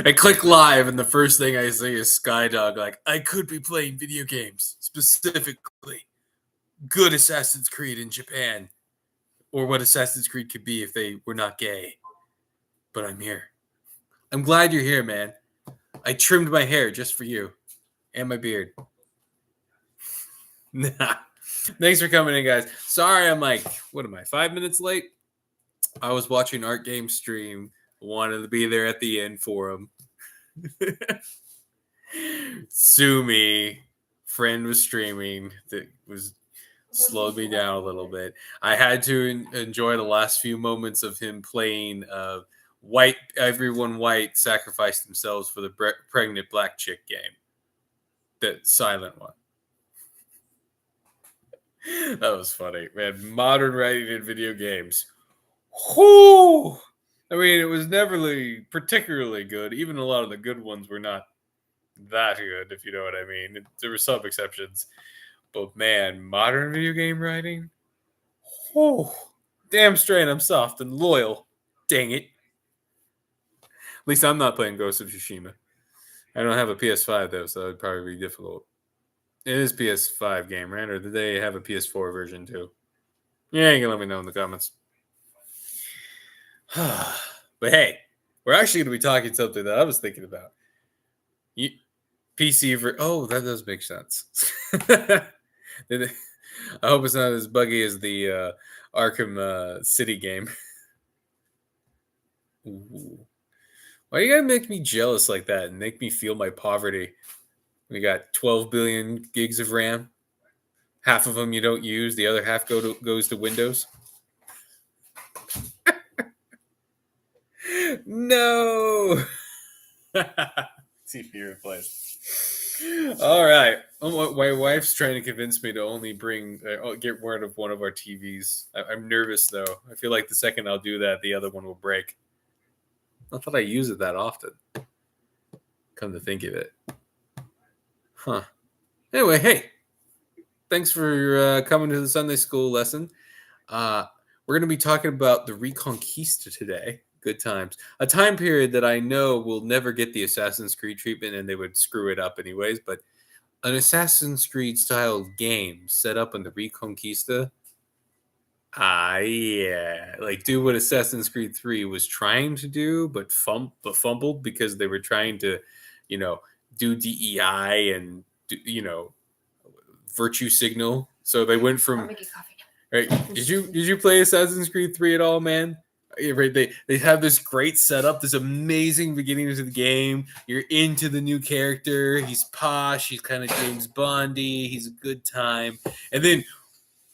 I click live, and the first thing I see is Skydog. Like, I could be playing video games, specifically good Assassin's Creed in Japan, or what Assassin's Creed could be if they were not gay. But I'm here. I'm glad you're here, man. I trimmed my hair just for you, and my beard. Nah. Thanks for coming in, guys. Sorry, I'm like, what am I, 5 minutes late? I was watching Art Game stream. Wanted to be there at the end for him. Sue me. Friend was streaming. That was slowed me down a little bit. I had to enjoy the last few moments of him playing white. Everyone white sacrificed themselves for the pregnant black chick game. That silent one. That was funny, man. Modern writing in video games. Whoo! I mean, it was never really particularly good. Even a lot of the good ones were not that good, if you know what I mean. There were some exceptions. But man, modern video game writing? Whoo! Damn straight, I'm soft and loyal. Dang it. At least I'm not playing Ghost of Tsushima. I don't have a PS5, though, so that would probably be difficult. It is PS5 game, right? Or did they have a PS4 version, too? Yeah, you can let me know in the comments. But hey, we're actually going to be talking something that I was thinking about. PC oh, that does make sense. I hope it's not as buggy as the Arkham City game. Ooh. Why you gotta make me jealous like that and make me feel my poverty? We got 12 billion gigs of RAM. Half of them you don't use. The other half goes to Windows. No. CPU replaced. All right. My wife's trying to convince me to only get rid of one of our TVs. I'm nervous though. I feel like the second I'll do that, the other one will break. Not that I use it that often. Come to think of it. Huh. Anyway, hey. Thanks for coming to the Sunday school lesson. We're going to be talking about the Reconquista today. Good times. A time period that I know will never get the Assassin's Creed treatment, and they would screw it up anyways, but an Assassin's Creed style game set up in the Reconquista. Yeah. Like, do what Assassin's Creed 3 was trying to do, but fumbled because they were trying to, do DEI and, virtue signal. So they went from... Right? Did you play Assassin's Creed 3 at all, man? Right, they have this great setup, this amazing beginning to the game. You're into the new character. He's posh. He's kind of James Bondy. He's a good time. And then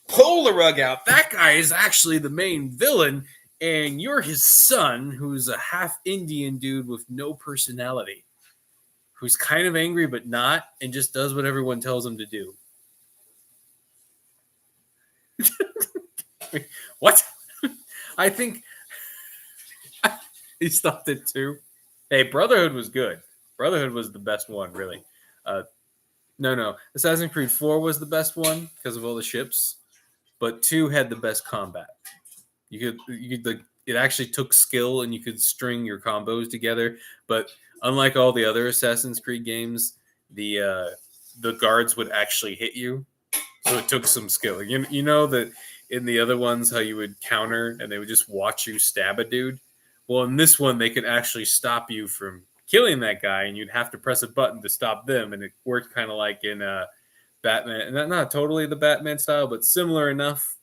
pull the rug out. That guy is actually the main villain, and you're his son, who's a half Indian dude with no personality, who's kind of angry but not, and just does what everyone tells him to do. What? I think he stopped it too. Hey, Brotherhood was good. Brotherhood was the best one, really. No. Assassin's Creed 4 was the best one because of all the ships, but 2 had the best combat. You could it actually took skill and you could string your combos together. But unlike all the other Assassin's Creed games, the guards would actually hit you, so it took some skill. You know that in the other ones how you would counter and they would just watch you stab a dude. Well, in this one, they could actually stop you from killing that guy, and you'd have to press a button to stop them. And it worked kind of like in Batman, and not totally the Batman style, but similar enough,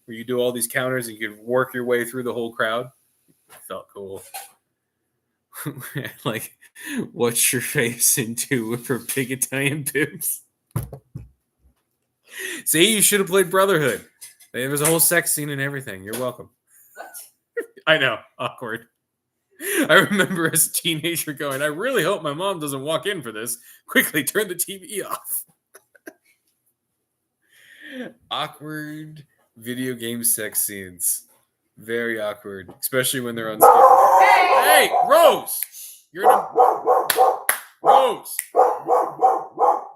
where you do all these counters and you could work your way through the whole crowd. It felt cool. Like, what's your face into with her big Italian boobs? See, you should have played Brotherhood. There was a whole sex scene and everything. You're welcome. What? I know. Awkward. I remember as a teenager going, I really hope my mom doesn't walk in for this. Quickly turn the TV off. Awkward video game sex scenes. Very awkward. Especially when they're unskippable. Hey, Rose! You're in a... Rose! I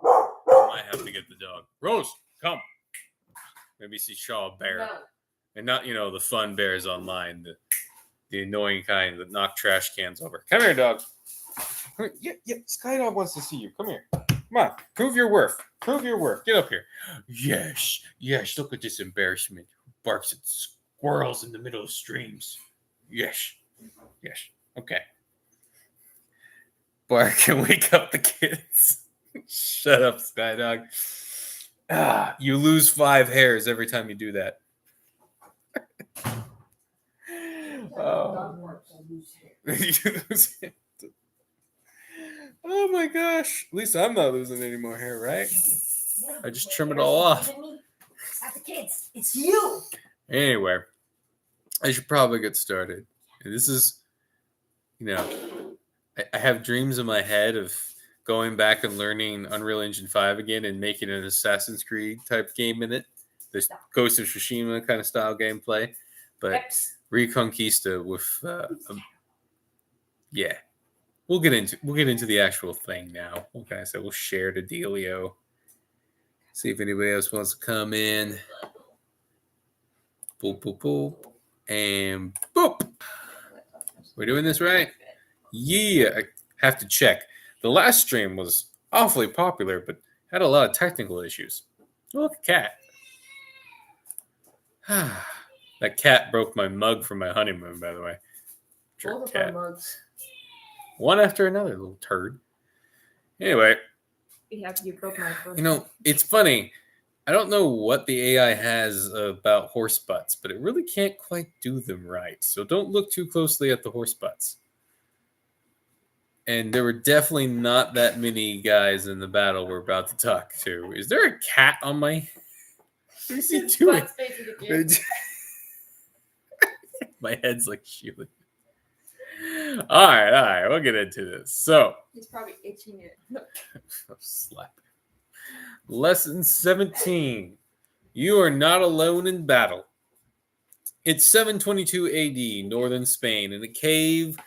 might have to get the dog. Rose, come. Maybe she saw a bear. No. And not, the fun bears online. The annoying kind that knock trash cans over. Come here, dog. Yeah, Skydog wants to see you. Come here. Come on. Prove your worth. Get up here. Yes. Look at this embarrassment. Barks at squirrels in the middle of streams. Yes. Okay. Bark and wake up the kids. Shut up, Skydog. You lose 5 hairs every time you do that. Oh my gosh. At least I'm not losing any more hair, right? I just trim it all off. Not the kids. It's you. Anyway, I should probably get started. This is, I have dreams in my head of going back and learning Unreal Engine 5 again and making an Assassin's Creed type game in it. There's Ghost of Tsushima kind of style gameplay. But Reconquista with, yeah. We'll get into the actual thing now. What can I say? We'll share the dealio. See if anybody else wants to come in. Boop, boop, boop. And boop. We're doing this right? Yeah. I have to check. The last stream was awfully popular, but had a lot of technical issues. Look, cat. That cat broke my mug from my honeymoon, by the way. All of our mugs. One after another, little turd. Anyway. You broke my first. It's funny. I don't know what the AI has about horse butts, but it really can't quite do them right. So don't look too closely at the horse butts. And there were definitely not that many guys in the battle we're about to talk to. Is there a cat on my... What is he doing? My head's like shielding. All right, we'll get into this. So he's probably itching it. Slap. Lesson 17. You are not alone in battle. It's 722 AD, northern Spain. In a cave,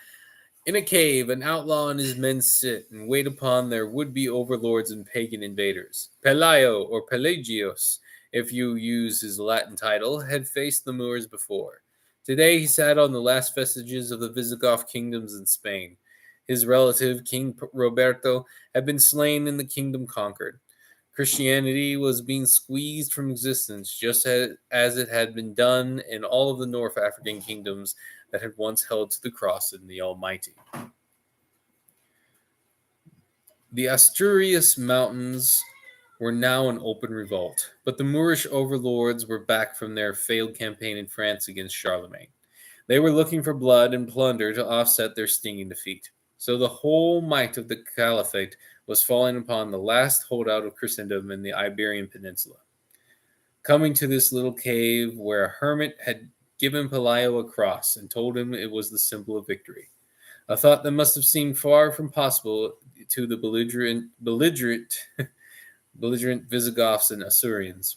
an outlaw and his men sit and wait upon their would-be overlords and pagan invaders. Pelayo, or Pelagios, if you use his Latin title, had faced the Moors before. Today he sat on the last vestiges of the Visigoth kingdoms in Spain. His relative, King Roberto, had been slain and the kingdom conquered. Christianity was being squeezed from existence, just as it had been done in all of the North African kingdoms that had once held to the cross and the Almighty. The Asturias Mountains were now in open revolt, but the Moorish overlords were back from their failed campaign in France against Charlemagne. They were looking for blood and plunder to offset their stinging defeat. So the whole might of the Caliphate was falling upon the last holdout of Christendom in the Iberian Peninsula. Coming to this little cave where a hermit had given Pelayo a cross and told him it was the symbol of victory. A thought that must have seemed far from possible to the belligerent Visigoths and Asturians.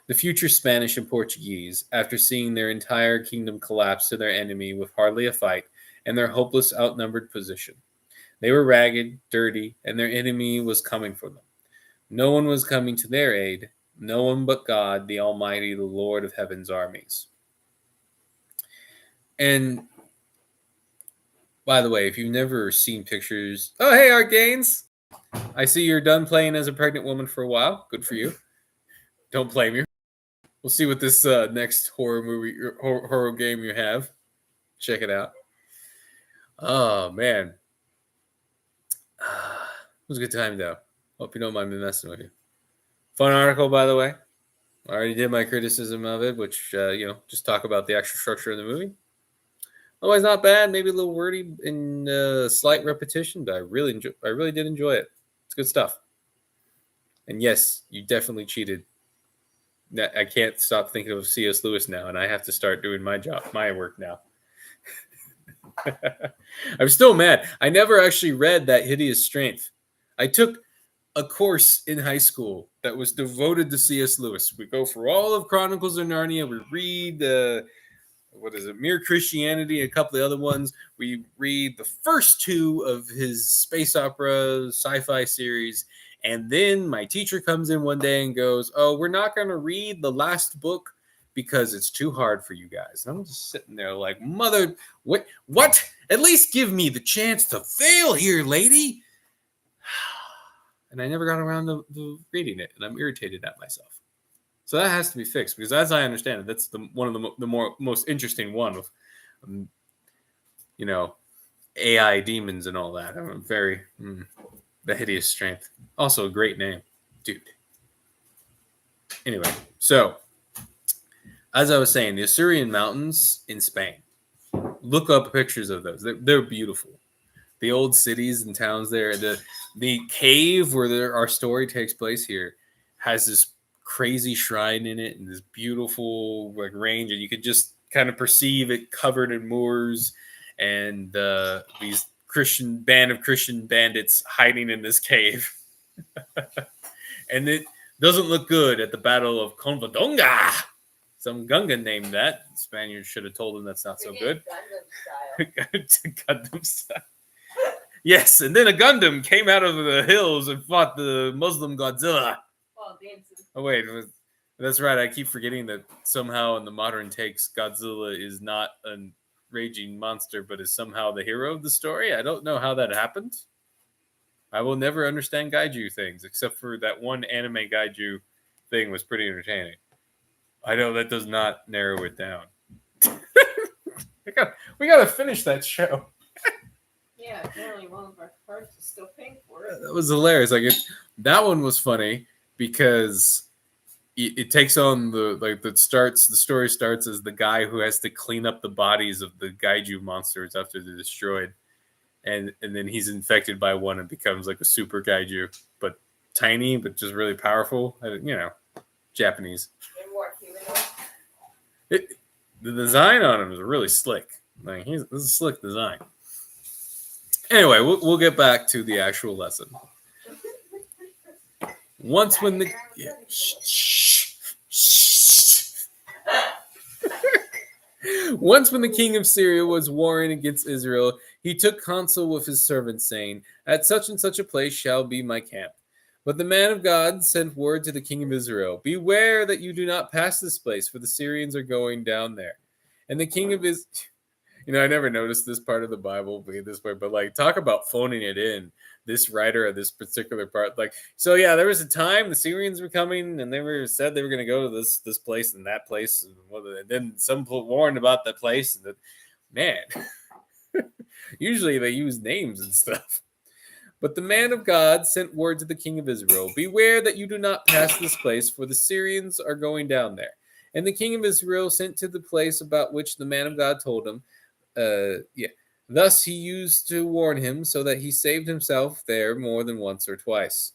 The future Spanish and Portuguese, after seeing their entire kingdom collapse to their enemy with hardly a fight and their hopeless outnumbered position. They were ragged, dirty, and their enemy was coming for them. No one was coming to their aid, no one but God, the Almighty, the Lord of Heaven's armies. And, by the way, if you've never seen pictures... Oh, hey, Art Gaines! I see you're done playing as a pregnant woman for a while. Good for you. Don't blame you. We'll see what this next horror game you have. Check it out. Oh, man. It was a good time, though. Hope you don't mind me messing with you. Fun article, by the way. I already did my criticism of it, which, just talk about the actual structure of the movie. Otherwise, not bad. Maybe a little wordy and slight repetition, but I really did enjoy it. It's good stuff. And yes, you definitely cheated. I can't stop thinking of C.S. Lewis now, and I have to start doing my work now. I'm still mad. I never actually read That Hideous Strength. I took a course in high school that was devoted to C.S. Lewis. We go through all of Chronicles of Narnia. We read Mere Christianity, a couple of other ones. We read the first 2 of his space opera sci-fi series. And then my teacher comes in one day and goes, "Oh, we're not going to read the last book because it's too hard for you guys." And I'm just sitting there like, mother, what? At least give me the chance to fail here, lady. and I never got around to reading it, and I'm irritated at myself. So that has to be fixed because, as I understand it, that's one of the most interesting one of, um, you know, AI demons and all that. I'm very the hideous strength. Also, a great name, dude. Anyway, so as I was saying, the Assyrian mountains in Spain. Look up pictures of those. They're beautiful. The old cities and towns there. The cave where our story takes place here has this crazy shrine in it and this beautiful like range, and you could just kind of perceive it covered in moors and these band of Christian bandits hiding in this cave. And it doesn't look good at the Battle of Convadonga. Some Gungan named that. The Spaniards should have told him that's not so good. Gundam style. Yes, and then a Gundam came out of the hills and fought the Muslim Godzilla. Oh, wait. That's right. I keep forgetting that somehow in the modern takes, Godzilla is not a raging monster, but is somehow the hero of the story. I don't know how that happened. I will never understand Gaiju things, except for that one anime Gaiju thing was pretty entertaining. I know that does not narrow it down. we got to finish that show. Yeah, apparently one of our cards is still paying for it. That was hilarious. That one was funny because it takes on the story starts as the guy who has to clean up the bodies of the Gaiju monsters after they're destroyed. And then he's infected by one and becomes like a super Gaiju, but tiny, but just really powerful. Japanese. The design on him is really slick. This is a slick design. Anyway, we'll get back to the actual lesson. Once when the Once when the king of Syria was warring against Israel, he took counsel with his servants, saying, "At such and such a place shall be my camp." But the man of God sent word to the king of Israel, "Beware that you do not pass this place, for the Syrians are going down there." And the king of Israel, I never noticed this part of the Bible being this way, but talk about phoning it in. This writer of this particular part, there was a time the Syrians were coming, and they said they were going to go to this place and that place, and then some people warned about that place, and man, usually they use names and stuff. But the man of God sent word to the king of Israel, "Beware that you do not pass this place, for the Syrians are going down there." And the king of Israel sent to the place about which the man of God told him. Thus he used to warn him, so that he saved himself there more than once or twice.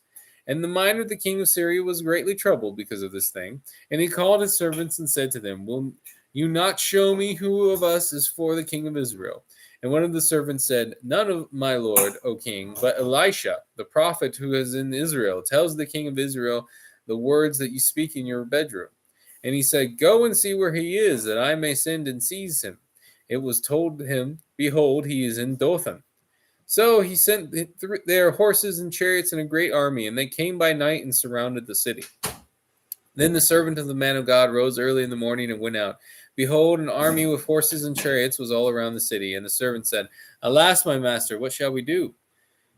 And the mind of the king of Syria was greatly troubled because of this thing. And he called his servants and said to them, "Will you not show me who of us is for the king of Israel?" And one of the servants said, "None of my lord, O king, but Elisha, the prophet who is in Israel, tells the king of Israel the words that you speak in your bedroom." And he said, "Go and see where he is, that I may send and seize him." It was told him, "Behold, he is in Dothan." So he sent their horses and chariots and a great army, and they came by night and surrounded the city. Then the servant of the man of God rose early in the morning and went out. Behold, an army with horses and chariots was all around the city. And the servant said, "Alas, my master, what shall we do?"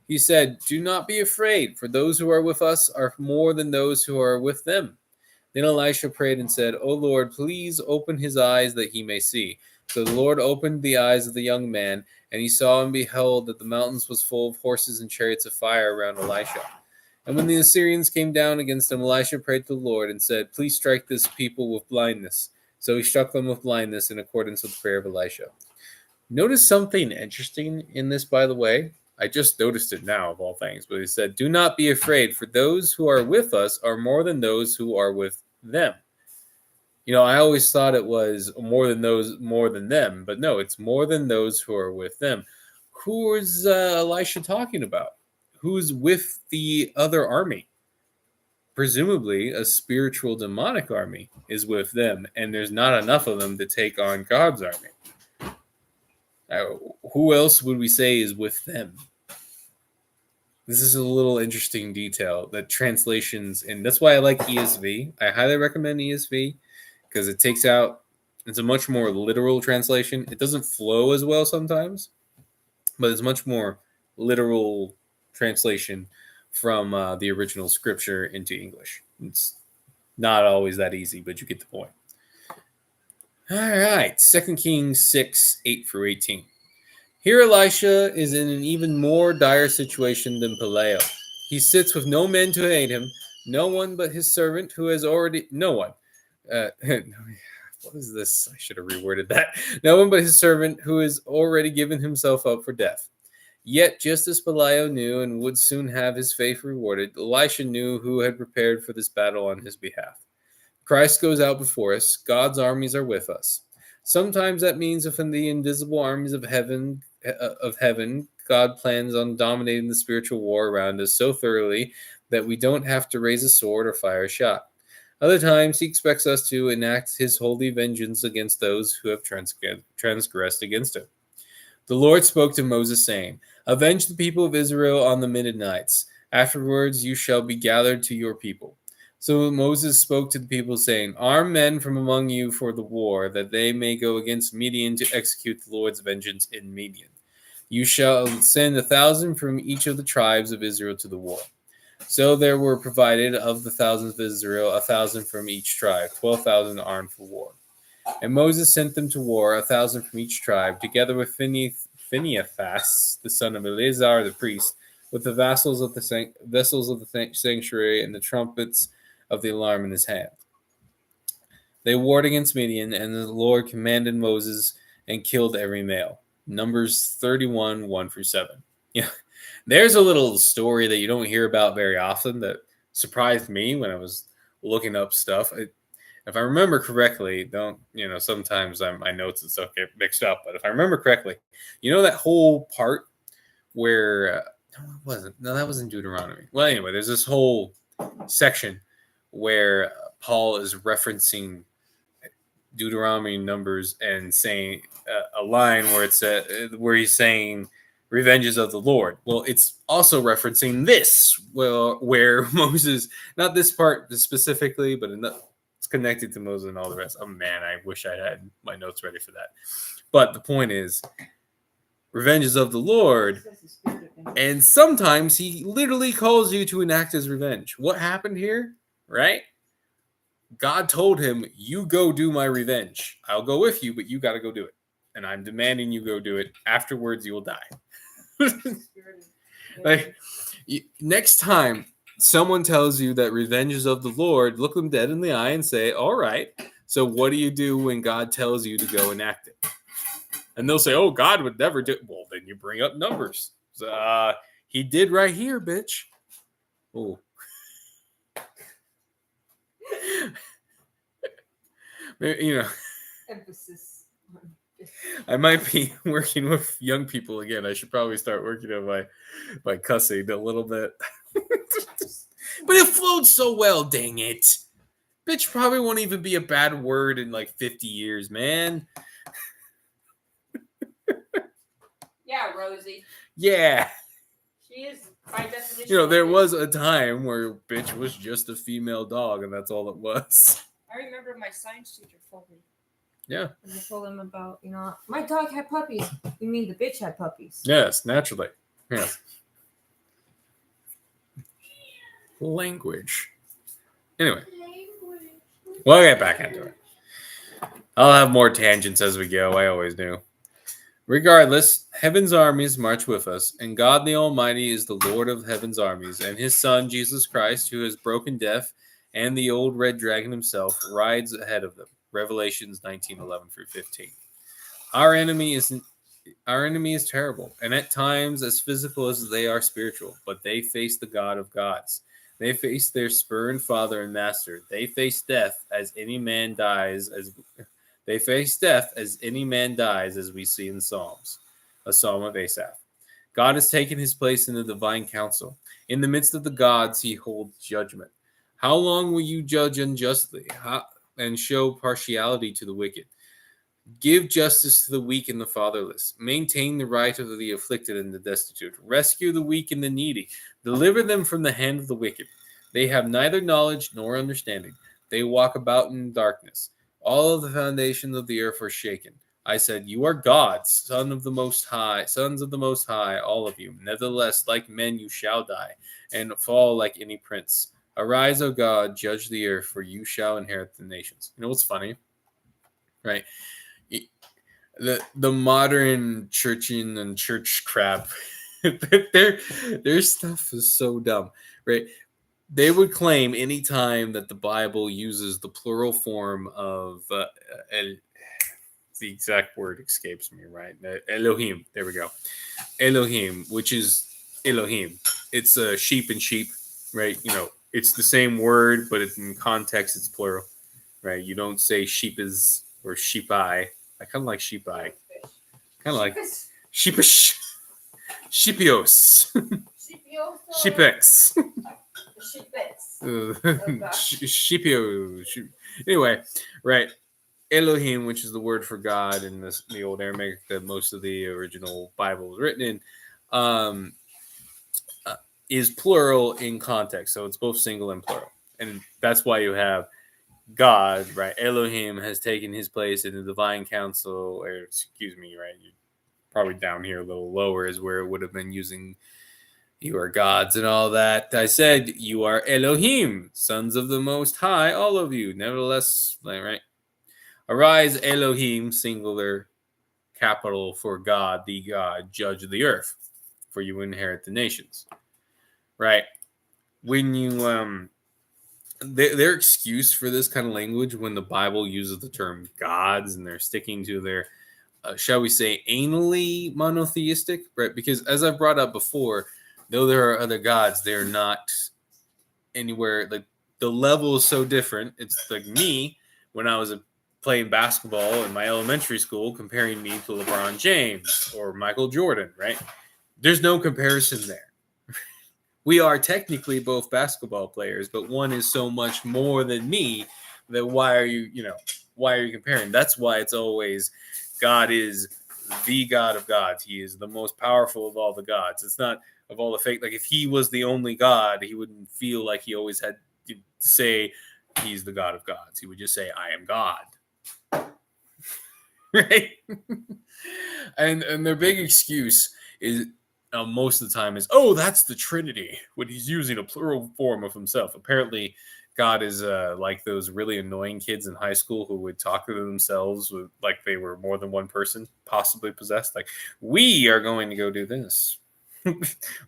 He said, "Do not be afraid, for those who are with us are more than those who are with them." Then Elisha prayed and said, "O Lord, please open his eyes that he may see." So the Lord opened the eyes of the young man, and he saw and beheld that the mountains was full of horses and chariots of fire around Elisha. And when the Assyrians came down against him, Elisha prayed to the Lord and said, "Please strike this people with blindness." So he struck them with blindness in accordance with the prayer of Elisha. Notice something interesting in this, by the way. I just noticed it now, of all things. But he said, "Do not be afraid, for those who are with us are more than those who are with them." I always thought it was more than them. But no, it's more than those who are with them. Who is Elisha talking about? Who's with the other army? Presumably, a spiritual demonic army is with them, and there's not enough of them to take on God's army. Who else would we say is with them? This is a little interesting detail that translations, and that's why I like ESV. I highly recommend ESV because it's a much more literal translation. It doesn't flow as well sometimes, but it's much more literal translation from the original scripture into English. It's not always that easy, but you get the point. All right, 2 Kings 6, 8 through 18. Here Elisha is in an even more dire situation than Peleo. He sits with no men to aid him, no one but his servant who has already... No one. What is this? I should have reworded that. No one but his servant who has already given himself up for death. Yet, just as Peleo knew and would soon have his faith rewarded, Elisha knew who had prepared for this battle on his behalf. Christ goes out before us. God's armies are with us. Sometimes that means within the invisible armies of heaven, God plans on dominating the spiritual war around us so thoroughly that we don't have to raise a sword or fire a shot. Other times, he expects us to enact his holy vengeance against those who have transgressed against him. The Lord spoke to Moses, saying, "Avenge the people of Israel on the Midianites. Afterwards, you shall be gathered to your people." So Moses spoke to the people, saying, "Arm men from among you for the war, that they may go against Midian to execute the Lord's vengeance in Midian. You shall send 1,000 from each of the tribes of Israel to the war." So there were provided of the thousands of Israel 1,000 from each tribe, 12,000 armed for war. And Moses sent them to war, 1,000 from each tribe, together with Phinehas, the son of Eleazar the priest, with the vessels of the sanctuary and the trumpets of the alarm in his hand. They warred against Midian, and the Lord commanded Moses and killed every male. Numbers 31, 1 through 7. Yeah, there's a little story that you don't hear about very often that surprised me when I was looking up stuff. If I remember correctly, sometimes my notes and stuff get mixed up, but if I remember correctly, that whole part where, no, it wasn't. No, that was in Deuteronomy. Well, anyway, there's this whole section where Paul is referencing Deuteronomy, Numbers, and saying a line where he's saying, "Revenges of the Lord." Well, it's also referencing this, where Moses, not this part specifically, but it's connected to Moses and all the rest. Oh man, I wish I had my notes ready for that. But the point is, revenges of the Lord, and sometimes he literally calls you to enact his revenge. What happened here, right? God told him, "You go do my revenge. I'll go with you, but you got to go do it. And I'm demanding you go do it. Afterwards, you will die." Like, next time someone tells you that revenge is of the Lord, look them dead in the eye and say, "All right, so what do you do when God tells you to go enact it?" And they'll say, "Oh, God would never do it." Well, then you bring up Numbers. He did right here, bitch. Oh. Emphasis. I might be working with young people again. I should probably start working on my cussing a little bit. But it flowed so well, dang it. Bitch probably won't even be a bad word in like 50 years, man. Yeah, Rosie. Yeah. She is, by definition. There was a time where bitch was just a female dog, and that's all it was. I remember my science teacher told me. Yeah. And I told him about, my dog had puppies. You mean the bitch had puppies? Yes, naturally. Yes. Language. Anyway. We'll get back into it. I'll have more tangents as we go. I always do. Regardless, heaven's armies march with us, and God the Almighty is the Lord of heaven's armies, and his Son, Jesus Christ, who has broken death, and the old red dragon himself, rides ahead of them. Revelations 19:11 through 15. Our enemy is terrible, and at times as physical as they are spiritual, but they face the God of gods. They face their spurned father and master. They face death as any man dies as we see in Psalms, a psalm of Asaph. God has taken his place in the divine council. In the midst of the gods, he holds judgment. How long will you judge unjustly and show partiality to the wicked? Give justice to the weak and the fatherless. Maintain the right of the afflicted and the destitute. Rescue the weak and the needy. Deliver them from the hand of the wicked. They have neither knowledge nor understanding. They walk about in darkness. All of the foundations of the earth are shaken. I said, you are gods, sons of the Most High, all of you. Nevertheless, like men you shall die, and fall like any prince. Arise, O God, judge the earth, for you shall inherit the nations. You know what's funny? Right? The modern churching and church crap, their stuff is so dumb, right? They would claim anytime that the Bible uses the plural form of the exact word escapes me, right? Elohim. There we go. Elohim, which is Elohim. It's sheep and sheep, right? It's the same word, but in context, it's plural, right? You don't say sheep is or sheepi. I kind of like sheepi. Kind of like sheepish. Sheepios. Sheepex. Sheepio. Anyway, right. Elohim, which is the word for God in the old Aramaic that most of the original Bible was written in, is plural in context. So it's both single and plural. And that's why you have God, right? Elohim has taken his place in the divine council, or excuse me, right? You're probably down here a little lower is where it would have been using you are gods and all that. I said, you are Elohim, sons of the Most High, all of you. Nevertheless, right? Arise, Elohim, singular, capital for God, the God, judge of the earth, for you inherit the nations. Right? When you, their excuse for this kind of language, when the Bible uses the term gods and they're sticking to their, shall we say, anally monotheistic, right? Because as I've brought up before, though there are other gods, they're not anywhere, like the level is so different. It's like me, when I was playing basketball in my elementary school, comparing me to LeBron James or Michael Jordan, right? There's no comparison there. We are technically both basketball players, but one is so much more than me that why are you comparing? That's why it's always God is the God of gods. He is the most powerful of all the gods. It's not of all the fake. Like if he was the only God, he wouldn't feel like he always had to say he's the God of gods. He would just say, I am God. Right? and their big excuse is most of the time is, oh, that's the Trinity, when he's using a plural form of himself. Apparently, God is like those really annoying kids in high school who would talk to themselves like they were more than one person, possibly possessed. Like, we are going to go do this.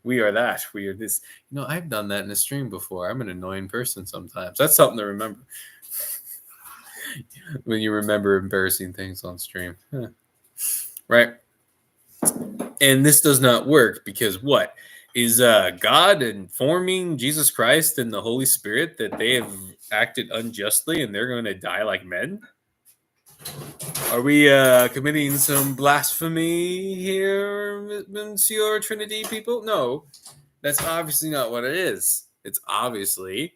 We are that. We are this. I've done that in a stream before. I'm an annoying person sometimes. That's something to remember. When you remember embarrassing things on stream. Huh. Right? And this does not work because what? Is God informing Jesus Christ and the Holy Spirit that they have acted unjustly and they're going to die like men? Are we committing some blasphemy here, Monsieur Trinity people? No, that's obviously not what it is. It's obviously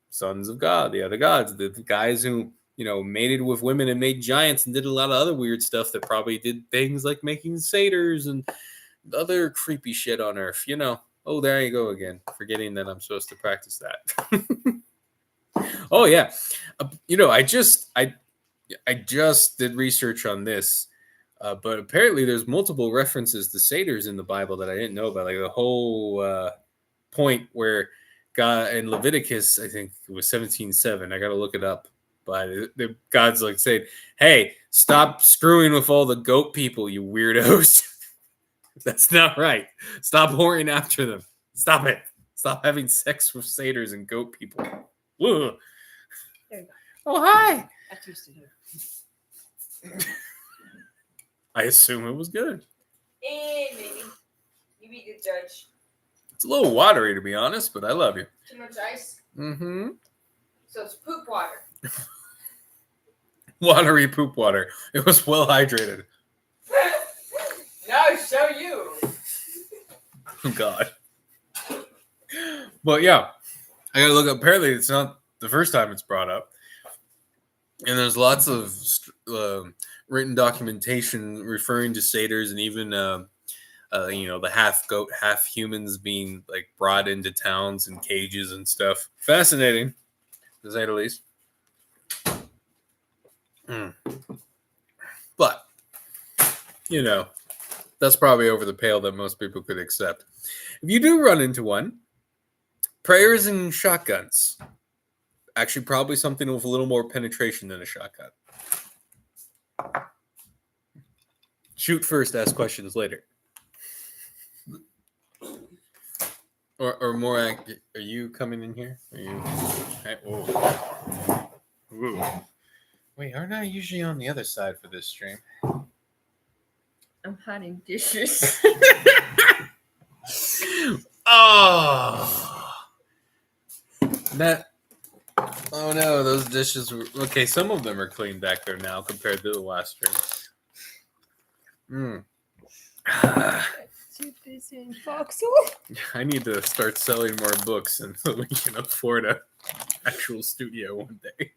sons of God, the other gods, the guys who mated with women and made giants and did a lot of other weird stuff that probably did things like making satyrs and other creepy shit on Earth. Oh, there you go again, forgetting that I'm supposed to practice that. Oh yeah, I just did research on this, but apparently there's multiple references to satyrs in the Bible that I didn't know about. Like the whole point where God in Leviticus, I think it was 17:7. I got to look it up. But God's like saying, hey, stop screwing with all the goat people, you weirdos. That's not right. Stop whoring after them. Stop it. Stop having sex with satyrs and goat people. Ugh. There you go. Oh, hi. That's used to do. I assume it was good. Maybe. You be the judge. It's a little watery, to be honest, but I love you. Too much ice? Mm-hmm. So it's poop water. Watery poop water. It was well hydrated. Now I show you. Oh, God. But yeah, I gotta look up. Apparently, it's not the first time it's brought up. And there's lots of written documentation referring to satyrs and even, the half goat, half humans being like brought into towns and cages and stuff. Fascinating, to say the least. But you know, that's probably over the pale that most people could accept. If you do run into one, prayers and shotguns. Actually, probably something with a little more penetration than a shotgun. Shoot first, ask questions later. Or more, are you coming in here? Are you? Whoa. Ooh. Wait, aren't I usually on the other side for this stream? I'm hiding dishes. Oh, that. Oh no, those dishes were okay. Some of them are clean back there now compared to the last stream. Too busy in Foxhole. I need to start selling more books and so we can afford a actual studio one day.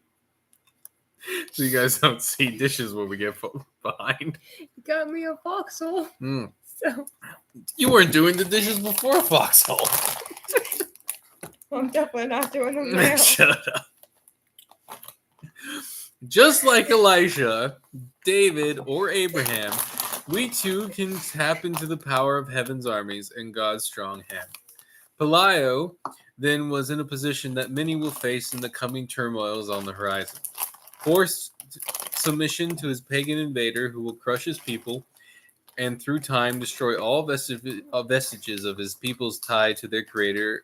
So you guys don't see dishes when we get behind. You got me a Foxhole. So You weren't doing the dishes before Foxhole. I'm definitely not doing them now. Shut up. Just like Elisha, David, or Abraham, we too can tap into the power of heaven's armies and God's strong hand. Pelayo then was in a position that many will face in the coming turmoils on the horizon. Forced submission to his pagan invader who will crush his people and through time destroy all vestiges of his people's tie to their creator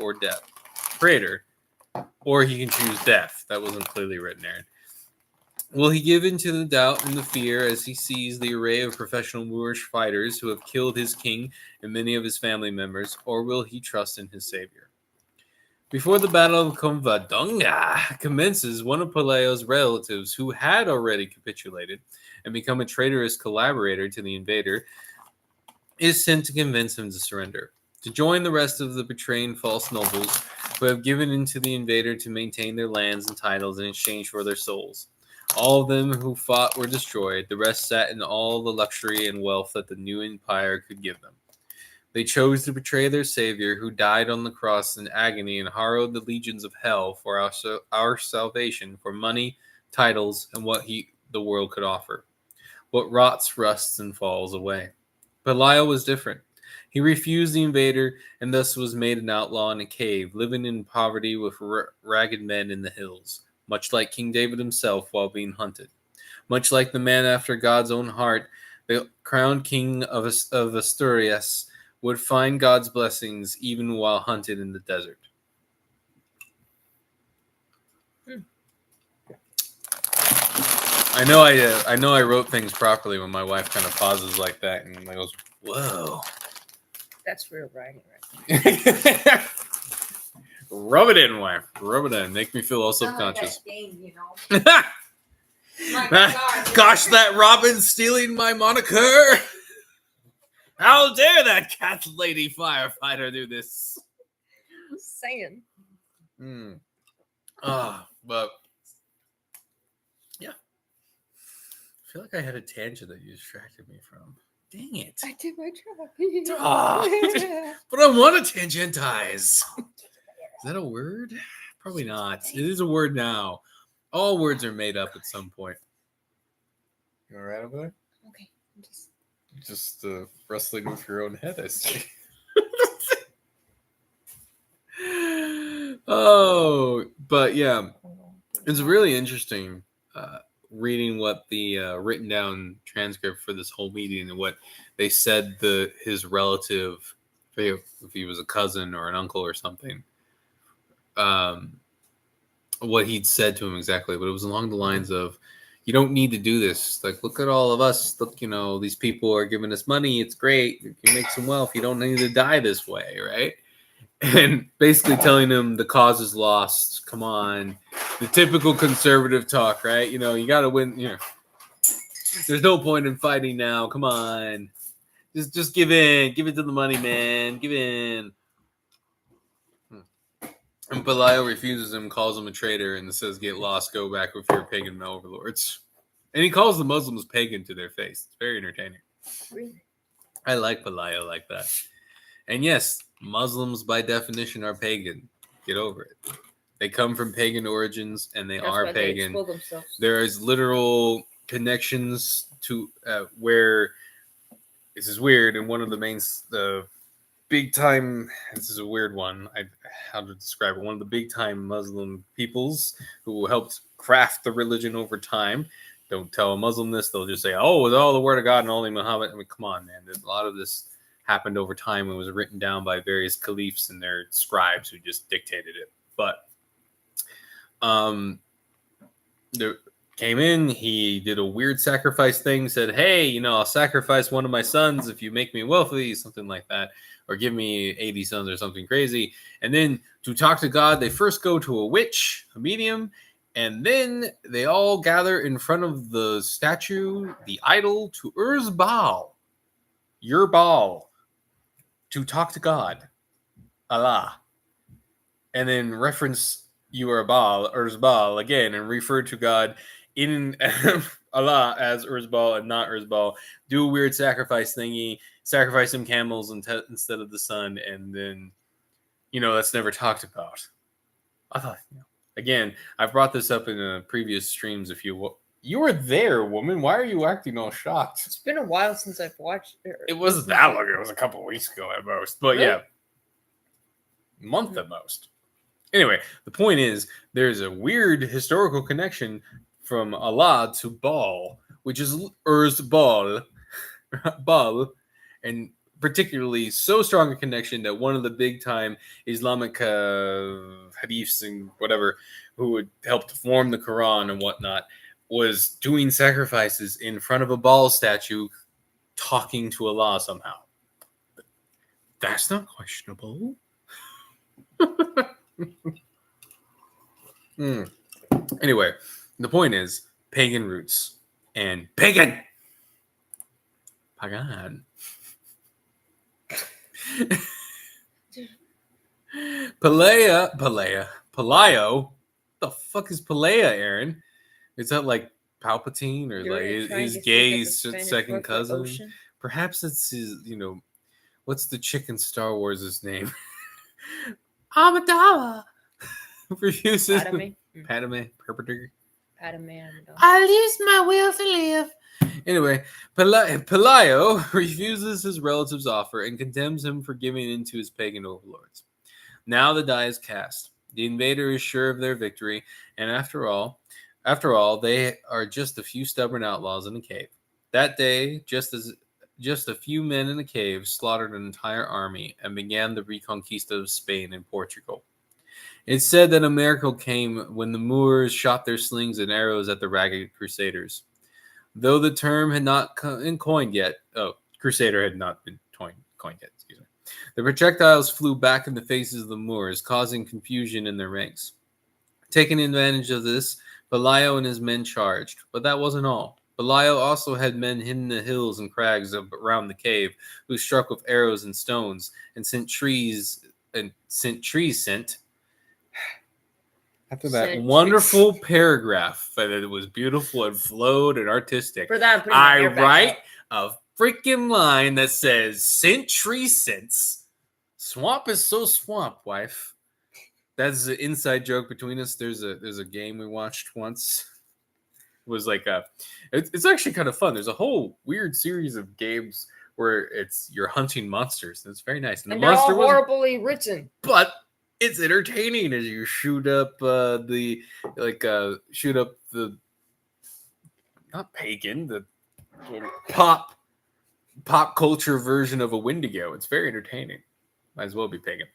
or death. Creator, or he can choose death. That wasn't clearly written, Aaron. Will he give in to the doubt and the fear as he sees the array of professional Moorish fighters who have killed his king and many of his family members, or will he trust in his savior? Before the Battle of Covadonga commences, one of Pelayo's relatives, who had already capitulated and become a traitorous collaborator to the invader, is sent to convince him to surrender, to join the rest of the betraying false nobles who have given in to the invader to maintain their lands and titles in exchange for their souls. All of them who fought were destroyed. The rest sat in all the luxury and wealth that the new empire could give them. They chose to betray their Savior, who died on the cross in agony and harrowed the legions of hell for our salvation, for money, titles, and what the world could offer. What rots, rusts, and falls away. Belial was different. He refused the invader and thus was made an outlaw in a cave, living in poverty with ragged men in the hills, much like King David himself while being hunted. Much like the man after God's own heart, the crowned king of Asturias would find God's blessings even while hunted in the desert. I know I wrote things properly when my wife kind of pauses like that and goes, "Whoa." That's real writing right. Rub it in, wife. Rub it in. Make me feel all subconscious. Game, you know. Gosh, that Robin's stealing my moniker. How dare that cat lady firefighter do this? Saying. But yeah. I feel like I had a tangent that you distracted me from. Dang it. I did my job. But I want to tangentize. Is that a word? Probably not. It is a word now. All words are made up at some point. You all right over there? Okay. Just wrestling with your own head, I see. Oh, but yeah. It's really interesting reading what the written down transcript for this whole meeting and what they said his relative, if he was a cousin or an uncle or something, what he'd said to him exactly. But it was along the lines of, you don't need to do this. Like, look at all of us. Look, these people are giving us money. It's great. You can make some wealth. You don't need to die this way, right? And basically telling him the cause is lost. Come on. The typical conservative talk, right? You got to win. There's no point in fighting now. Come on. Just give in. Give it to the money, man. Give in. And Belial refuses him, calls him a traitor, and says, get lost, go back with your pagan overlords. And he calls the Muslims pagan to their face. It's very entertaining. Really? I like Belial like that. And yes, Muslims by definition are pagan. Get over it. They come from pagan origins, and they are pagan. There is literal connections to where this is weird, and one of the main big time. This is a weird one. How to describe it? One of the big time Muslim peoples who helped craft the religion over time. Don't tell a Muslim this; they'll just say, "Oh, it's all the word of God and only Muhammad." I mean, come on, man. A lot of this happened over time and was written down by various caliphs and their scribes who just dictated it. But there came in, he did a weird sacrifice thing, said, "Hey, I'll sacrifice one of my sons if you make me wealthy," something like that, or give me 80 sons or something crazy. And then to talk to God, they first go to a witch, a medium, and then they all gather in front of the statue, the idol, to Baal, your Baal, to talk to God, Allah, and then reference you are Baal, Baal again, and refer to God in Allah as Baal and not Baal. Do a weird sacrifice thingy, sacrifice some camels instead of the sun, and then that's never talked about. I thought, again, I've brought this up in previous streams. If you were there, woman, why are you acting all shocked? It's been a while since I've watched it. It wasn't that long. It was a couple weeks ago at most, but really? Yeah, month at most. Anyway, the point is, there's a weird historical connection from Allah to Baal, which is Baal, and particularly so strong a connection that one of the big time Islamic hadiths and whatever, who would help to form the Quran and whatnot, was doing sacrifices in front of a Baal statue, talking to Allah somehow. That's not questionable. Anyway, the point is pagan roots and pagan. Palayo. The fuck is Palea, Aaron? Is that like Palpatine or like his gay second cousin? Perhaps it's his, what's the chick in Star Wars' name? Amidala. Refuses. Padme. Perpetrator. Padme. I lose my will to live. Anyway, Pelayo refuses his relative's offer and condemns him for giving in to his pagan overlords. Now the die is cast. The invader is sure of their victory, and after all, they are just a few stubborn outlaws in a cave. That day, just a few men in a cave slaughtered an entire army and began the Reconquista of Spain and Portugal. It's said that a miracle came when the Moors shot their slings and arrows at the ragged crusaders. Though the term had not been coined yet, crusader had not been coined yet, excuse me. The projectiles flew back in the faces of the Moors, causing confusion in their ranks. Taking advantage of this, Belial and his men charged, but that wasn't all. Belial also had men hidden in the hills and crags around the cave, who struck with arrows and stones, and sent trees. After that wonderful paragraph, that it was beautiful and flowed and artistic, for that, I write a freaking line that says, "Sent tree scents. Swamp is so swamp, wife." That's an inside joke between us. There's a game we watched once. It was like it's actually kind of fun. There's a whole weird series of games where you're hunting monsters. And it's very nice. And they're all horribly written. But it's entertaining as you shoot up the not pagan, the pop culture version of a Wendigo. It's very entertaining. Might as well be pagan.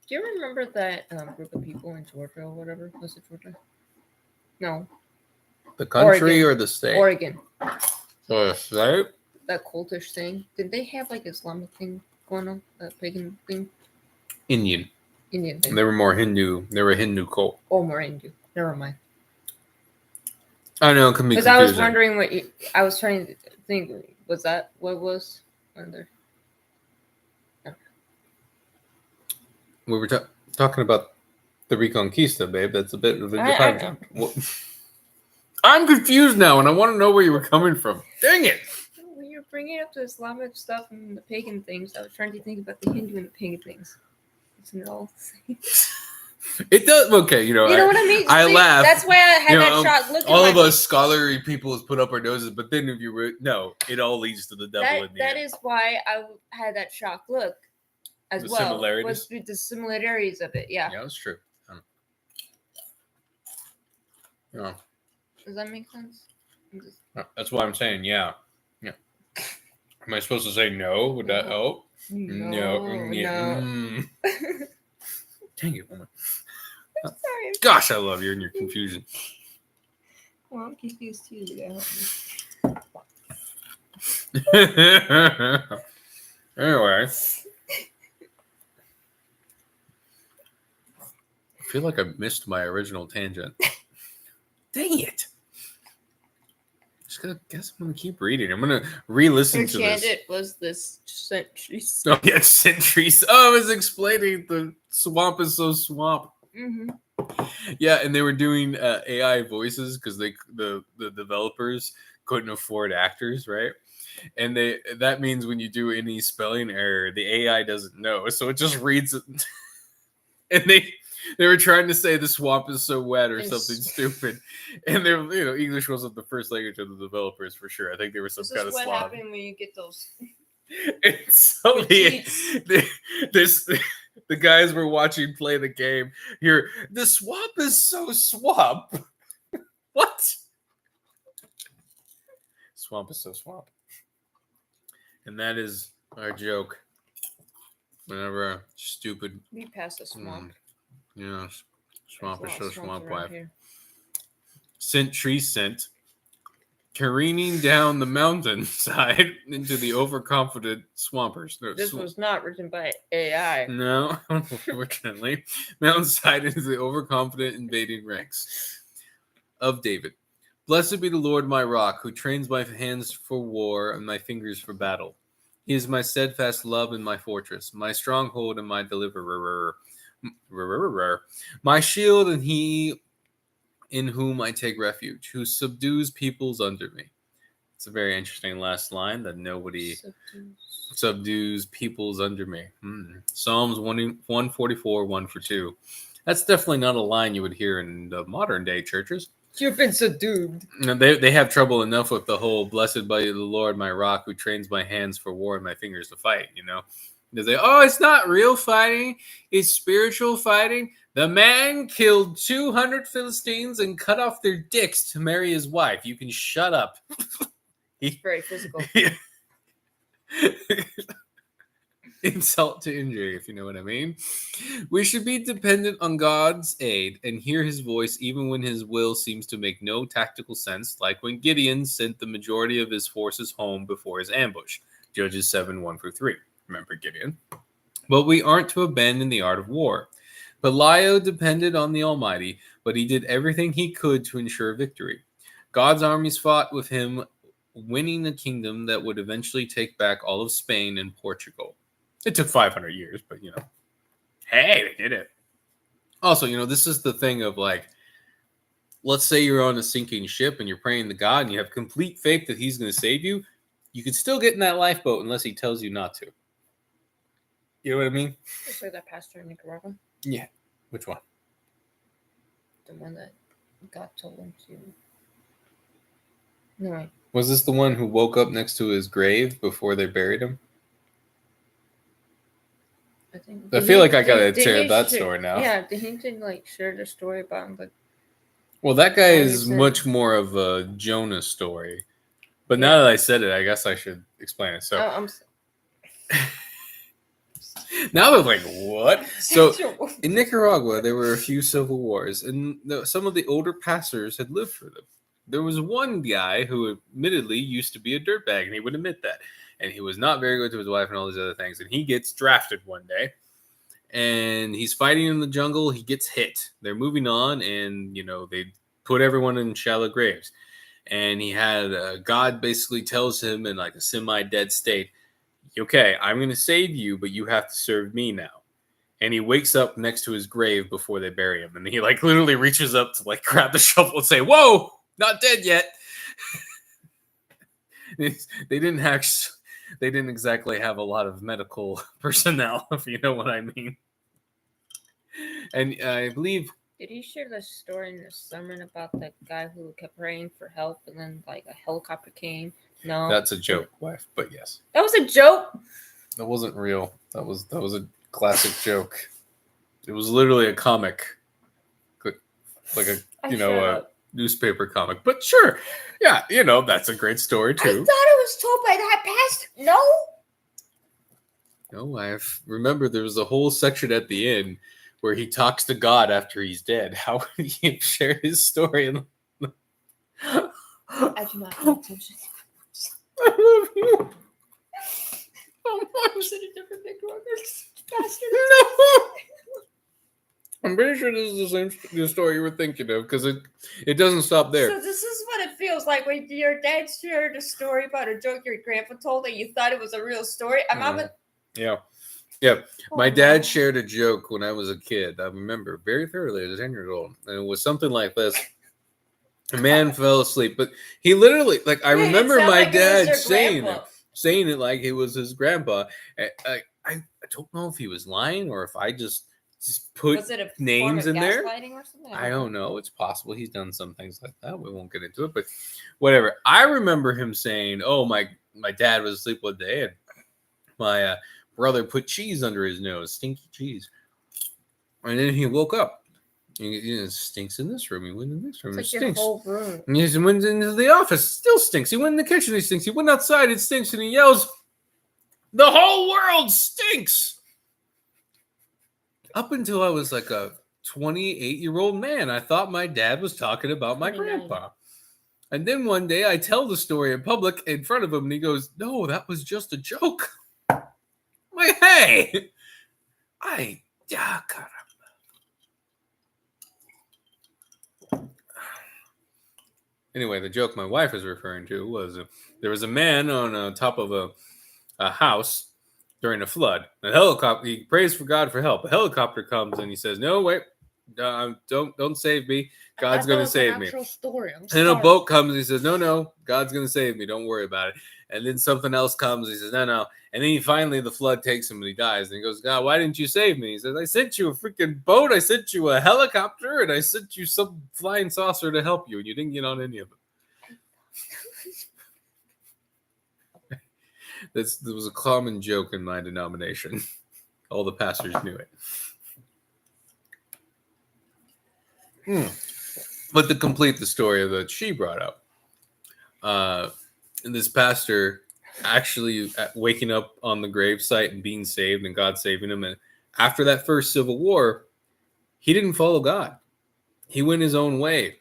Do you remember that group of people in Georgia or whatever? Was it Georgia? No. The country or the state? Oregon. The state? That cultish thing. Did they have like Islamic thing going on? That pagan thing? Indian thing. They were more Hindu. They were a Hindu cult. Oh, more Hindu. Never mind. I know, it can be confusing. Because I was wondering I was trying to think, was that what was under? We were talking about the Reconquista, babe. That's a bit of a departure. I'm confused now, and I want to know where you were coming from. Dang it! When you're bringing up the Islamic stuff and the pagan things, I was trying to think about the Hindu and the pagan things. Isn't it all the same? It does. Okay, You know what I mean? I See, laugh. That's why I had You that know, shocked look. all in of my us scholarly people has put up our noses, but then if you were it all leads to the devil in the That end. is why I had that shocked look as The well. similarities? Was the similarities of it? Yeah. Yeah, that's true. Yeah, Does that make sense? that's why I'm saying yeah. Am I supposed to say no? Would that help? No. Yeah. Dang it, woman. Sorry. Gosh, I love you and your confusion. Well, I'm confused too. You gotta help me. Anyway. I feel like I missed my original tangent. Dang it. Guess I'm gonna keep reading. I'm gonna re-listen to this. Tangent was this century. Oh yeah, centuries. Oh, I was explaining the swamp is so swamp. Mm-hmm. Yeah, and they were doing AI voices because the developers couldn't afford actors, right? And that means when you do any spelling error, the AI doesn't know, so it just reads it. And they were trying to say the swamp is so wet or something stupid, and English wasn't the first language of the developers for sure. I think they were some kind of This is what Slav. happened when you get those. And so the guys were watching play the game. Here, the swamp is so swamp. What? Swamp is so swamp. And that is our joke. Whenever stupid. We passed the swamp. Yeah, swamp is so swamp life. Here. Tree scent. Careening down the mountainside into the overconfident swampers. This was not written by AI. No, unfortunately. Mountainside into the overconfident invading ranks of David. Blessed be the Lord my rock, who trains my hands for war and my fingers for battle. He is my steadfast love and my fortress, my stronghold and my deliverer. My shield and he in whom I take refuge, who subdues peoples under me. It's a very interesting last line that nobody subdues peoples under me. Psalms 144, 1 for 2. That's definitely not a line you would hear in the modern day churches. You've been subdued. They have trouble enough with the whole blessed by the Lord my rock who trains my hands for war and my fingers to fight, They say, oh, it's not real fighting, it's spiritual fighting. The man killed 200 Philistines and cut off their dicks to marry his wife. You can shut up. He's very physical. Insult to injury, if you know what I mean. We should be dependent on God's aid and hear his voice even when his will seems to make no tactical sense, like when Gideon sent the majority of his forces home before his ambush. Judges 7, 1 through 3. Remember Gideon. But we aren't to abandon the art of war. Belial depended on the Almighty, but he did everything he could to ensure victory. God's armies fought with him, winning a kingdom that would eventually take back all of Spain and Portugal. It took 500 years, but hey, they did it. Also, this is the thing of let's say you're on a sinking ship and you're praying to God and you have complete faith that he's going to save you. You could still get in that lifeboat unless he tells you not to. You know what I mean? It's like that pastor in Nicaragua. Yeah. Which one? The one that God told him to. No. Was this the one who woke up next to his grave before they buried him? I feel like I gotta share that story now. Yeah, did he share the story about him? But well, that guy is much more of a Jonah story. But now that I said it, I guess I should explain it. So now they're like, what? So in Nicaragua, there were a few civil wars, and some of the older pastors had lived through them. There was one guy who admittedly used to be a dirtbag, and he would admit that. And he was not very good to his wife and all these other things. And he gets drafted one day, and he's fighting in the jungle. He gets hit. They're moving on, and, they put everyone in shallow graves. And he had God basically tells him in a semi-dead state, okay, I'm going to save you, but you have to serve me now. And he wakes up next to his grave before they bury him. And he literally reaches up to grab the shovel and say, whoa, not dead yet. They didn't exactly have a lot of medical personnel, if you know what I mean. And I believe Did he share the story in the sermon about the guy who kept praying for help and then like a helicopter came? No, that's a joke, wife. But yes, that was a joke. that wasn't real. That was a classic joke. It was literally a comic, like a a newspaper comic. But sure, yeah, that's a great story I thought too. it was told by that pastor. No. No, I remember there was a whole section at the end where he talks to God after he's dead. How would he share his story? I do not pay attention. I love you. Was it a different big pastor? No. I'm pretty sure this is the story you were thinking of because it doesn't stop there. So this is what it feels like when your dad shared a story about a joke your grandpa told and you thought it was a real story. Yeah. Oh, My dad shared a joke when I was a kid. I remember very thoroughly. I was 10 years old, and it was something like this. A man fell asleep, but he literally, like, I remember my dad saying it like it was his grandpa. I don't know if he was lying or if I just put names in there. Or something? I don't know. It's possible he's done some things like that. We won't get into it, but whatever. I remember him saying, "Oh, my dad was asleep one day, and my brother put cheese under his nose, stinky cheese, and then he woke up. It stinks in this room. He went in this room. It's it like your stinks. whole room. And he went into the office. It still stinks. He went in the kitchen. It stinks. He went outside. It stinks. And he yells, 'The whole world stinks!' Up until I was like a 28-year-old man, I thought my dad was talking about my grandpa. And then one day I tell the story in public in front of him, and he goes, 'No, that was just a joke.' I'm like, hey, God. Anyway, the joke my wife was referring to was there was a man on top of a house during a flood. A helicopter. He prays for God for help. A helicopter comes and he says, 'No, wait, don't save me. God's going to save me.' And then a boat comes and he says, 'No, God's going to save me. Don't worry about it.' And then something else comes. He says, 'No.' And then finally the flood takes him and he dies. And he goes, 'God, why didn't you save me?' He says, 'I sent you a freaking boat. I sent you a helicopter. And I sent you some flying saucer to help you. And you didn't get on any of it.'" There was a common joke in my denomination. All the pastors knew it. But to complete the story that she brought up, this pastor actually waking up on the gravesite and being saved and God saving him. And after that first civil war, he didn't follow God. He went his own way.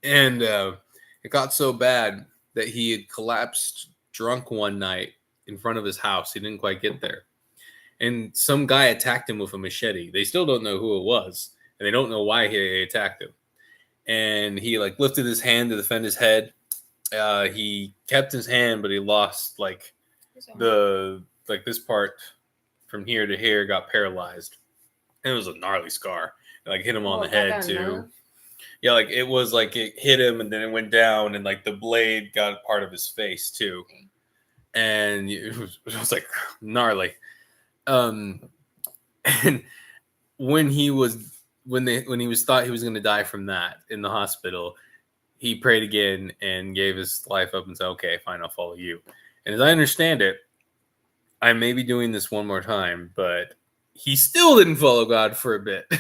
And it got so bad that he had collapsed drunk one night in front of his house. He didn't quite get there. And some guy attacked him with a machete. They still don't know who it was. And they don't know why he attacked him. And he lifted his hand to defend his head. He kept his hand, but he lost this part from here to here got paralyzed. And it was a gnarly scar. Hit him on the head too. Yeah, it was it hit him and then it went down and the blade got part of his face too. And it was gnarly. And when he was thought he was going to die from that in the hospital, he prayed again and gave his life up and said, "Okay, fine, I'll follow you." And as I understand it, I may be doing this one more time, but he still didn't follow God for a bit.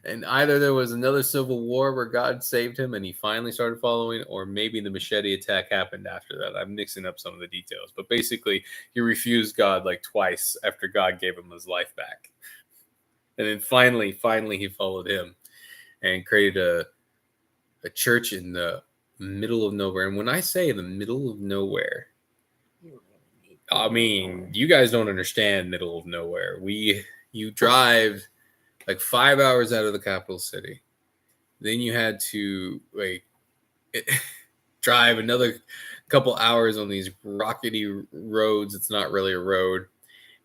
And either there was another civil war where God saved him and he finally started following, or maybe the machete attack happened after that. I'm mixing up some of the details. But basically, he refused God twice after God gave him his life back. And then finally, he followed him and created a church in the middle of nowhere. And when I say the middle of nowhere, I mean, you guys don't understand middle of nowhere. You drive 5 hours out of the capital city. Then you had to drive another couple hours on these rockety roads. It's not really a road.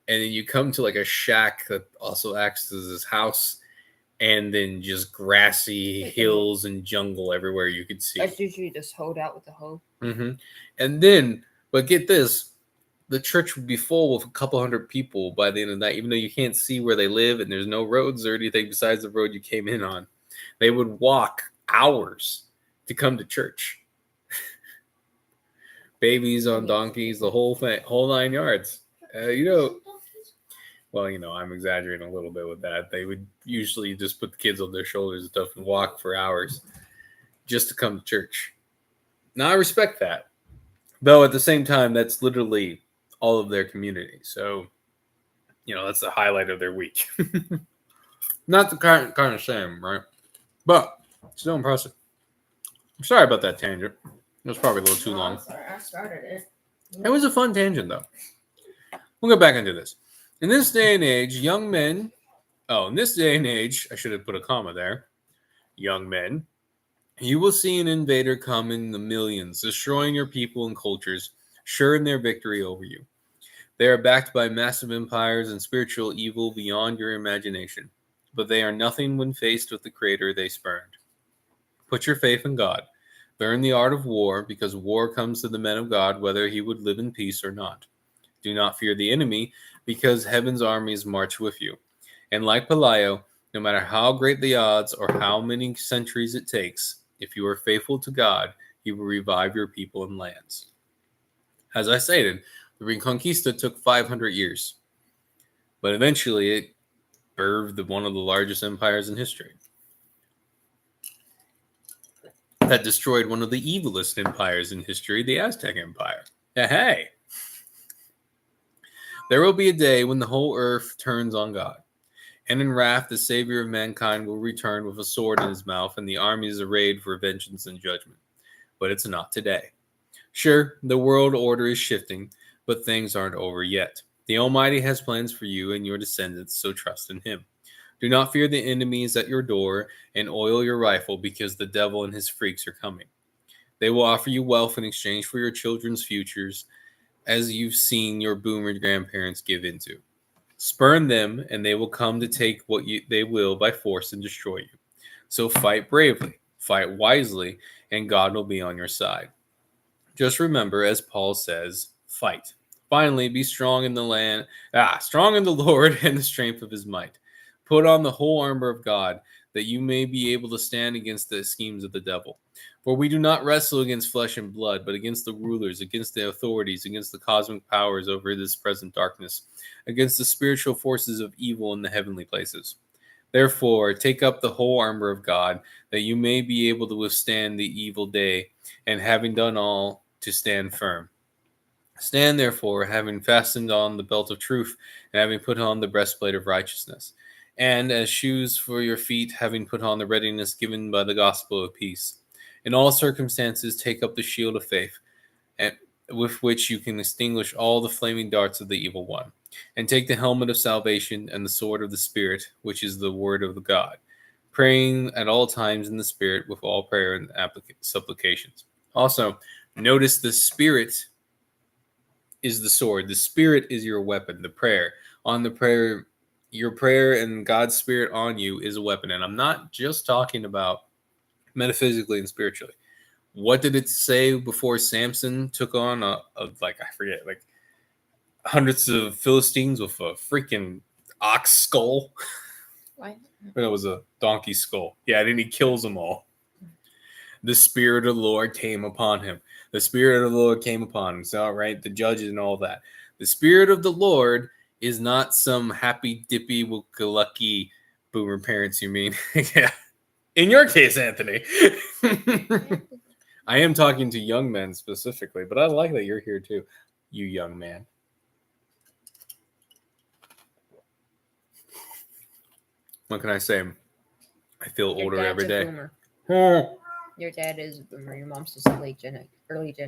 And then you come to a shack that also acts as his house. And then just grassy hills and jungle everywhere you could see. That's usually just hoed out with the hoe. Mm-hmm. And then, but get this, the church would be full with a couple hundred people by the end of the night, even though you can't see where they live and there's no roads or anything besides the road you came in on. They would walk hours to come to church. Babies on donkeys, the whole thing, whole 9 yards. Well, I'm exaggerating a little bit with that. They would usually just put the kids on their shoulders and stuff and walk for hours just to come to church. Now, I respect that. Though at the same time, that's literally all of their community. So, that's the highlight of their week. Not the kind of same, right? But still impressive. I'm sorry about that tangent. It was probably a little too long. Sorry, I started it. It was a fun tangent, though. We'll go back into this. In this day and age, I should have put a comma there. Young men, you will see an invader come in the millions, destroying your people and cultures, sure in their victory over you. They are backed by massive empires and spiritual evil beyond your imagination, but they are nothing when faced with the creator they spurned. Put your faith in God. Learn the art of war, because war comes to the men of God, whether he would live in peace or not. Do not fear the enemy, because heaven's armies march with you. And like Pelayo, no matter how great the odds or how many centuries it takes, if you are faithful to God, he will revive your people and lands. As I stated, the Reconquista took 500 years, but eventually it birthed one of the largest empires in history. That destroyed one of the evilest empires in history, the Aztec Empire. Hey! There will be a day when the whole earth turns on God. And in wrath, the Savior of mankind will return with a sword in his mouth, and the armies arrayed for vengeance and judgment. But it's not today. Sure, the world order is shifting, but things aren't over yet. The Almighty has plans for you and your descendants, so trust in him. Do not fear the enemies at your door, and oil your rifle, because the devil and his freaks are coming. They will offer you wealth in exchange for your children's futures, as you've seen your boomer grandparents give into. Spurn them, and they will come to take what they will by force and destroy you. So fight bravely, fight wisely, and God will be on your side. Just remember, as Paul says, fight. Finally, be strong in the Lord and the strength of his might. Put on the whole armor of God, that you may be able to stand against the schemes of the devil. For we do not wrestle against flesh and blood, but against the rulers, against the authorities, against the cosmic powers over this present darkness, against the spiritual forces of evil in the heavenly places. Therefore, take up the whole armor of God, that you may be able to withstand the evil day, and having done all, to stand firm. Stand therefore, having fastened on the belt of truth, and having put on the breastplate of righteousness, and as shoes for your feet, having put on the readiness given by the gospel of peace. In all circumstances, take up the shield of faith, and with which you can extinguish all the flaming darts of the evil one. And take the helmet of salvation and the sword of the Spirit, which is the word of God, praying at all times in the Spirit with all prayer and supplications. Also, notice the Spirit is the sword. The Spirit is your weapon, the prayer. On the prayer, your prayer and God's Spirit on you is a weapon. And I'm not just talking about metaphysically and spiritually. What did it say before Samson took on hundreds of Philistines with a freaking ox skull? Why? But it was a donkey skull. Yeah, and he kills them all. The Spirit of the Lord came upon him. The Spirit of the Lord came upon him. So, right, the judges and all that. The Spirit of the Lord is not some happy, dippy, lucky boomer parents, you mean? Yeah. In your case, Anthony. I am talking to young men specifically, but I like that you're here too, you young man. What can I say? I feel Your older dad's every a day. boomer. Oh. Your dad is a boomer. Your mom's just early Gen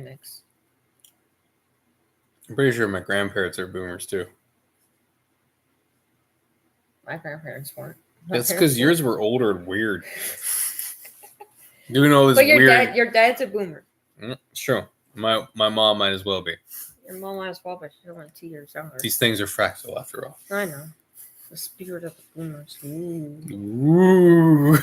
X. I'm pretty sure my grandparents are boomers too. My grandparents weren't. That's because yours were older and weird. Doing all this But weird. your dad's a boomer. Sure. My mom might as well be. Your mom might as well, but she's only 2 years younger. These things are fractal after all. I know. The spirit of the boomers. Ooh.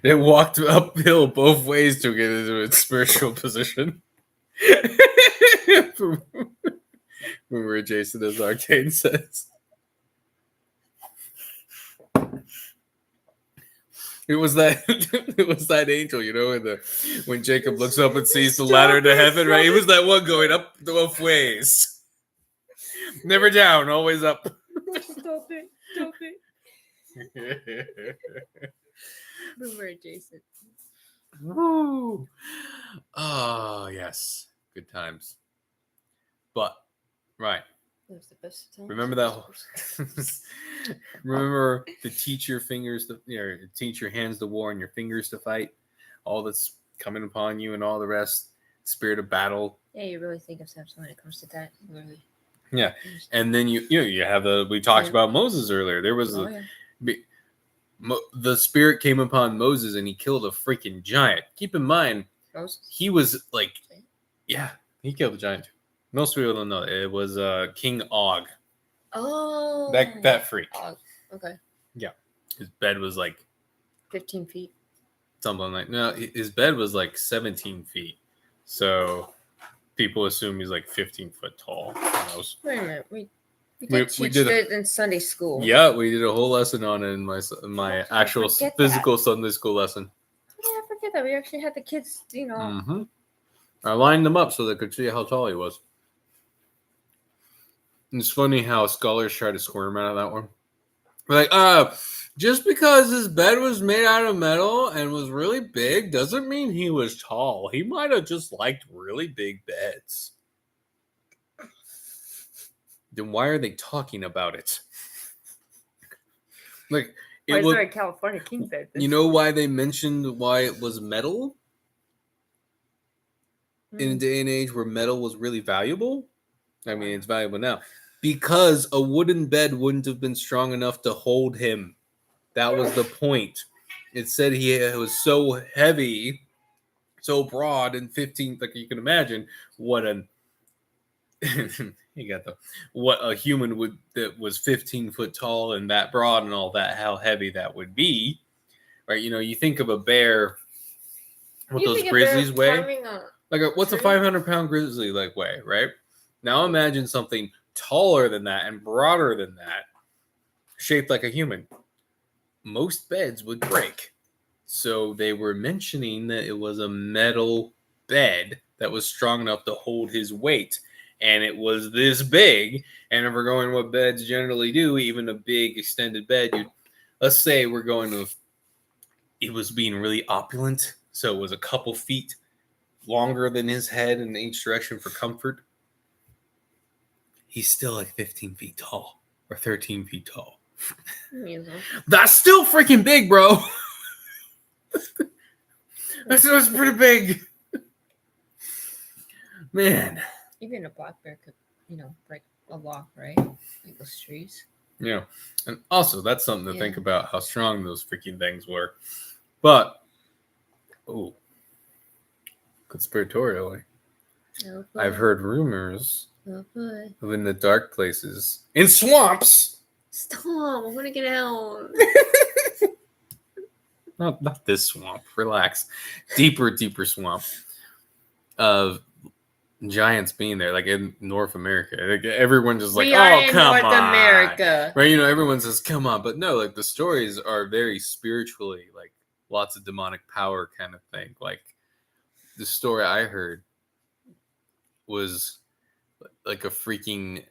They walked uphill both ways to get into its spiritual position. Remember Jason as Arcane says. It was that it was that angel, when Jacob looks up and sees the ladder to heaven, right? It was that one going up both ways. Never down, always up. Stop it. Stop it. Boomer Jason. Woo. Oh, yes. Good times. But, right. That was the best time. Remember that? Remember to teach your fingers to, teach your hands to war and your fingers to fight. All that's coming upon you and all the rest. Spirit of battle. Yeah, you really think of something when it comes to that. Really. Yeah, and then you have we talked about Moses earlier. There was the spirit came upon Moses and he killed a freaking giant. Keep in mind, Moses? He was like, yeah, he killed a giant. Most people don't know. It was King Og. Oh, that freak. Og. Okay. Yeah, his bed was like 15 feet. Something like his bed was like 17 feet. So people assume he's like 15 foot tall. Wait a minute. We did it in Sunday school. Yeah, we did a whole lesson on it in my actual physical Sunday school lesson. Yeah, I forget that. We actually had the kids, Mm-hmm. I lined them up so they could see how tall he was. And it's funny how scholars try to squirm out of that one. Like, just because his bed was made out of metal and was really big doesn't mean he was tall. He might have just liked really big beds. Then why are they talking about it? Like, why is there a California king bed? You know why they mentioned why it was metal? In a day and age where metal was really valuable? I mean, it's valuable now. Because a wooden bed wouldn't have been strong enough to hold him. That was the point. It said he was so heavy, so broad, and 15, like you can imagine, what a human would that was 15 foot tall and that broad and all that, how heavy that would be. Right? You think of a bear, what those grizzlies weigh. What's a 500-pound grizzly like weigh, right? Now imagine something taller than that and broader than that, shaped like a human. Most beds would break. So they were mentioning that it was a metal bed that was strong enough to hold his weight. And it was this big. And if we're going what beds generally do, even a big extended bed, let's say we're going with, it was being really opulent. So it was a couple feet longer than his head in each direction for comfort. He's still like 15 feet tall or 13 feet tall. That's still freaking big, bro. That's pretty big. Man. Even a black bear could, break a lock, right? Like those trees. Yeah. And also, that's something to think about, how strong those freaking things were. But, conspiratorially, I've heard rumors of in the dark places, in swamps. Stop! I want to get out. Not this swamp. Relax. Deeper swamp of giants being there, like in North America. Like, everyone just like, come on, North America, right? Everyone says, come on, but no, like the stories are very spiritually, like lots of demonic power kind of thing. Like the story I heard was like a freaking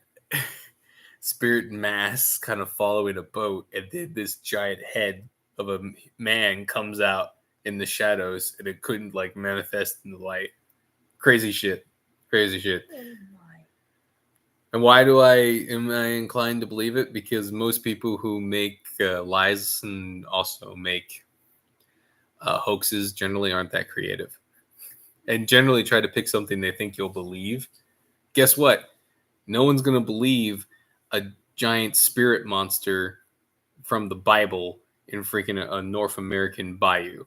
spirit mass kind of following a boat, and then this giant head of a man comes out in the shadows, and it couldn't like manifest in the light. Crazy shit. And why am I inclined to believe it? Because most people who make lies and also make hoaxes generally aren't that creative, and generally try to pick something they think you'll believe. Guess what? No one's going to believe a giant spirit monster from the Bible in freaking a North American bayou.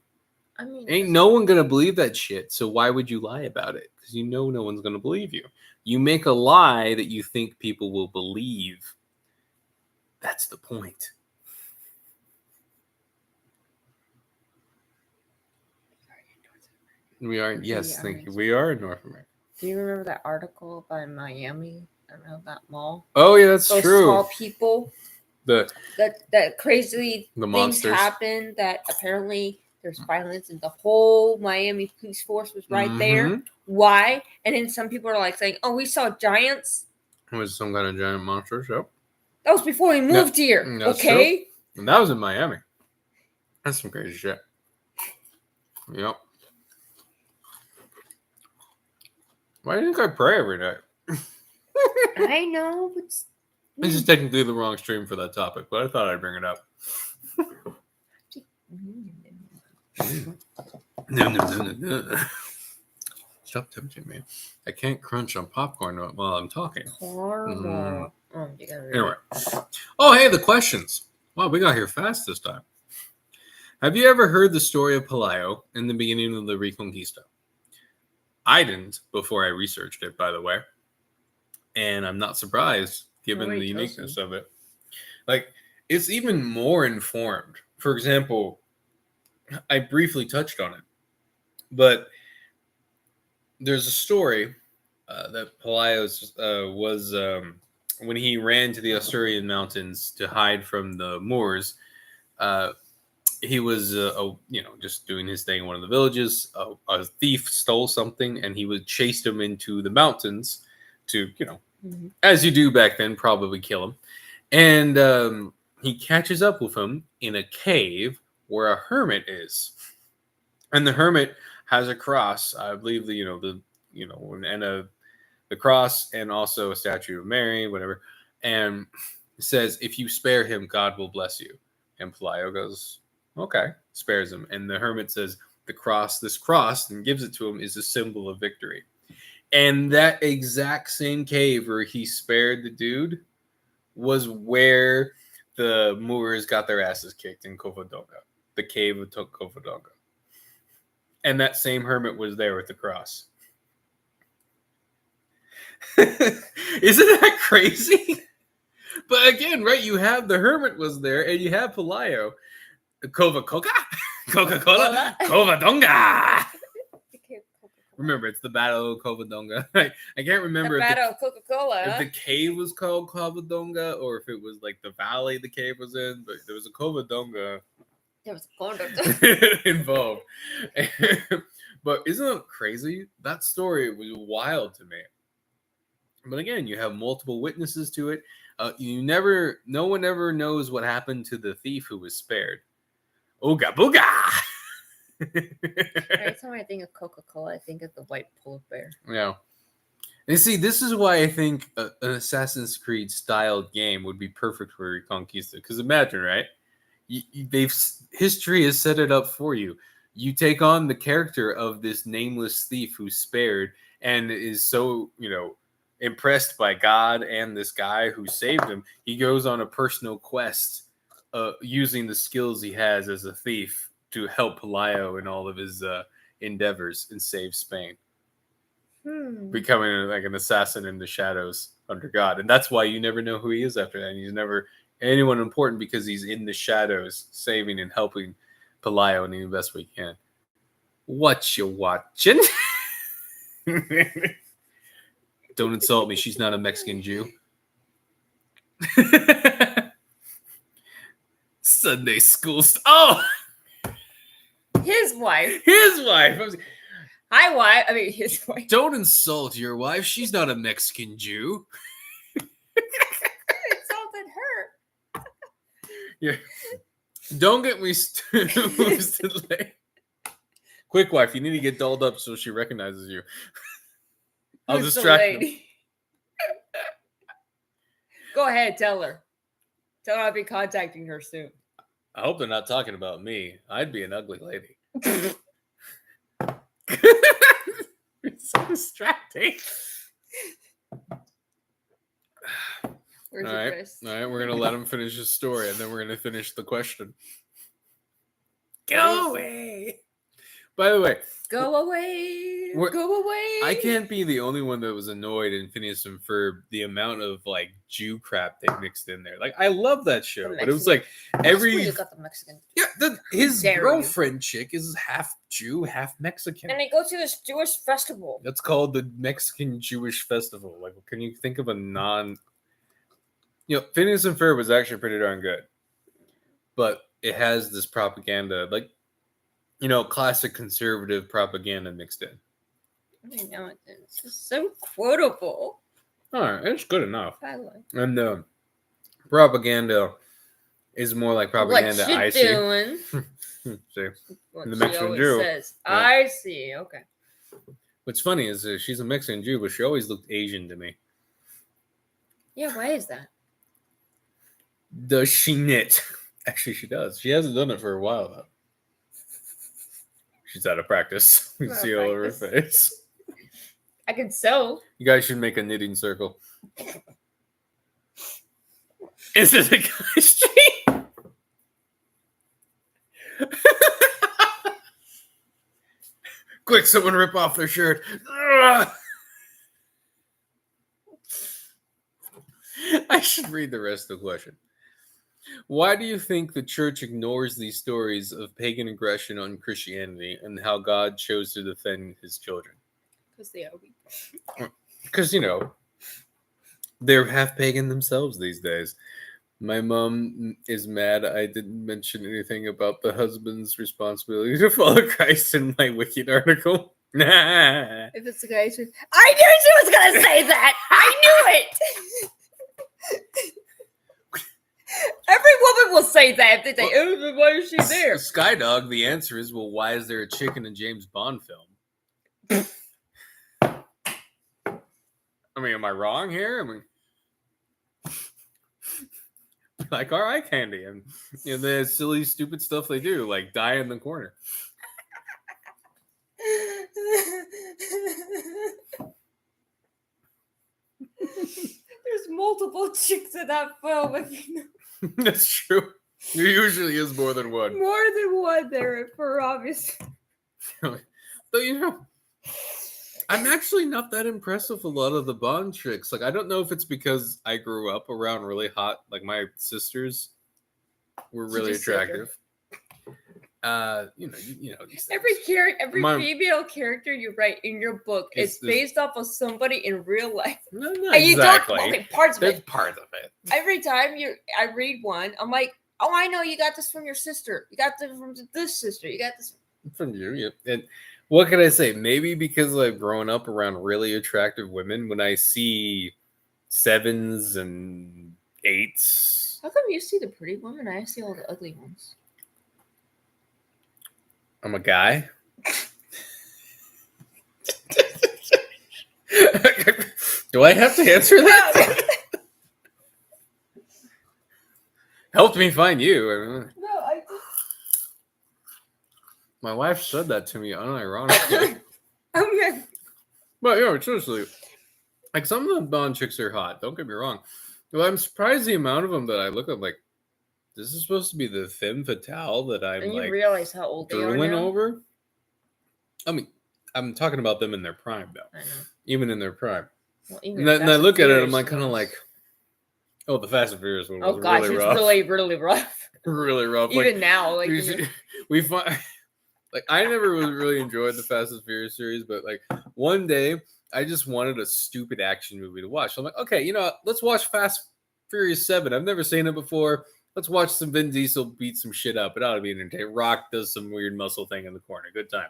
I mean, ain't no one going to believe that shit. So why would you lie about it? Because no one's going to believe you. You make a lie that you think people will believe. That's the point. We are, yes, thank you. We are in North America. Do you remember that article by Miami around that mall? Oh yeah, that's Those true. small people. The That crazy The things monsters. happen. That apparently there's violence, and the whole Miami police force was right there. Why? And then some people are like saying, "Oh, we saw giants." It was some kind of giant monster show. That was before we moved here. That's Okay. And that was in Miami. That's some crazy shit. Yep. Why do you think I pray every night? I know, but This is technically the wrong stream for that topic, but I thought I'd bring it up. No. Stop tempting me. I can't crunch on popcorn while I'm talking. horrible. Oh, you gotta read Anyway. it. Oh, hey, the questions. Wow, we got here fast this time. Have you ever heard the story of Pelayo in the beginning of the Reconquista? I didn't before I researched it, by the way. And I'm not surprised, given Nobody the tells uniqueness me. of it. Like, it's even more informed. For example, I briefly touched on it, but there's a story that Pelayo was when he ran to the Asturian mountains to hide from the Moors. He was, just doing his thing in one of the villages. A thief stole something, and he chased him into the mountains to, as you do back then, probably kill him. And he catches up with him in a cave where a hermit is, and the hermit has a cross. I believe the cross, and also a statue of Mary, whatever, and says, "If you spare him, God will bless you." And Pelayo goes, "Okay," spares him, and the hermit says, this cross, and gives it to him, is a symbol of victory. And that exact same cave where he spared the dude was where the Moors got their asses kicked in Covadonga, the cave of Covadonga. And that same hermit was there with the cross. Isn't that crazy? But again, right, you have the hermit was there, and you have Pelayo. Coca-Cola? Covadonga! Remember, it's the Battle of Covadonga. I can't remember The Battle of Coca-Cola. if the cave was called Covadonga or if it was like the valley the cave was in, but there was a Covadonga There was a involved. But isn't it crazy? That story was wild to me. But again, you have multiple witnesses to it. No one ever knows what happened to the thief who was spared. Ooga booga! Every time I think of Coca-Cola, I think of the white polar bear. Yeah. And see, this is why I think an Assassin's Creed styled game would be perfect for Reconquista. Because imagine, right? History has set it up for you. You take on the character of this nameless thief who's spared and is so, impressed by God and this guy who saved him. He goes on a personal quest using the skills he has as a thief to help Pelayo in all of his endeavors and save Spain. Becoming like an assassin in the shadows under God. And that's why you never know who he is after that. And he's never anyone important because he's in the shadows saving and helping Pelayo in the best way he can. What you watching? Don't insult me. She's not a Mexican Jew. Sunday school. His wife. His wife. Hi, wife. I mean, his wife. Don't insult your wife. She's not a Mexican Jew. Insulted her. Yeah. Don't get me stupid. Quick, wife. You need to get dolled up so she recognizes you. I'll Who's distract the them. lady? Go ahead, tell her. Tell her I'll be contacting her soon. I hope they're not talking about me. I'd be an ugly lady. It's so distracting. Where's All your right. wrist? All right, we're going to let him finish his story, and then we're going to finish the question. Go away. By the way, Go away. We're- Go away. I can't be the only one that was annoyed in Phineas and Ferb the amount of like Jew crap they mixed in there. Like I love that show, The but it was Mexican- like That's where every you got the Mexican. his dare you. girlfriend chick is half Jew, half Mexican. And they go to this Jewish festival. That's called the Mexican Jewish Festival. Like, can you think of a Phineas and Ferb was actually pretty darn good, but it has this propaganda, like, classic conservative propaganda mixed in. I know it's just so quotable. All right, it's good enough. I like. And the propaganda is more like propaganda What you I see. doing? See, What The she Mexican always Jew. says. Yeah. I see. Okay. What's funny is she's a Mexican Jew, but she always looked Asian to me. Yeah. Why is that? Does she knit? Actually, she does. She hasn't done it for a while though. She's out of practice. You can see all over her face. I can sew. You guys should make a knitting circle. Is this a guy's street? Quick, someone rip off their shirt. I should read the rest of the question. Why do you think the church ignores these stories of pagan aggression on Christianity and how God chose to defend his children? Because they are weak. Because, they're half pagan themselves these days. My mom is mad I didn't mention anything about the husband's responsibility to follow Christ in my Wicked article. If it's the guy who... I knew she was going to say that! I knew it! Every woman will say that if they say, oh, then why is she there? Skydog, the answer is, well, why is there a chick in a James Bond film? I mean, am I wrong here? Like our eye candy and the silly, stupid stuff they do, like die in the corner. There's multiple chicks in that film. If you know. That's true. There usually is more than one. More than one there for obvious. Though I'm actually not that impressed with a lot of the Bond chicks. Like I don't know if it's because I grew up around really hot. Like my sisters were really attractive. These Every My- female character you write in your book is based off of somebody in real life. No, And you exactly. don't. Okay, parts of That's it. part of it. Every time I read one, I'm like, oh, I know you got this from your sister. You got this from this sister. You got this From you, yeah. And what can I say? Maybe because I've grown up around really attractive women, when I see 7s and 8s. How come you see the pretty women and I see all the ugly ones? I'm a guy. Do I have to answer that? Helped me find you. No, I just... My wife said that to me unironically. Okay. But seriously, like some of the Bond chicks are hot. Don't get me wrong. Well, I'm surprised the amount of them that I look at. Like, this is supposed to be the femme fatale that I'm And you like realize how old they are drooling now? over. I mean, I'm talking about them in their prime, though. I know. Even in their prime. Well, And I look at it, I'm like kind of like, oh, the Fast and Furious one was oh gosh, really it's rough. really, really rough. Really rough. Even now, like we find, like I never really enjoyed the Fast and Furious series, but like one day I just wanted a stupid action movie to watch. So I'm like, okay, let's watch Fast Furious 7. I've never seen it before. Let's watch some Vin Diesel beat some shit up. It ought to be entertaining. Rock does some weird muscle thing in the corner. Good time.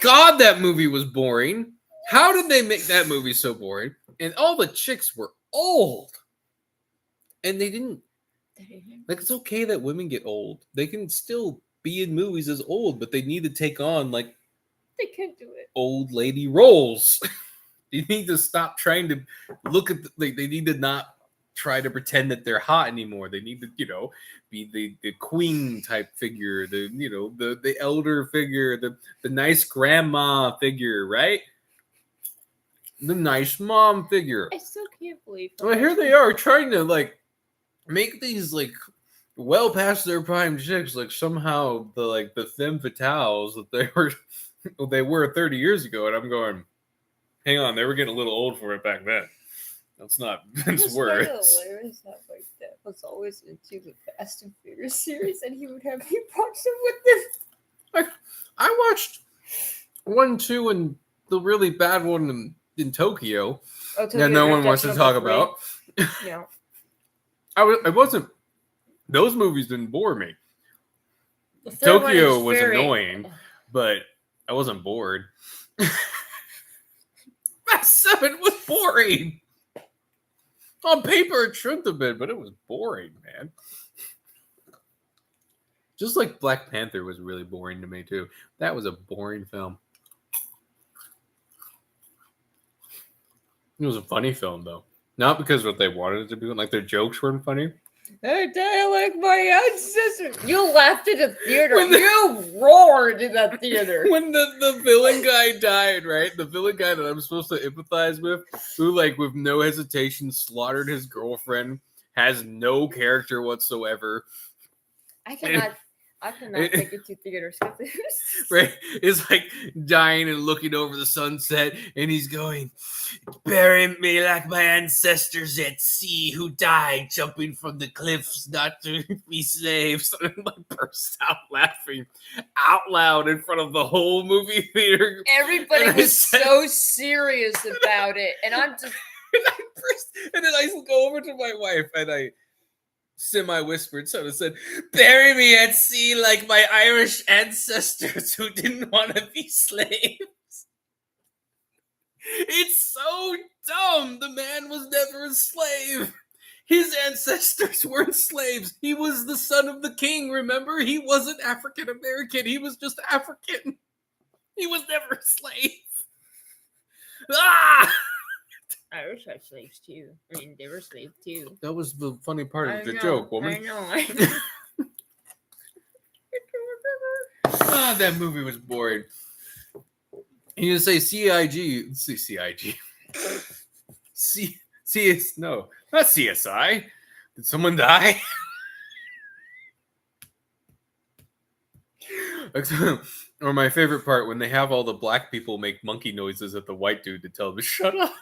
God, that movie was boring. How did they make that movie so boring? And all the chicks were old. And they didn't. Like, it's okay that women get old. They can still be in movies as old, but they need to take on, like, they can't do it. Old lady roles. You need to stop trying to look at, they need to not try to pretend that they're hot anymore. They need to, be the queen type figure, the elder figure, the nice grandma figure, right? The nice mom figure. I still can't believe. Well, here they are trying to like make these like well past their prime chicks. Like somehow the femme fatales that they were 30 years ago, and I'm going, hang on, they were getting a little old for it back then. That's not It Vince was kind of words. hilarious how my dad was always into the Fast and Furious series, and he would have me watch them with them. I watched 1, 2, and the really bad one in Tokyo. Oh, Yeah, no one wants to talk about. Yeah. I wasn't. Those movies didn't bore me. The third one Tokyo is was very- annoying, but I wasn't bored. Fast 7 was boring. On paper, it shouldn't have been, but it was boring, man. Just like Black Panther was really boring to me, too. That was a boring film. It was a funny film, though. Not because what they wanted it to be, like their jokes weren't funny. I die like my ancestors. You laughed in the theater. When the- You roared in the theater. When the villain guy died, right? The villain guy that I'm supposed to empathize with, who, like, with no hesitation slaughtered his girlfriend, has no character whatsoever. I cannot take it to theaters. Right? Is like dying and looking over the sunset, and he's going, bury me like my ancestors at sea who died jumping from the cliffs not to be slaves. And I burst out laughing out loud in front of the whole movie theater. Everybody And I was said- so serious about it, and I'm just And then I go over to my wife and I semi-whispered, so it said, bury me at sea like my Irish ancestors who didn't want to be slaves. It's so dumb. The man was never a slave. His ancestors weren't slaves. He was the son of the king, remember? He wasn't African American. He was just African. He was never a slave. Ah! Irish had slaves too. I mean, they were slaves too. That was the funny part I of the know, joke, I woman. know. Ah, that movie was boring. You say CIG. CIG. CS. No, not CSI. Did someone die? Or my favorite part, when they have all the black people make monkey noises at the white dude to tell him to shut up.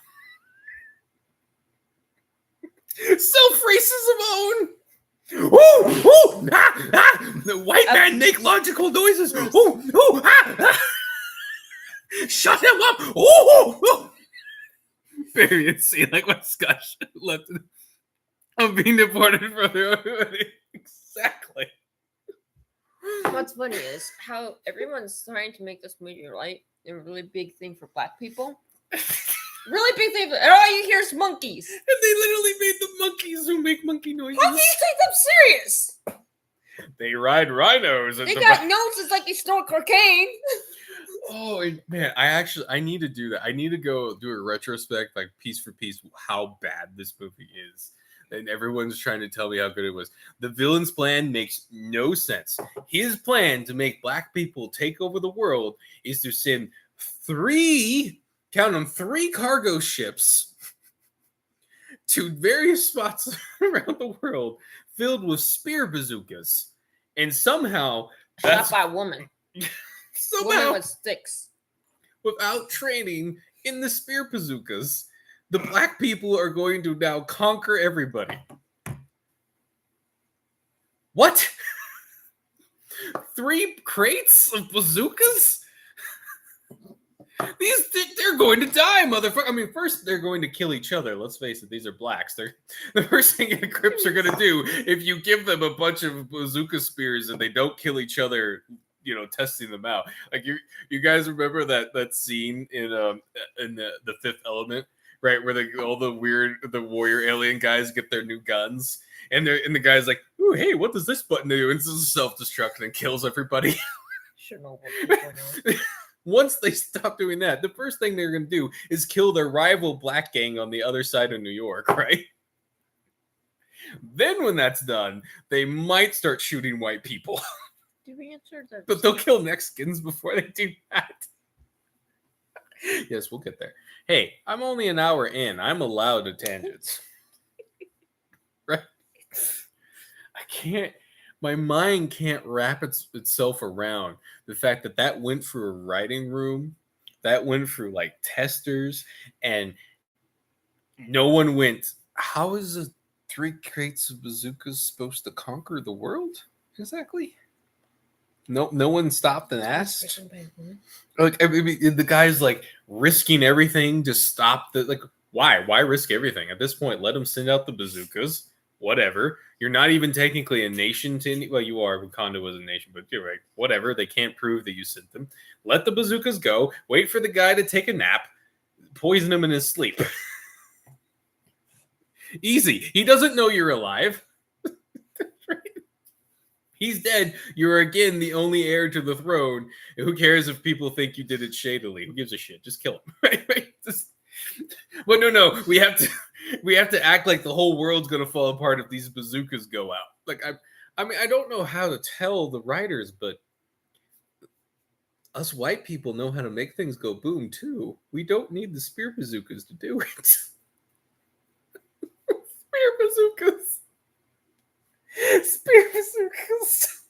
Self-racism own. Ooh, ooh, ah, ah. The white man make logical noises. Ooh, ooh, ah, ah. Shut him up. Ooh, ooh, ooh. Bury and see like my Scotch left. I'm being deported from the exactly. What's funny is how everyone's trying to make this movie right a really big thing for black people. Really big thing, and all you hear is monkeys. And they literally made the monkeys who make monkey noises. How do you take them serious? They ride rhinos. They got noses like you snort cocaine. Oh man, I need to do that. I need to go do a retrospect, like piece for piece, how bad this movie is. And everyone's trying to tell me how good it was. The villain's plan makes no sense. His plan to make black people take over the world is to send 3 cargo ships to various spots around the world filled with spear bazookas. And somehow Shot by a woman. Woman with sticks. Without training in the spear bazookas, the black people are going to now conquer everybody. What? 3 crates of bazookas? They're going to die, motherfucker. I mean, first they're going to kill each other. Let's face it, these are blacks. They're the first thing the Crips are going to do if you give them a bunch of bazooka spears and they don't kill each other. You know, testing them out. Like you guys remember that scene in the Fifth Element, right, where all the warrior alien guys get their new guns, and the guy's like, "Ooh, hey, what does this button do?" And this is self-destruct and kills everybody. Should know what people know. Once they stop doing that, the first thing they're gonna do is kill their rival black gang on the other side of New York, right? Then when that's done, they might start shooting white people. Did we answer that? But they'll kill Mexicans before they do that. Yes, we'll get there. Hey, I'm only an hour in. I'm allowed to tangents. Right? I can't. My mind can't wrap itself around the fact that that went through a writing room, that went through like testers, and no one went. How is a 3 crates of bazookas supposed to conquer the world exactly? No one stopped and asked. Like, I mean, the guy's like risking everything to stop the like. Why risk everything at this point? Let them send out the bazookas. Whatever. You're not even technically a nation to any. Well, you are. Wakanda was a nation, but you're right. Whatever. They can't prove that you sent them. Let the bazookas go. Wait for the guy to take a nap. Poison him in his sleep. Easy. He doesn't know you're alive. He's dead. You're again the only heir to the throne. Who cares if people think you did it shadily? Who gives a shit? Just kill him. Right? Well, no. We have to act like the whole world's gonna fall apart if these bazookas go out. Like I mean, I don't know how to tell the writers, but us white people know how to make things go boom too. We don't need the spear bazookas to do it. Spear bazookas. Spear bazookas.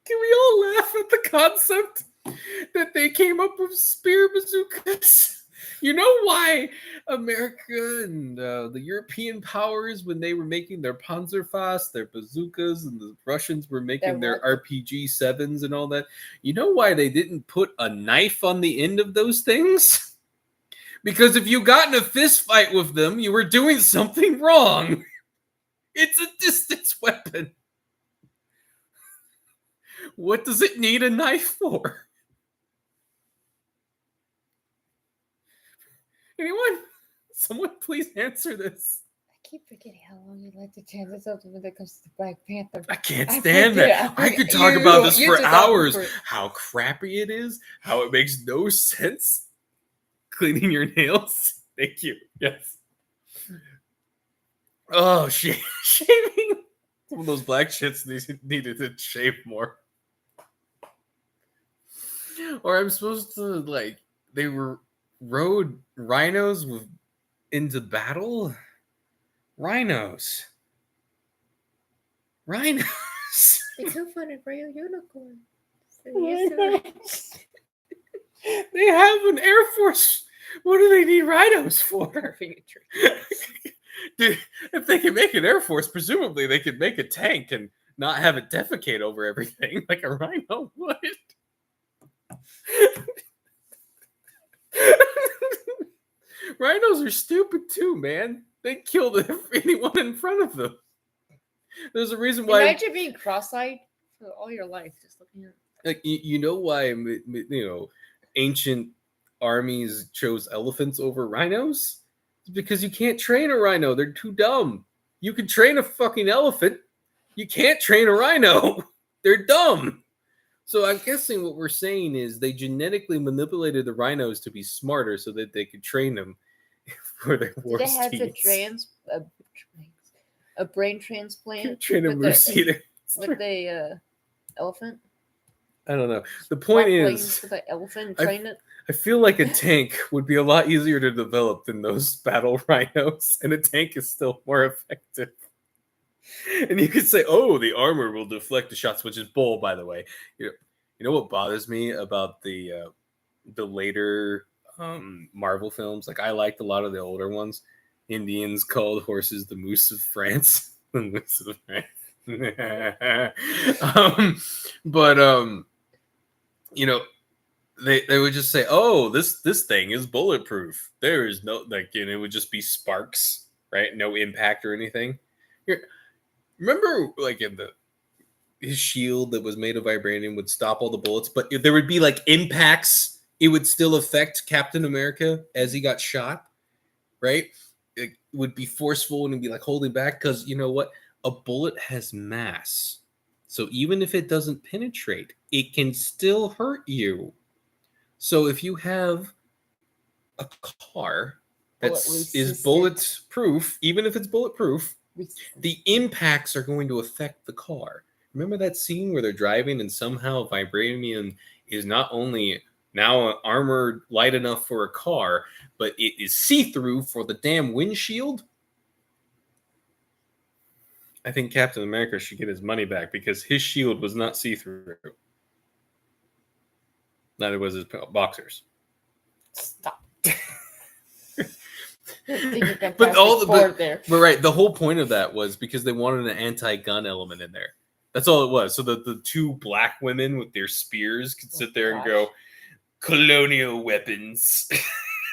Can we all laugh at the concept that they came up with spear bazookas? You know why America and the European powers, when they were making their Panzerfaust, their bazookas, and the Russians were making their RPG-7s and all that, you know why they didn't put a knife on the end of those things? Because if you got in a fist fight with them, you were doing something wrong. It's a distance weapon. What does it need a knife for? Anyone? Someone please answer this. I keep forgetting how long you like to chant this up when it comes to the Black Panther. I can't stand that. I could talk about this for hours. How crappy it is. How it makes no sense. Cleaning your nails. Thank you. Yes. Oh, shaving. Some of those black shits needed to shave more. Or I'm supposed to, like, they rode rhinos into battle? Rhinos. They could find a real unicorn. They have an Air Force. What do they need rhinos for? Dude, if they can make an Air Force, presumably they could make a tank and not have it defecate over everything like a rhino would. Rhinos are stupid too, man. They kill anyone in front of them. There's a reason why. Imagine being cross-eyed for all your life, just looking at. Like, you know why ancient armies chose elephants over rhinos? It's because you can't train a rhino. They're too dumb. You can train a fucking elephant. You can't train a rhino. They're dumb. So I'm guessing what we're saying is they genetically manipulated the rhinos to be smarter so that they could train them for their war Did they have steeds. a brain transplant Train a moose eater with the elephant? I don't know. The point is, for the elephant, train it. I feel like a tank would be a lot easier to develop than those battle rhinos, and a tank is still more effective. And you could say, "Oh, the armor will deflect the shots," which is bull, by the way. You know what bothers me about the later Marvel films? Like, I liked a lot of the older ones. Indians called horses the moose of France. The moose of France. They would just say, "Oh, this thing is bulletproof." There is no it would just be sparks, right? No impact or anything. Remember, like in his shield that was made of vibranium would stop all the bullets, but if there would be like impacts, it would still affect Captain America as he got shot, right? It would be forceful and it'd be like holding back because you know what? A bullet has mass. So even if it doesn't penetrate, it can still hurt you. So if you have a car that is bulletproof, even if it's bulletproof, the impacts are going to affect the car. Remember that scene where they're driving and somehow vibranium is not only now armored light enough for a car, but it is see-through for the damn windshield? I think Captain America should get his money back because his shield was not see-through. Neither was his boxers. Stop. You're gonna But pass all me the forward there. but right, the whole point of that was because they wanted an anti-gun element in there. That's all it was. So the two black women with their spears could sit there and go, colonial weapons.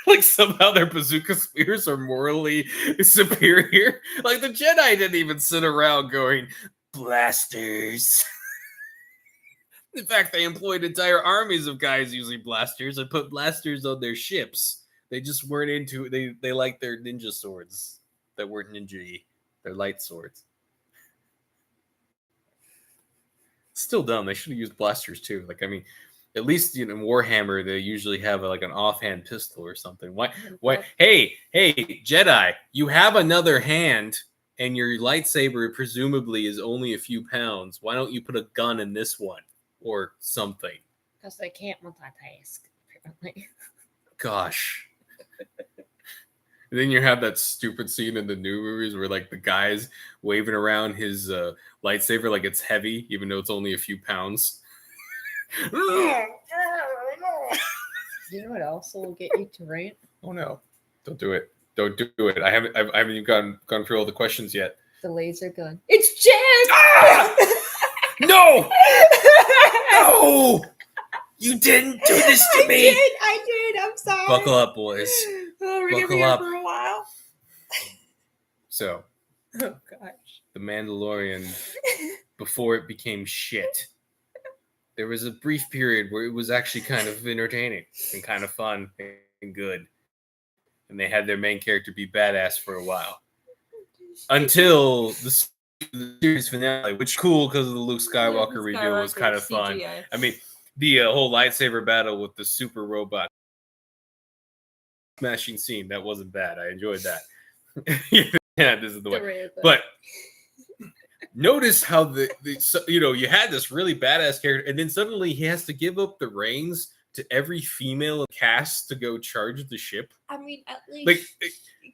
Like somehow their bazooka spears are morally superior. Like the Jedi didn't even sit around going, blasters. In fact, they employed entire armies of guys using blasters and put blasters on their ships. They just weren't into they liked their ninja swords that weren't ninja-y. They're light swords. Still dumb. They should have used blasters too. Like, I mean, at least in Warhammer, they usually have like an offhand pistol or something. Why? Hey, Jedi, you have another hand, and your lightsaber presumably is only a few pounds. Why don't you put a gun in this one or something? Because they can't multitask, apparently. Gosh. And then you have that stupid scene in the new movies where like the guy's waving around his lightsaber like it's heavy, even though it's only a few pounds. You know what else will get you to rant? Oh no! Don't do it! Don't do it! I haven't even gone through all the questions yet. The laser gun. It's Jen! Ah! No! No! You didn't do this to me! I did. I'm sorry. Buckle up, boys. Oh, we're gonna Buckle be here up. for a while. So, Oh gosh. The Mandalorian, before it became shit, there was a brief period where it was actually kind of entertaining and kind of fun and good. And they had their main character be badass for a while. Until the series finale, which is cool because of the Luke Skywalker reveal was kind of fun. CGI. I mean, the whole lightsaber battle with the super robot smashing scene, that wasn't bad. I enjoyed that. Yeah, this is the way. But notice how you had this really badass character, and then suddenly he has to give up the reins to every female cast to go charge the ship. I mean, at least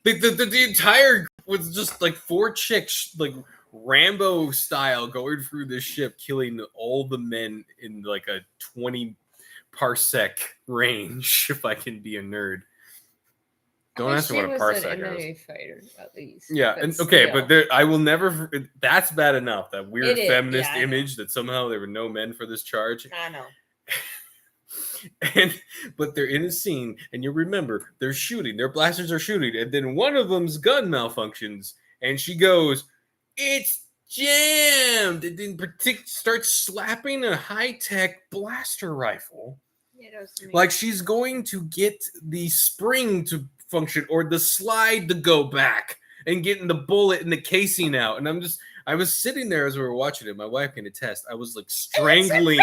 like the entire group was just like 4 chicks, like Rambo style, going through this ship, killing all the men in like a 20 parsec range. If I can be a nerd. Don't ask me what a parsec is. Fighter, at least. Yeah, and okay, but I will never. That's bad enough. That weird feminist image that somehow there were no men for this charge. I know. But they're in a scene, and you remember they're shooting. Their blasters are shooting, and then one of them's gun malfunctions, and she goes, "It's jammed," and then starts slapping a high-tech blaster rifle. Yeah, that was me. Like she's going to get the spring to function or the slide to go back and getting the bullet and the casing out. And I was sitting there as we were watching it. My wife can attest. I was like strangling.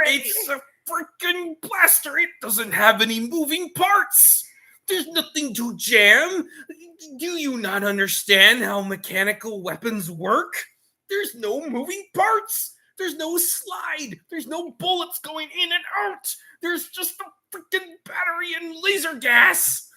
It's a freaking blaster. It doesn't have any moving parts. There's nothing to jam. Do you not understand how mechanical weapons work? There's no moving parts. There's no slide. There's no bullets going in and out. There's just a freaking battery and laser gas.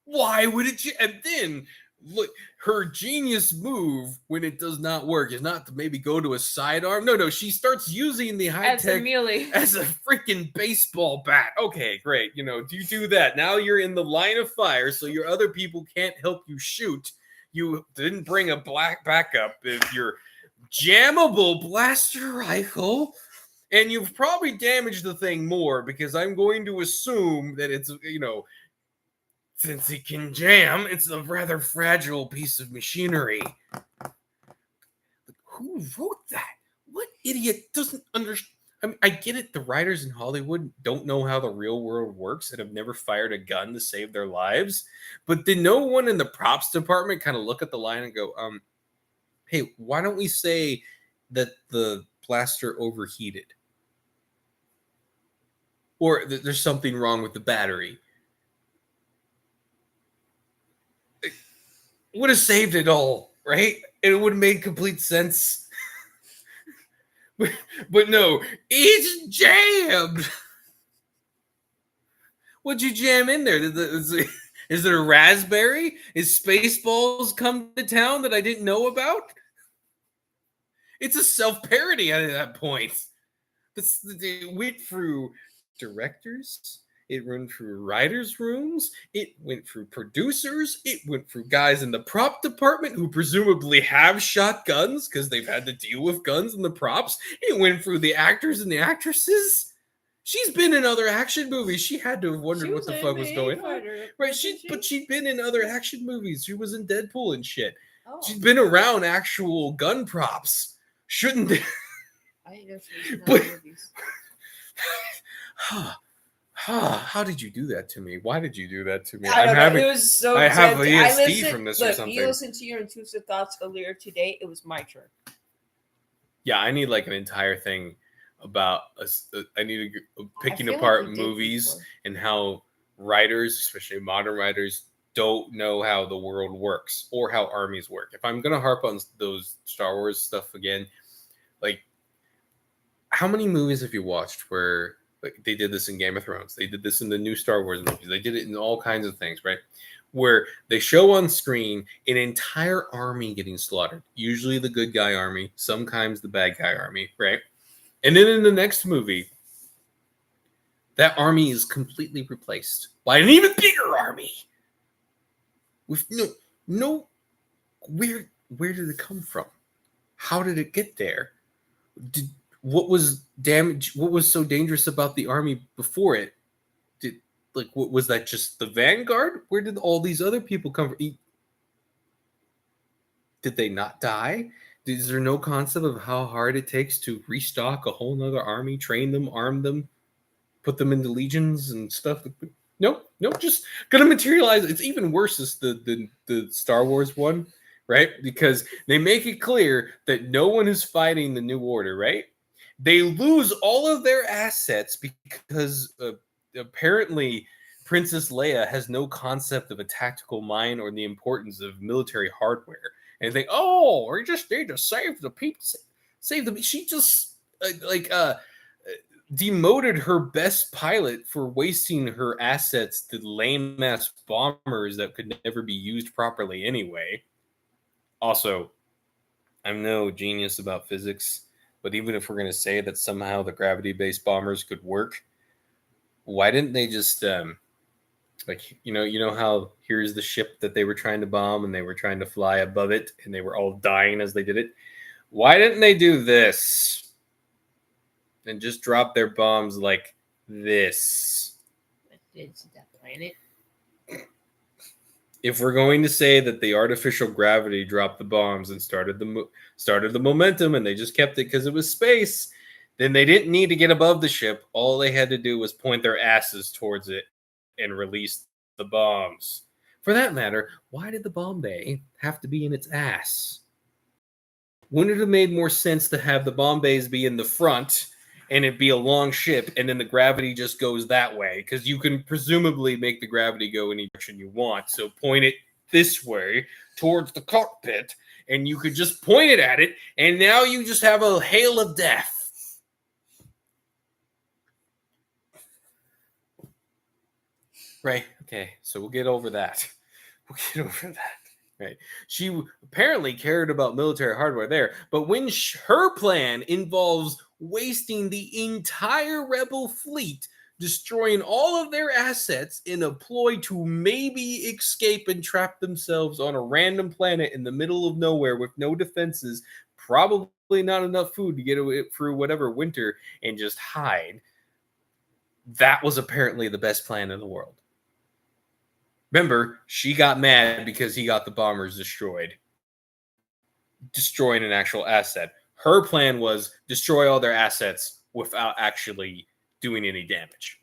Why would it? And then, look, her genius move when it does not work is not to maybe go to a sidearm. No, she starts using the high-tech as a freaking baseball bat. Okay, great. Do you do that? Now you're in the line of fire, so your other people can't help you shoot. You didn't bring a black backup if you're jammable blaster rifle, and you've probably damaged the thing more because I'm going to assume that it's, since it can jam, it's a rather fragile piece of machinery. Who wrote that? What idiot doesn't understand? I mean, I get it. The writers in Hollywood don't know how the real world works and have never fired a gun to save their lives. But did no one in the props department kind of look at the line and go, hey, why don't we say that the blaster overheated? Or there's something wrong with the battery? It would have saved it all, right? And it would have made complete sense. But no, it's jammed. What'd you jam in there? Is Is there a raspberry? Is Spaceballs come to town that I didn't know about? It's a self-parody at that point. It went through directors. It went through writers' rooms. It went through producers. It went through guys in the prop department who presumably have shotguns because they've had to deal with guns and the props. It went through the actors and the actresses. She's been in other action movies. She had to have wondered what the fuck was going on. Right, but she'd been in other action movies. She was in Deadpool and shit. Oh. She's been around actual gun props. Shouldn't they? I didn't know she was in But- other movies. How did you do that to me? Why did you do that to me? I don't know, it was so I have tempting. ESD from this or look, something. You listened to your intrusive thoughts earlier today. It was my turn. Yeah, I need like an entire thing about I need picking feel like apart we did movies before. and how writers, especially modern writers, don't know how the world works or how armies work. If I'm gonna harp on those Star Wars stuff again, like how many movies have you watched where like they did this in Game of Thrones, they did this in the new Star Wars movies, they did it in all kinds of things, right? Where they show on screen an entire army getting slaughtered, usually the good guy army, sometimes the bad guy army, right? And then in the next movie, that army is completely replaced by an even bigger army. With no, where did it come from? How did it get there? What was so dangerous about the army before it? What was that? Just the vanguard? Where did all these other people come from? Did they not die? Is there no concept of how hard it takes to restock a whole nother army, train them, arm them, put them into legions and stuff? Nope, just gonna materialize. It's even worse as the Star Wars one, right? Because they make it clear that no one is fighting the New Order, right? They lose all of their assets because apparently Princess Leia has no concept of a tactical mind or the importance of military hardware. And they think, oh, we just need to save the people. Save them. She just demoted her best pilot for wasting her assets to lame ass bombers that could never be used properly anyway. Also, I'm no genius about physics, but even if we're going to say that somehow the gravity-based bombers could work, why didn't they just you know how here's the ship that they were trying to bomb and they were trying to fly above it and they were all dying as they did it? Why didn't they do this and just drop their bombs like this? It's that planet. If we're going to say that the artificial gravity dropped the bombs and started the momentum and they just kept it because it was space, then they didn't need to get above the ship. All they had to do was point their asses towards it and release the bombs. For that matter, why did the bomb bay have to be in its ass? Wouldn't it have made more sense to have the bomb bays be in the front and it be a long ship and then the gravity just goes that way? Because you can presumably make the gravity go any direction you want. So point it this way towards the cockpit and you could just point it at it and now you just have a hail of death. Right. Okay. So we'll get over that. Right. She apparently cared about military hardware there, but when her plan involves wasting the entire rebel fleet, destroying all of their assets in a ploy to maybe escape and trap themselves on a random planet in the middle of nowhere with no defenses, probably not enough food to get through whatever winter, and just hide. That was apparently the best plan in the world. Remember, she got mad because he got the bombers destroyed. Destroying an actual asset. Her plan was destroy all their assets without actually doing any damage.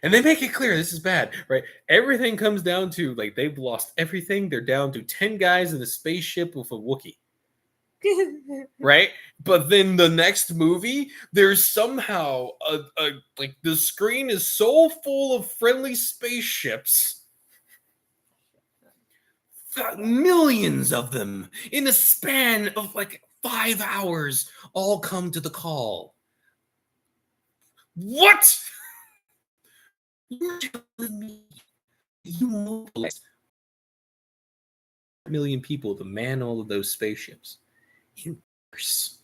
And they make it clear this is bad, right? Everything comes down to, like, they've lost everything. They're down to 10 guys in a spaceship with a Wookiee. Right? But then the next movie, there's somehow like the screen is so full of friendly spaceships, millions of them in a span of like 5 hours, all come to the call. What? You're telling me you mobilized 1 million people to man all of those spaceships in years.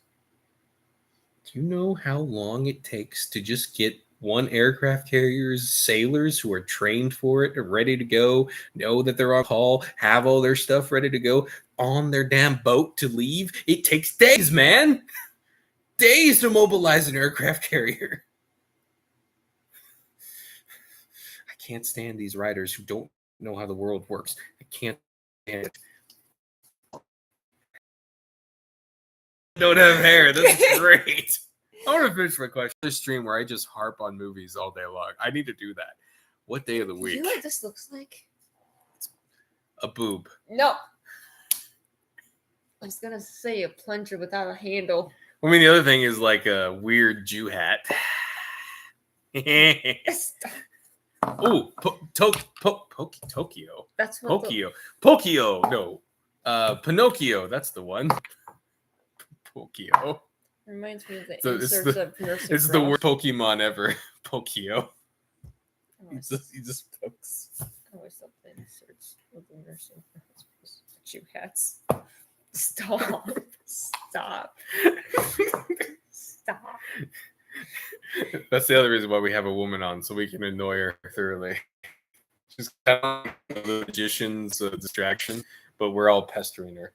Do you know how long it takes to just get one aircraft carrier's sailors who are trained for it, are ready to go, know that they're on call, have all their stuff ready to go on their damn boat to leave? It takes days, man. Days to mobilize an aircraft carrier. I can't stand these writers who don't know how the world works. I can't stand it. Don't have hair. That's great. I want to finish my question. This stream where I just harp on movies all day long. I need to do that. What day of the week? You know what this looks like? A boob. No. I was gonna say a plunger without a handle. I mean, the other thing is like a weird Jew hat. Oh, Tokyo. That's what Pokio. No. Pinocchio. That's the one. Pokio. reminds me of the So it's inserts of nursing. It's the worst Pokemon ever. Pokio. He just pokes. I always thought the inserts of the nursing was Jew hats. Stop. Stop. Stop. That's the other reason why we have a woman on, so we can annoy her thoroughly. She's kind of like the magician's distraction, but we're all pestering her.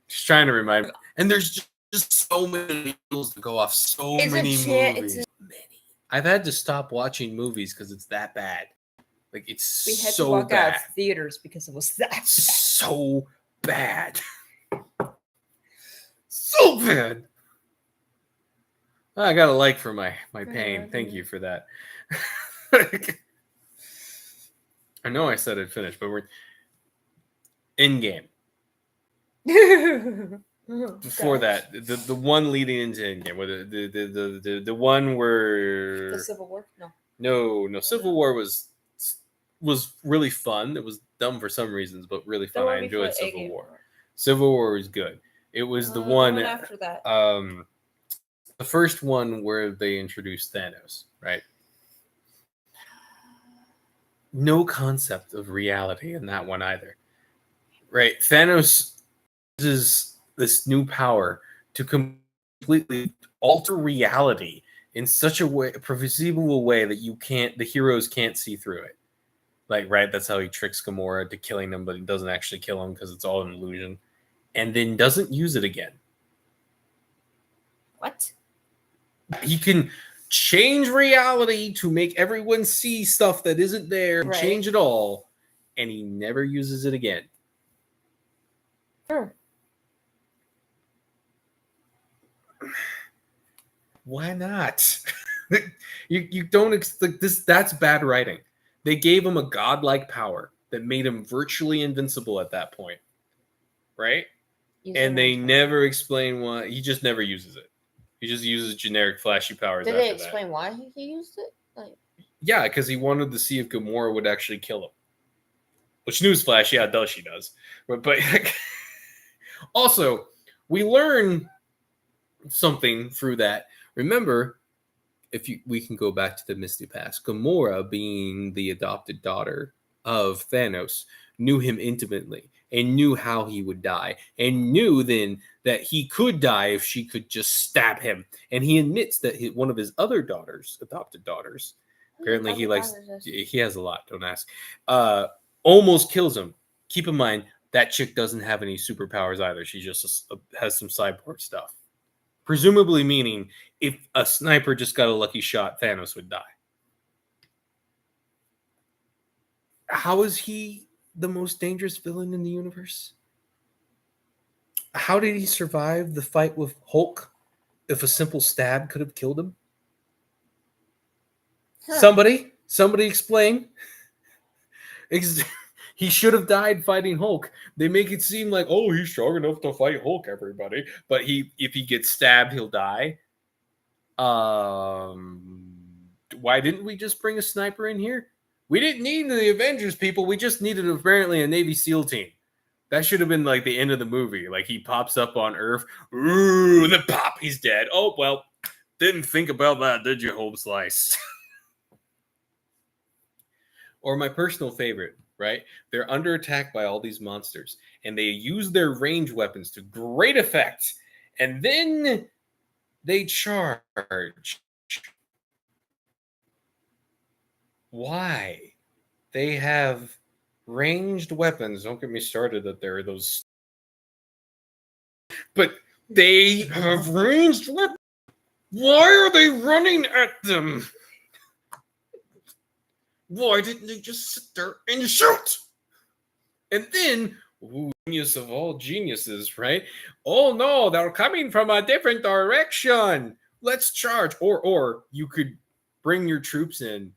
She's trying to remind me. And there's just so many rules to go off. So many movies. I've had to stop watching movies because it's that bad. Like, it's We had so to walk bad. out of theaters because it was that bad. So bad. So bad. I got a like for my pain. Thank you for that. I know I said I'd finish, but we're in game. Before that, the one leading into Endgame, the one where The Civil War? no, Civil War was really fun. It was dumb for some reasons, but really fun. I enjoyed Civil War. Civil War was good. It was the one after that. The first one where they introduced Thanos, right? No concept of reality in that one either, right? Thanos uses this new power to completely alter reality in such a way, a perceivable way that the heroes can't see through it. Like, right, that's how he tricks Gamora to killing them, but he doesn't actually kill him because it's all an illusion, and then doesn't use it again. What? He can change reality to make everyone see stuff that isn't there and change it all, and he never uses it again. Sure. Why not? you don't expect this. That's bad writing. They gave him a godlike power that made him virtually invincible at that point, right? And they never explain why. He just never uses it. He just uses generic flashy powers. Did they explain why he used it? Yeah, because he wanted to see if Gamora would actually kill him. Which, newsflash, yeah, does she does. But also, we learn something through that. Remember, we can go back to the Misty Past, Gamora, being the adopted daughter of Thanos, knew him intimately and knew how he would die, and knew then that he could die if she could just stab him. And he admits that one of his other daughters, adopted daughters, apparently he has a lot, don't ask, almost kills him. Keep in mind, that chick doesn't have any superpowers either. She just has some cyborg stuff. Presumably meaning if a sniper just got a lucky shot, Thanos would die. How is he the most dangerous villain in the universe? How did he survive the fight with Hulk if a simple stab could have killed him? Huh. Somebody explain. He should have died fighting Hulk. They make it seem like, oh, he's strong enough to fight Hulk, everybody. But if he gets stabbed, he'll die. Why didn't we just bring a sniper in here? We didn't need the Avengers people. We just needed apparently a Navy SEAL team. That should have been like the end of the movie. Like he pops up on Earth. Ooh, the pop, he's dead. Oh, well, didn't think about that, did you, Home Slice? Or my personal favorite, right? They're under attack by all these monsters, and they use their range weapons to great effect. And then they charge. Why? They have ranged weapons. Don't get me started that there are those. But they have ranged weapons. Why are they running at them? Why didn't they just sit there and shoot? And then, genius of all geniuses, right? Oh no, they're coming from a different direction. Let's charge. Or you could bring your troops in.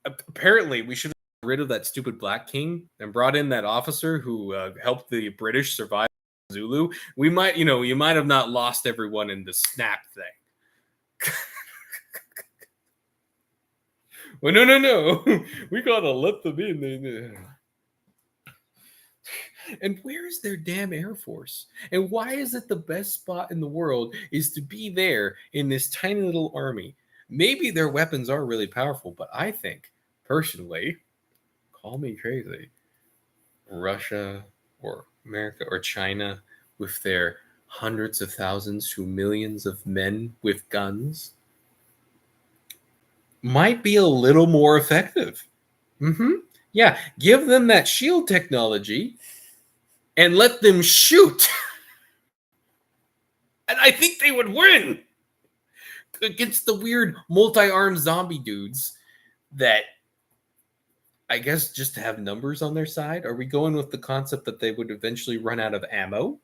Apparently, we should have got rid of that stupid Black King and brought in that officer who helped the British survive Zulu. We might, you might have not lost everyone in the snap thing. Well, no. We gotta let them in. And where is their damn Air Force? And why is it the best spot in the world is to be there in this tiny little army? Maybe their weapons are really powerful, but I think, personally, call me crazy, Russia or America or China with their hundreds of thousands to millions of men with guns might be a little more effective. Yeah, give them that shield technology and let them shoot. And I think they would win against the weird multi-armed zombie dudes that I guess just have numbers on their side. Are we going with the concept that they would eventually run out of ammo?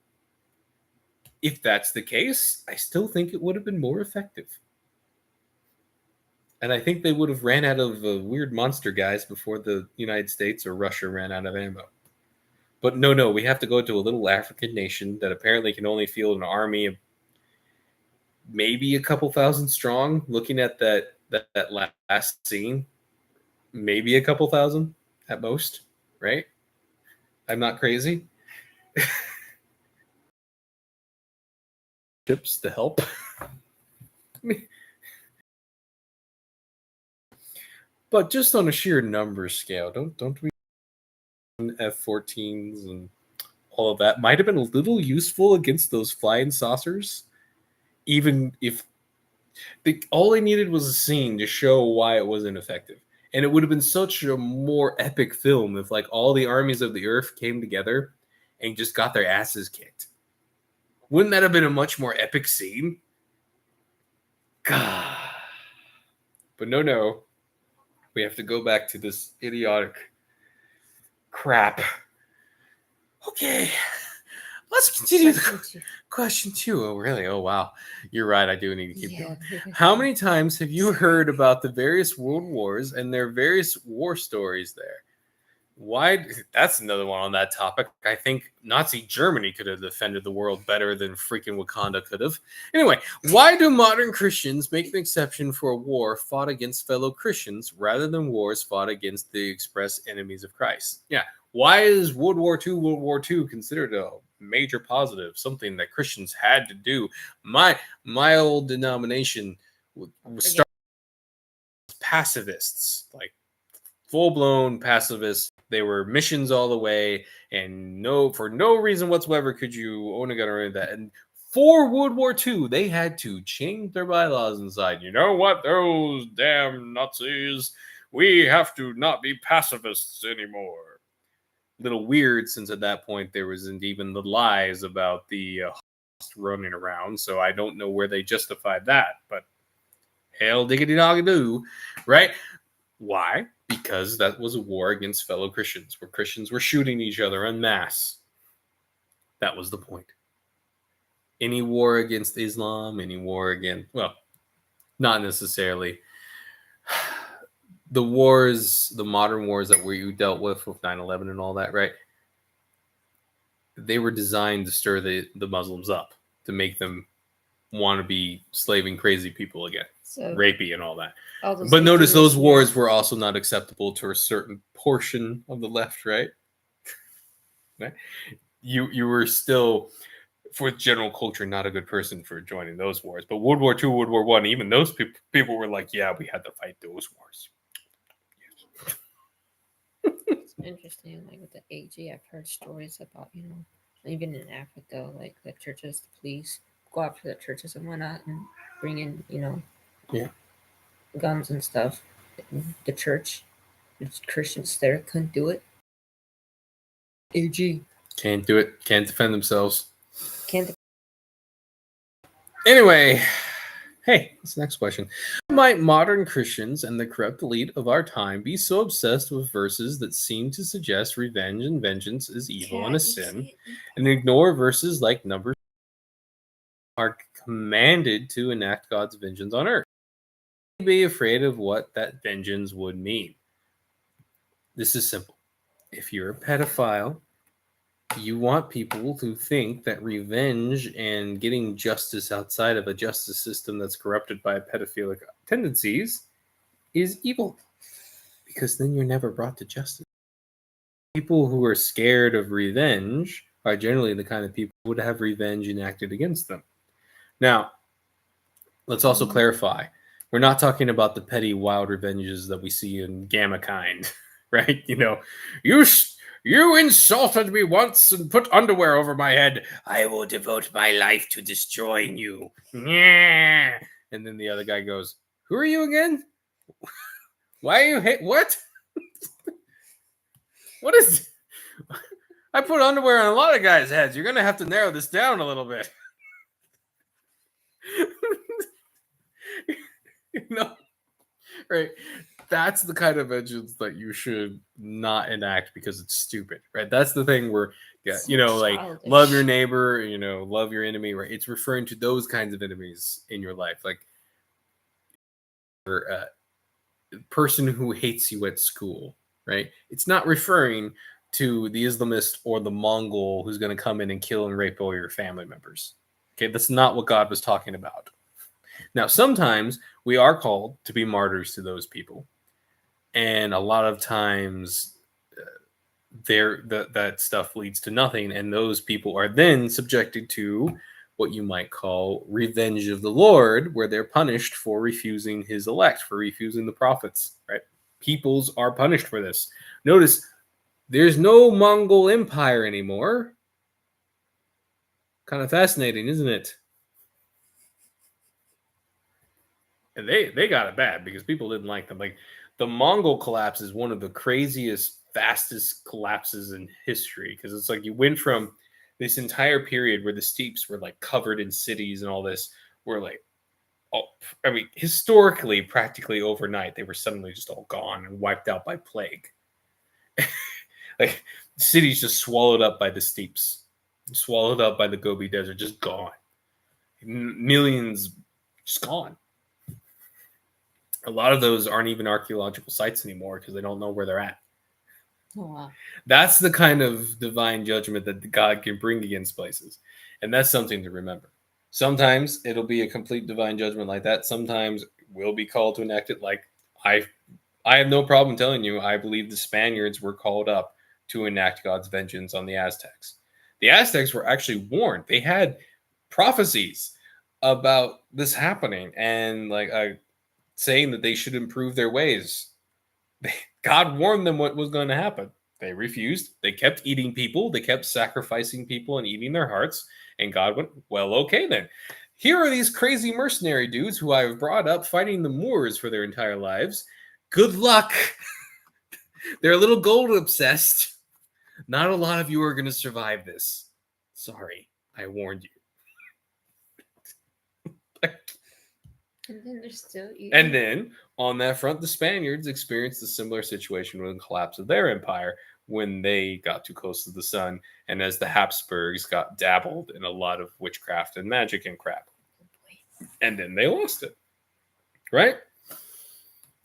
If that's the case, I still think it would have been more effective. And I think they would have ran out of weird monster guys before the United States or Russia ran out of ammo. But no, we have to go to a little African nation that apparently can only field an army of maybe a couple thousand strong. Looking at that last scene, maybe a couple thousand at most, right? I'm not crazy. Ships to help. But just on a sheer numbers scale, don't we F-14s and all of that might have been a little useful against those flying saucers, even if all they needed was a scene to show why it was ineffective. And it would have been such a more epic film if like all the armies of the earth came together and just got their asses kicked. Wouldn't that have been a much more epic scene? God. But no. We have to go back to this idiotic crap. Okay. Let's continue the question 2. Oh, really? Oh, wow. You're right. I do need to keep going. How many times have you heard about the various world wars and their various war stories there? Why? That's another one on that topic. I think Nazi Germany could have defended the world better than freaking Wakanda could have. Anyway, why do modern Christians make an exception for a war fought against fellow Christians rather than wars fought against the express enemies of Christ? Yeah. Why is World War II considered a major positive, something that Christians had to do? My old denomination started as pacifists, like full-blown pacifists. They were missions all the way, and for no reason whatsoever could you own a gun or any of that. And for World War II, they had to change their bylaws inside. You know what? Those damn Nazis. We have to not be pacifists anymore. Little weird, since at that point there wasn't even the lies about the running around, so I don't know where they justified that, but hell diggity doggy doo, right? Why? Because that was a war against fellow Christians, where Christians were shooting each other en masse. That was the point. Any war against Islam, any war against, well, not necessarily. The wars, the modern wars that we dealt with 9/11 and all that, right? They were designed to stir the Muslims up, to make them want to be slaving crazy people again, So rapey and all that. all those But notice those atheists, wars were also not acceptable to a certain portion of the left, right? Right? You were still, for general culture, not a good person for joining those wars. But World War II, World War I, even those people were like, yeah, we had to fight those wars. It's interesting, like with the AG, I've heard stories about, even in Africa, like the churches, the police go after the churches and whatnot and bring in, Yeah. guns and stuff. The church, the Christians there couldn't do it. AG Can't do it. Can't defend themselves. can't. Anyway, hey, this next question. Why might modern Christians and the corrupt elite of our time be so obsessed with verses that seem to suggest revenge and vengeance is evil and a sin, and ignore verses like Numbers are commanded to enact God's vengeance on earth? Be afraid of what that vengeance would mean. This is simple. If you're a pedophile, you want people to think that revenge and getting justice outside of a justice system that's corrupted by pedophilic tendencies is evil, because then you're never brought to justice. People who are scared of revenge are generally the kind of people who would have revenge enacted against them. Now, let's also clarify. We're not talking about the petty, wild revenges that we see in Gamma Kind, right? You insulted me once and put underwear over my head. I will devote my life to destroying you. Yeah. And then the other guy goes, who are you again? Why are you what? What is... I put underwear on a lot of guys' heads. You're going to have to narrow this down a little bit. Right? That's the kind of vengeance that you should not enact because it's stupid, right? That's the thing where, love your neighbor, love your enemy, right? It's referring to those kinds of enemies in your life, like a person who hates you at school, right? It's not referring to the Islamist or the Mongol who's going to come in and kill and rape all your family members. Okay, that's not what God was talking about. Now, sometimes we are called to be martyrs to those people. And a lot of times that stuff leads to nothing. And those people are then subjected to what you might call revenge of the Lord, where they're punished for refusing his elect, for refusing the prophets, right? Peoples are punished for this. Notice there's no Mongol Empire anymore. Kind of fascinating, isn't it? And they got it bad because people didn't like them. Like, the Mongol collapse is one of the craziest, fastest collapses in history, because it's like you went from this entire period where the steppes were like covered in cities and all this, were like, historically, practically overnight, they were suddenly just all gone and wiped out by plague. Like, cities just swallowed up by the steppes, swallowed up by the Gobi Desert, just gone. Millions just gone. A lot of those aren't even archaeological sites anymore because they don't know where they're at. Oh, wow. That's the kind of divine judgment that God can bring against places. And that's something to remember. Sometimes it'll be a complete divine judgment like that. Sometimes we'll be called to enact it. Like, I have no problem telling you, I believe the Spaniards were called up to enact God's vengeance on the Aztecs. The Aztecs were actually warned. They had prophecies about this happening, and saying that they should improve their ways. God warned them what was going to happen. They refused. They kept eating people. They kept sacrificing people and eating their hearts. And God went, well, okay then. Here are these crazy mercenary dudes who I've brought up fighting the Moors for their entire lives. Good luck. They're a little gold obsessed. Not a lot of you are going to survive this. Sorry, I warned you. And then they're still eating. And then, on that front, the Spaniards experienced a similar situation with the collapse of their empire when they got too close to the sun, and as the Habsburgs got dabbled in a lot of witchcraft and magic and crap. And then they lost it. Right?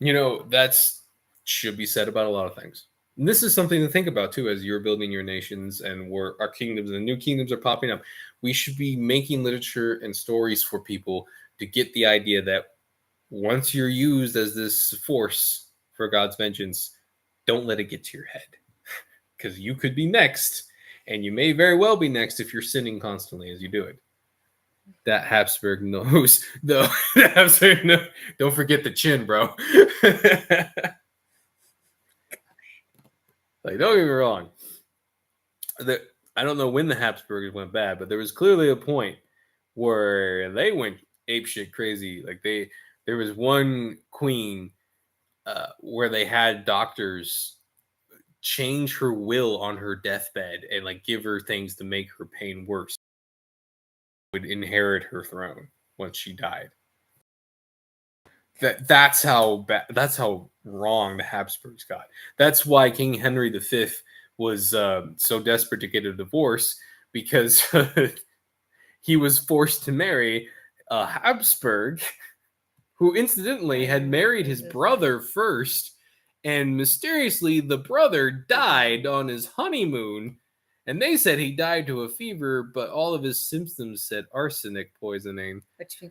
That's should be said about a lot of things. And this is something to think about too as you're building your nations and our kingdoms and new kingdoms are popping up. We should be making literature and stories for people to get the idea that once you're used as this force for God's vengeance, don't let it get to your head. Because you could be next, and you may very well be next if you're sinning constantly as you do it. That Habsburg knows, though. Don't forget the chin, bro. Like, don't get me wrong. I don't know when the Habsburgers went bad, but there was clearly a point where they went apeshit crazy. Like there was one queen where they had doctors change her will on her deathbed and like give her things to make her pain worse. Would inherit her throne once she died. That's how bad. That's how wrong the Habsburgs got. That's why King Henry V was so desperate to get a divorce because he was forced to marry a Habsburg who incidentally had married his brother first, and mysteriously the brother died on his honeymoon. And they said he died to a fever, but all of his symptoms said arsenic poisoning.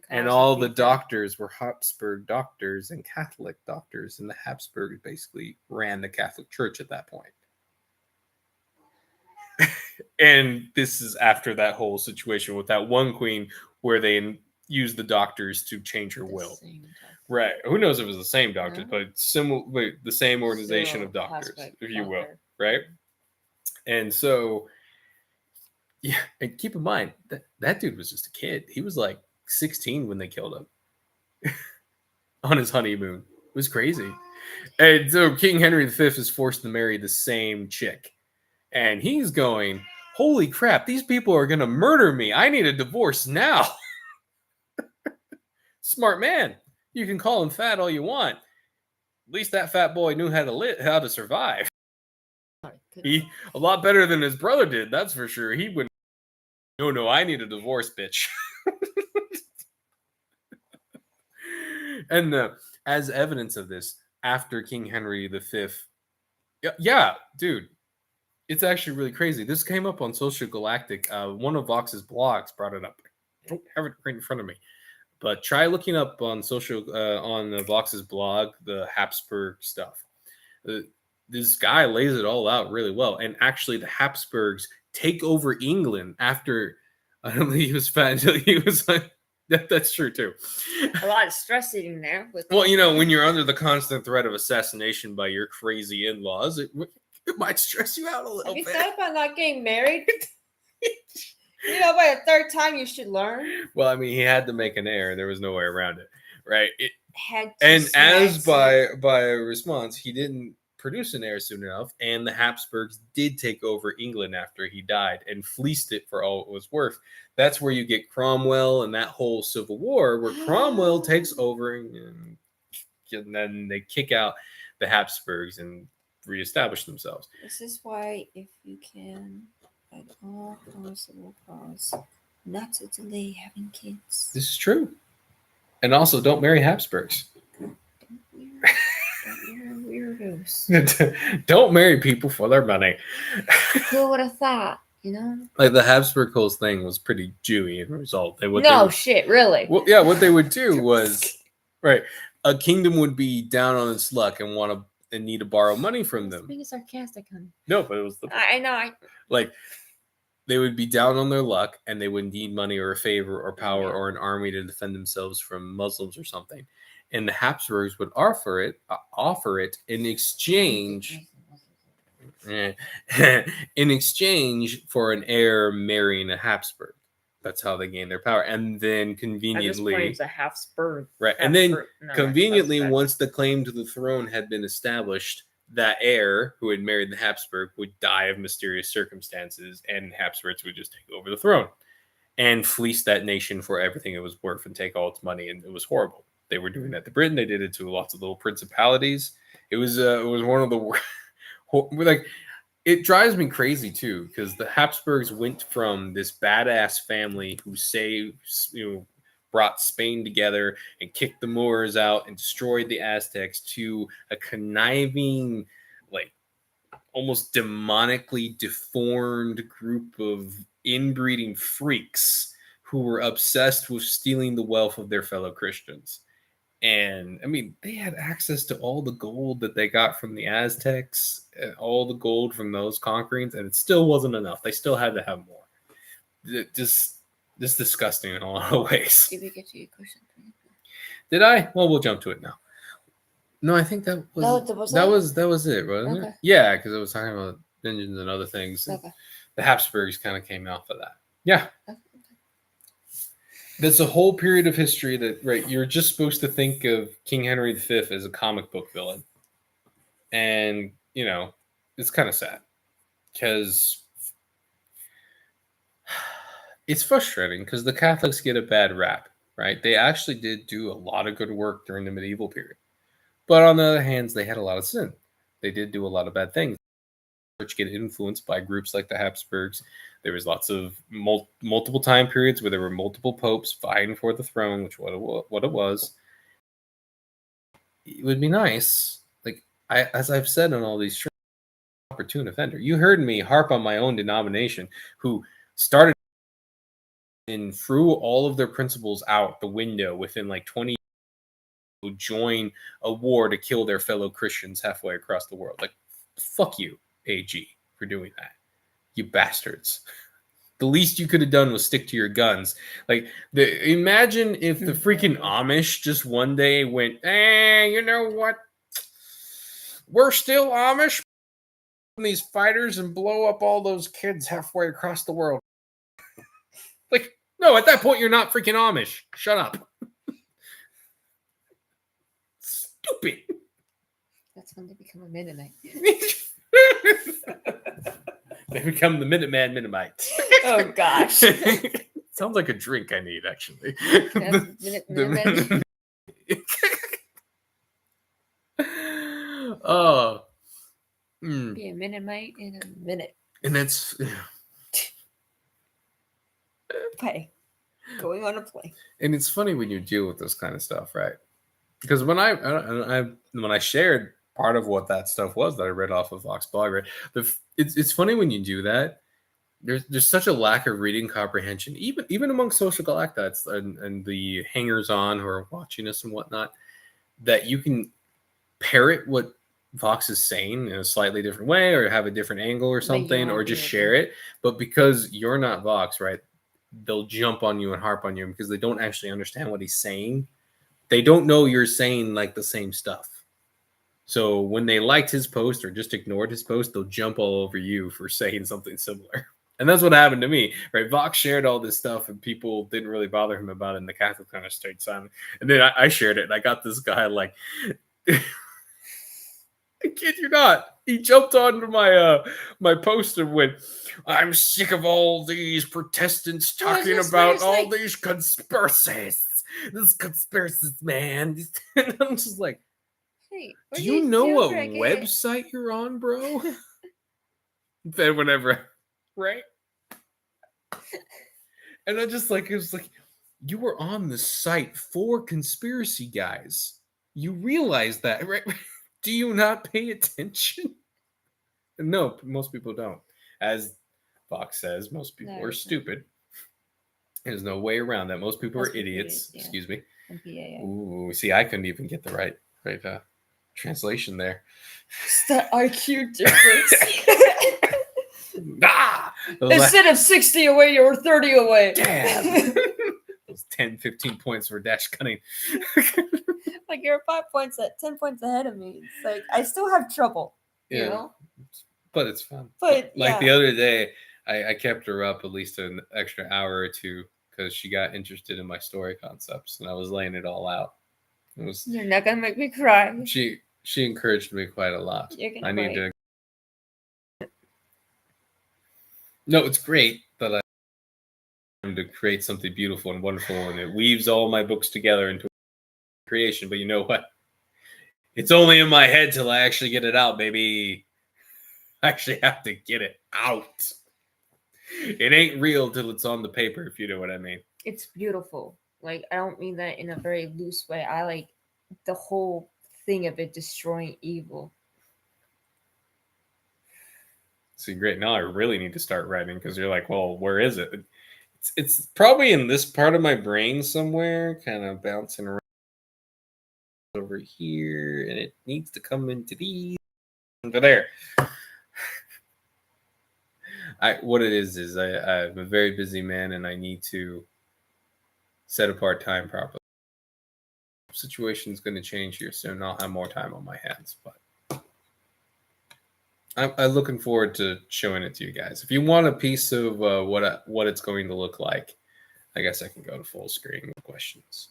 And all the doctors were Habsburg doctors and Catholic doctors, and the Habsburgs basically ran the Catholic Church at that point. And this is after that whole situation with that one queen where they used the doctors to change her will. Right. Who knows if it was the same doctors, but the same organization of doctors, if you will. Right. And so, yeah, and keep in mind that dude was just a kid. He was like 16 when they killed him on his honeymoon. It was crazy. And so King Henry V is forced to marry the same chick. And he's going, holy crap, these people are going to murder me. I need a divorce now. Smart man. You can call him fat all you want. At least that fat boy knew how to survive. He a lot better than his brother did, that's for sure. He wouldn't. No, I need a divorce, bitch. And as evidence of this, after King Henry V, yeah, dude, it's actually really crazy. This came up on Social Galactic. One of Vox's blogs brought it up. I don't have it right in front of me, but try looking up on on Vox's blog the Habsburg stuff. This guy lays it all out really well. And actually, the Habsburgs take over England after I don't think he was fat until he was like. That's true too. A lot of stress eating there. Well, you know, when you're under the constant threat of assassination by your crazy in-laws, it might stress you out a little bit. Have you thought about not getting married? You know, by the third time you should learn. Well, I mean, he had to make an heir. There was no way around it, right? By response, he didn't produce an heir soon enough, and the Habsburgs did take over England after he died and fleeced it for all it was worth. That's where you get Cromwell and that whole civil war where Cromwell takes over and then they kick out the Habsburgs and reestablish themselves. This is why, if you can, at all possible costs, not to delay having kids. This is true. And also, don't marry Habsburgs. Weirdos. Don't marry people for their money. Who would have thought? You know, like the Habsburg whole thing was pretty Jewy in result. Shit, really. Well, yeah, what they would do was right. A kingdom would be down on its luck and need to borrow money from them. Being sarcastic, honey. No, but it was I know. Like they would be down on their luck and they would need money or a favor or power or an army to defend themselves from Muslims or something. And the Habsburgs would offer it in exchange for an heir marrying a Habsburg. That's how they gain their power. And then conveniently, at this point, it's a Habsburg. Right. And then conveniently, once the claim to the throne had been established, that heir who had married the Habsburg would die of mysterious circumstances, and Habsburgs would just take over the throne and fleece that nation for everything it was worth and take all its money. And it was horrible. They were doing that to Britain. They did it to lots of little principalities. It was one of the like. It drives me crazy too because the Habsburgs went from this badass family who brought Spain together and kicked the Moors out and destroyed the Aztecs to a conniving, like almost demonically deformed group of inbreeding freaks who were obsessed with stealing the wealth of their fellow Christians. And I mean, they had access to all the gold that they got from the Aztecs, and all the gold from those conquerings, and it still wasn't enough. They still had to have more. Just disgusting in a lot of ways. Did we get to your question? Did I? Well, we'll jump to it now. No, I think that was it, wasn't Okay. it? Yeah, because I was talking about engines and other things. Okay. The Habsburgs kind of came off of that. Yeah. Okay. That's a whole period of history that, right, you're just supposed to think of King Henry V as a comic book villain. And, you know, it's kind of sad because it's frustrating because the Catholics get a bad rap, right? They actually did do a lot of good work during the medieval period. But on the other hand, they had a lot of sin. They did do a lot of bad things. The church get influenced by groups like the Habsburgs. There was lots of multiple time periods where there were multiple popes vying for the throne, which what it was. It would be nice, like as I've said on all these shows, opportune offender. You heard me harp on my own denomination, who started and threw all of their principles out the window within like 20 years, to join a war to kill their fellow Christians halfway across the world. Like, fuck you, AG, for doing that. You bastards. The least you could have done was stick to your guns. Like, imagine if the freaking Amish just one day went, you know what? We're still Amish. These fighters and blow up all those kids halfway across the world. Like, no, at that point, you're not freaking Amish. Shut up. Stupid. That's when they become a Mennonite. They become the Minuteman Mennonites. Oh, gosh. Sounds like a drink I need, actually. Oh. Be a Mennonite in a minute. And it's... Okay. Going on a plane. And it's funny when you deal with this kind of stuff, right? Because when I shared part of what that stuff was that I read off of Vox blog, right? It's funny when you do that. There's such a lack of reading comprehension, even among social galactites and the hangers on who are watching us and whatnot, that you can parrot what Vox is saying in a slightly different way, or have a different angle or something, or just share it. But because you're not Vox, right? They'll jump on you and harp on you because they don't actually understand what he's saying. They don't know you're saying like the same stuff. So when they liked his post or just ignored his post, they'll jump all over you for saying something similar. And that's what happened to me, right? Vox shared all this stuff and people didn't really bother him about it, and the Catholic kind of stayed silent. And then I shared it and I got this guy like, I kid you not, he jumped onto my post and went, "I'm sick of all these Protestants talking about all these conspiracies. This conspiracies, man." And I'm just like, hey, do you know what website you're on, bro? Then whenever, right? And I just like, it was like, you were on the site for conspiracy guys. You realize that, right? Do you not pay attention? No, most people don't. As Fox says, most people are stupid. There's no way around that. Most people are idiots. Yeah. Excuse me. Ooh, see, I couldn't even get the right translation there. It's the IQ difference. Instead of 60 away, you were 30 away. Damn. Those 10, 15 points for dash cutting. Like, you're 5 points 10 points ahead of me. It's like, I still have trouble, you know? But it's fun. But like the other day, I kept her up at least an extra hour or two because she got interested in my story concepts, and I was laying it all out. You're not gonna make me cry. She encouraged me quite a lot. I need to. No, it's great that I'm to create something beautiful and wonderful, and it weaves all my books together into a creation. But you know what? It's only in my head till I actually get it out, baby. I actually have to get it out. It ain't real till it's on the paper, if you know what I mean. It's beautiful. Like, I don't mean that in a very loose way. I like the whole thing of it destroying evil. See, great. Now I really need to start writing because you're like, well, where is it? It's probably in this part of my brain somewhere, kind of bouncing around over here, and it needs to come into these into there. What it is I'm a very busy man, and I need to set apart time properly. Situation's going to change here soon. I'll have more time on my hands, but I'm looking forward to showing it to you guys. If you want a piece of what it's going to look like, I guess I can go to full screen with questions.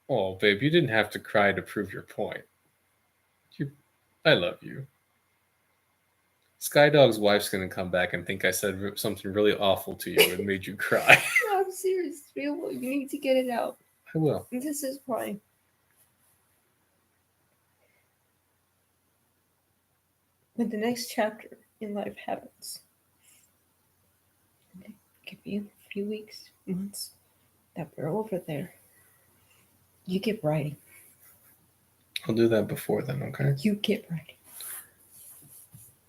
Oh, babe, you didn't have to cry to prove your point. I love you. Skydog's wife's going to come back and think I said something really awful to you and made you cry. No, I'm serious. You need to get it out. I will. This is why. When the next chapter in life happens, it could be a few weeks, months, that we're over there, you get writing. I'll do that before then, okay? You get writing.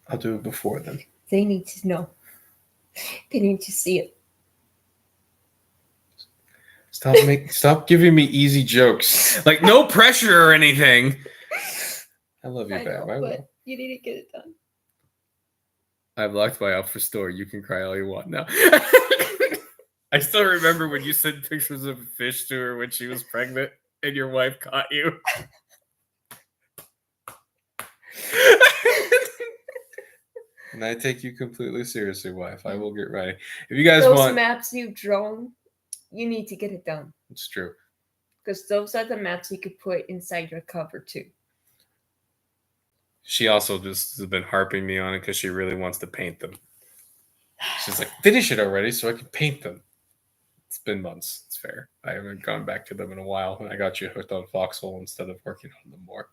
I'll do it before then. They need to know. They need to see it. Stop giving me easy jokes. Like no pressure or anything. I love you, I know, babe. I but will. you need to get it done. I've locked my up for store. You can cry all you want now. I still remember when you sent pictures of a fish to her when she was pregnant and your wife caught you. And I take you completely seriously, wife. I will get writing. If you guys Those want maps you've drawn, you need to get it done. It's true. Because those are the maps you could put inside your cover too. She also just has been harping me on it because she really wants to paint them. She's like, finish it already so I can paint them. It's been months. It's fair. I haven't gone back to them in a while. And I got you hooked on Foxhole instead of working on them more.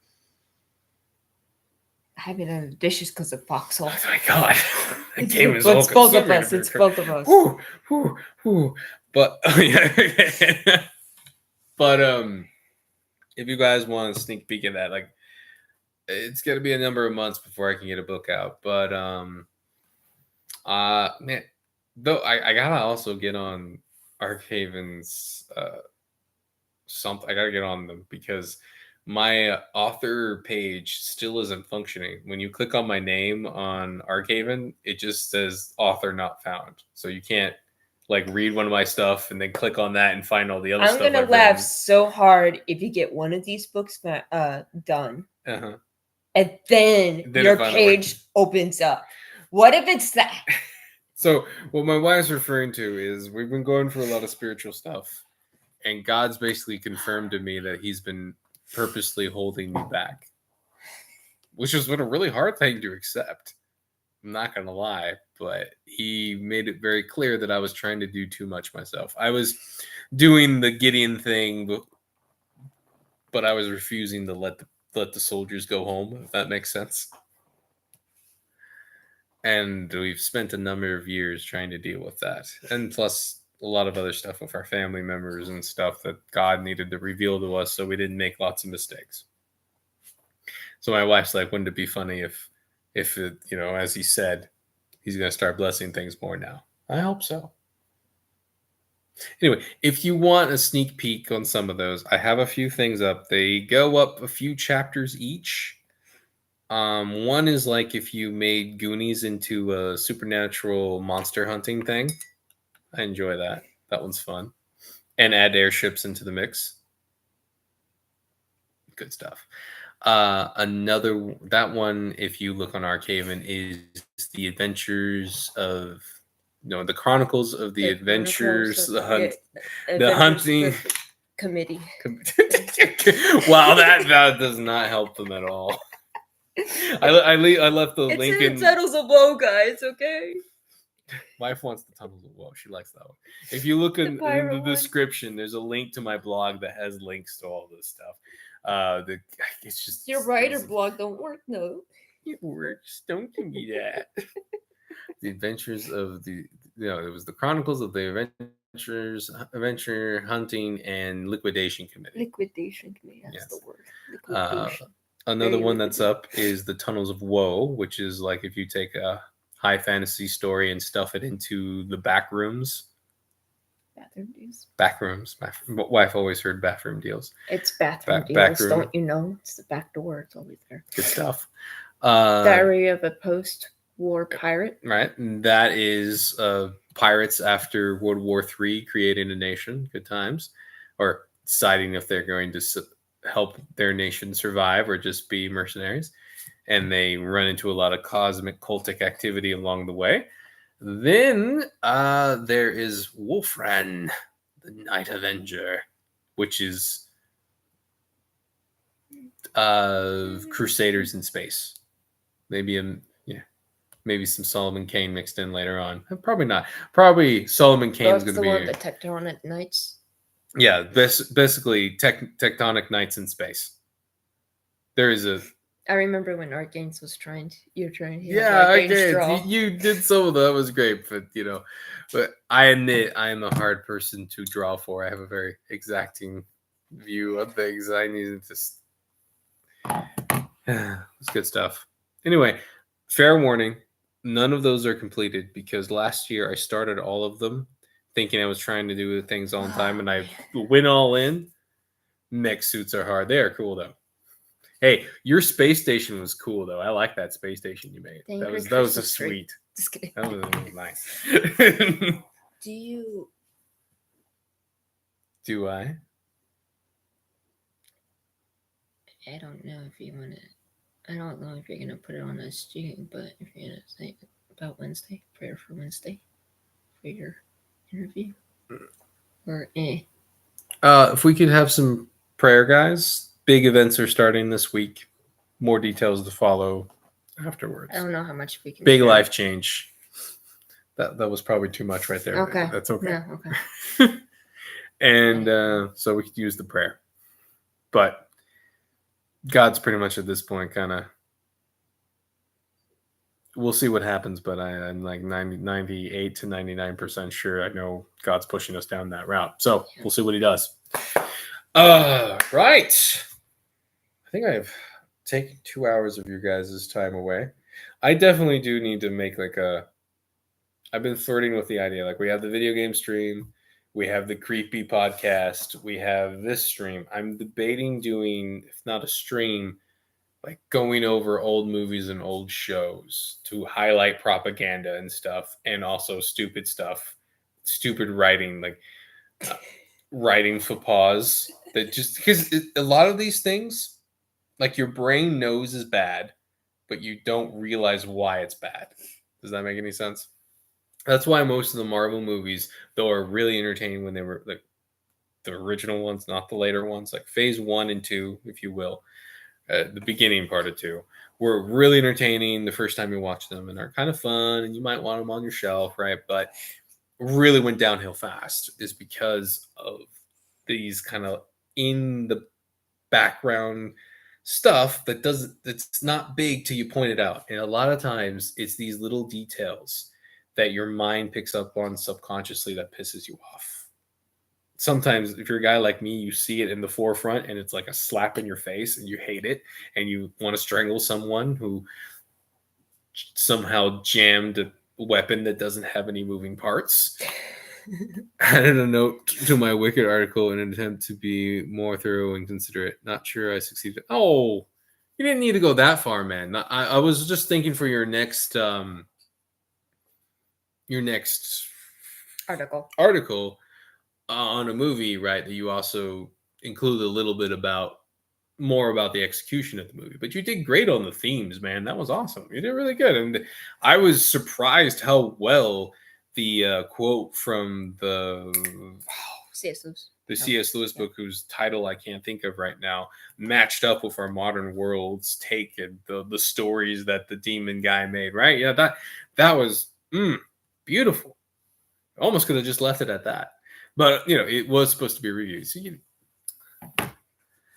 I haven't done the dishes because of Foxhole. Oh my god. That game is It's both of us. It's both of us. But yeah. But if you guys want a sneak peek of that, like it's gonna be a number of months before I can get a book out. But man, though I gotta also get on Arkhaven's something. I gotta get on them because my author page still isn't functioning. When you click on my name on Arkhaven, it just says author not found. So you can't like read one of my stuff and then click on that and find all the other stuff. I'm gonna laugh so hard if you get one of these books done, and then your page opens up. What if it's that? So what my wife's referring to is we've been going for a lot of spiritual stuff, and God's basically confirmed to me that He's been purposely holding me back, which has been a really hard thing to accept. I'm not gonna lie, but He made it very clear that I was trying to do too much myself. I was doing the Gideon thing, but I was refusing to let the soldiers go home, if that makes sense. And we've spent a number of years trying to deal with that, and plus a lot of other stuff with our family members and stuff that God needed to reveal to us so we didn't make lots of mistakes. So my wife's like, wouldn't it be funny if it, you know, as He said, He's going to start blessing things more now. I hope so. Anyway, if you want a sneak peek on some of those, I have a few things up. They go up a few chapters each. One is like if you made Goonies into a supernatural monster hunting thing. I enjoy that. That one's fun. And add airships into the mix. Good stuff. That one, if you look on Arkhaven, is the adventures of, the Chronicles of the Adventures, the hunting committee. Wow, that does not help them at all. I left the link in the Tunnels of Woe, guys. Okay. Wife wants the Tunnels of Woe. She likes that one. If you look in the description, there's a link to my blog that has links to all this stuff. It's just your writer blog don't work, no. It works. Don't give me that. The Adventures of it was the Chronicles of the Adventure Hunting and Liquidation Committee. Liquidation Committee. That's the word. Liquidation. Another one that's up is the Tunnels of Woe, which is like if you take a high fantasy story and stuff it into the back rooms. Bathroom deals. Back rooms. My wife always heard bathroom deals. It's bathroom deals. Back room. Don't you know? It's the back door. It's always there. Good stuff. Diary of a post-war pirate. Right. And that is pirates after World War III creating a nation. Good times. Or deciding if they're going to help their nation survive or just be mercenaries. And they run into a lot of cosmic cultic activity along the way. Then there is Wolfran, the Night Avenger, which is Crusaders in space. Maybe some Solomon Kane mixed in later on. Probably not. Probably Solomon Kane's going to be one, the Tectonic Knights. Yeah, basically tectonic knights in space. There is a. I remember when Art Gaines was trying to. You're trying to. Yeah, Art Gaines. You did some of that. Was great, but I admit I am a hard person to draw for. I have a very exacting view of things. I needed to. It's good stuff. Anyway, fair warning: none of those are completed because last year I started all of them, thinking I was trying to do things all the time, and I went all in. Mech suits are hard. They are cool though. Hey, your space station was cool though. I like that space station you made. That was a sweet. Just kidding. That was nice. Do you? Do I? I don't know if you want to. I don't know if you're gonna put it on a stream, but if you're gonna say about Wednesday, prayer for Wednesday, for your interview, or if we could have some prayer, guys. Big events are starting this week. More details to follow afterwards. I don't know how much we can. Big life change. That was probably too much right there. Okay. That's okay. Yeah, okay. And so we could use the prayer. But God's pretty much at this point kind of. We'll see what happens, but I'm like 98 to 99% sure I know God's pushing us down that route. So we'll see what he does. Right. I think I've taken 2 hours of your guys' time away. I definitely do need to make I've been flirting with the idea. Like we have the video game stream, we have the creepy podcast, we have this stream. I'm debating doing, if not a stream, like going over old movies and old shows to highlight propaganda and stuff, and also stupid stuff, stupid writing, like writing faux pas that just because a lot of these things, like your brain knows is bad, but you don't realize why it's bad. Does that make any sense? That's why most of the Marvel movies, though, are really entertaining when they were like the original ones, not the later ones, like phase 1 and 2, if you will. The beginning part of 2 were really entertaining the first time you watch them and are kind of fun, and you might want them on your shelf, right? But really went downhill fast is because of these kind of in the background stuff that's not big till you point it out. And a lot of times it's these little details that your mind picks up on subconsciously that pisses you off. Sometimes if you're a guy like me, you see it in the forefront and it's like a slap in your face and you hate it and you want to strangle someone who somehow jammed a weapon that doesn't have any moving parts. Added a note to my Wicked article in an attempt to be more thorough and considerate. Not sure I succeeded. Oh, you didn't need to go that far, man. I was just thinking for your next article on a movie, right, that you also include a little bit more about the execution of the movie. But you did great on the themes, man. That was awesome. You did really good. And I was surprised how well the quote from the C.S. Lewis. The C.S. Lewis book, whose title I can't think of right now, matched up with our modern world's take and the stories that the demon guy made, right? Yeah, that was beautiful. Almost could have just left it at that. But, it was supposed to be reviewed. So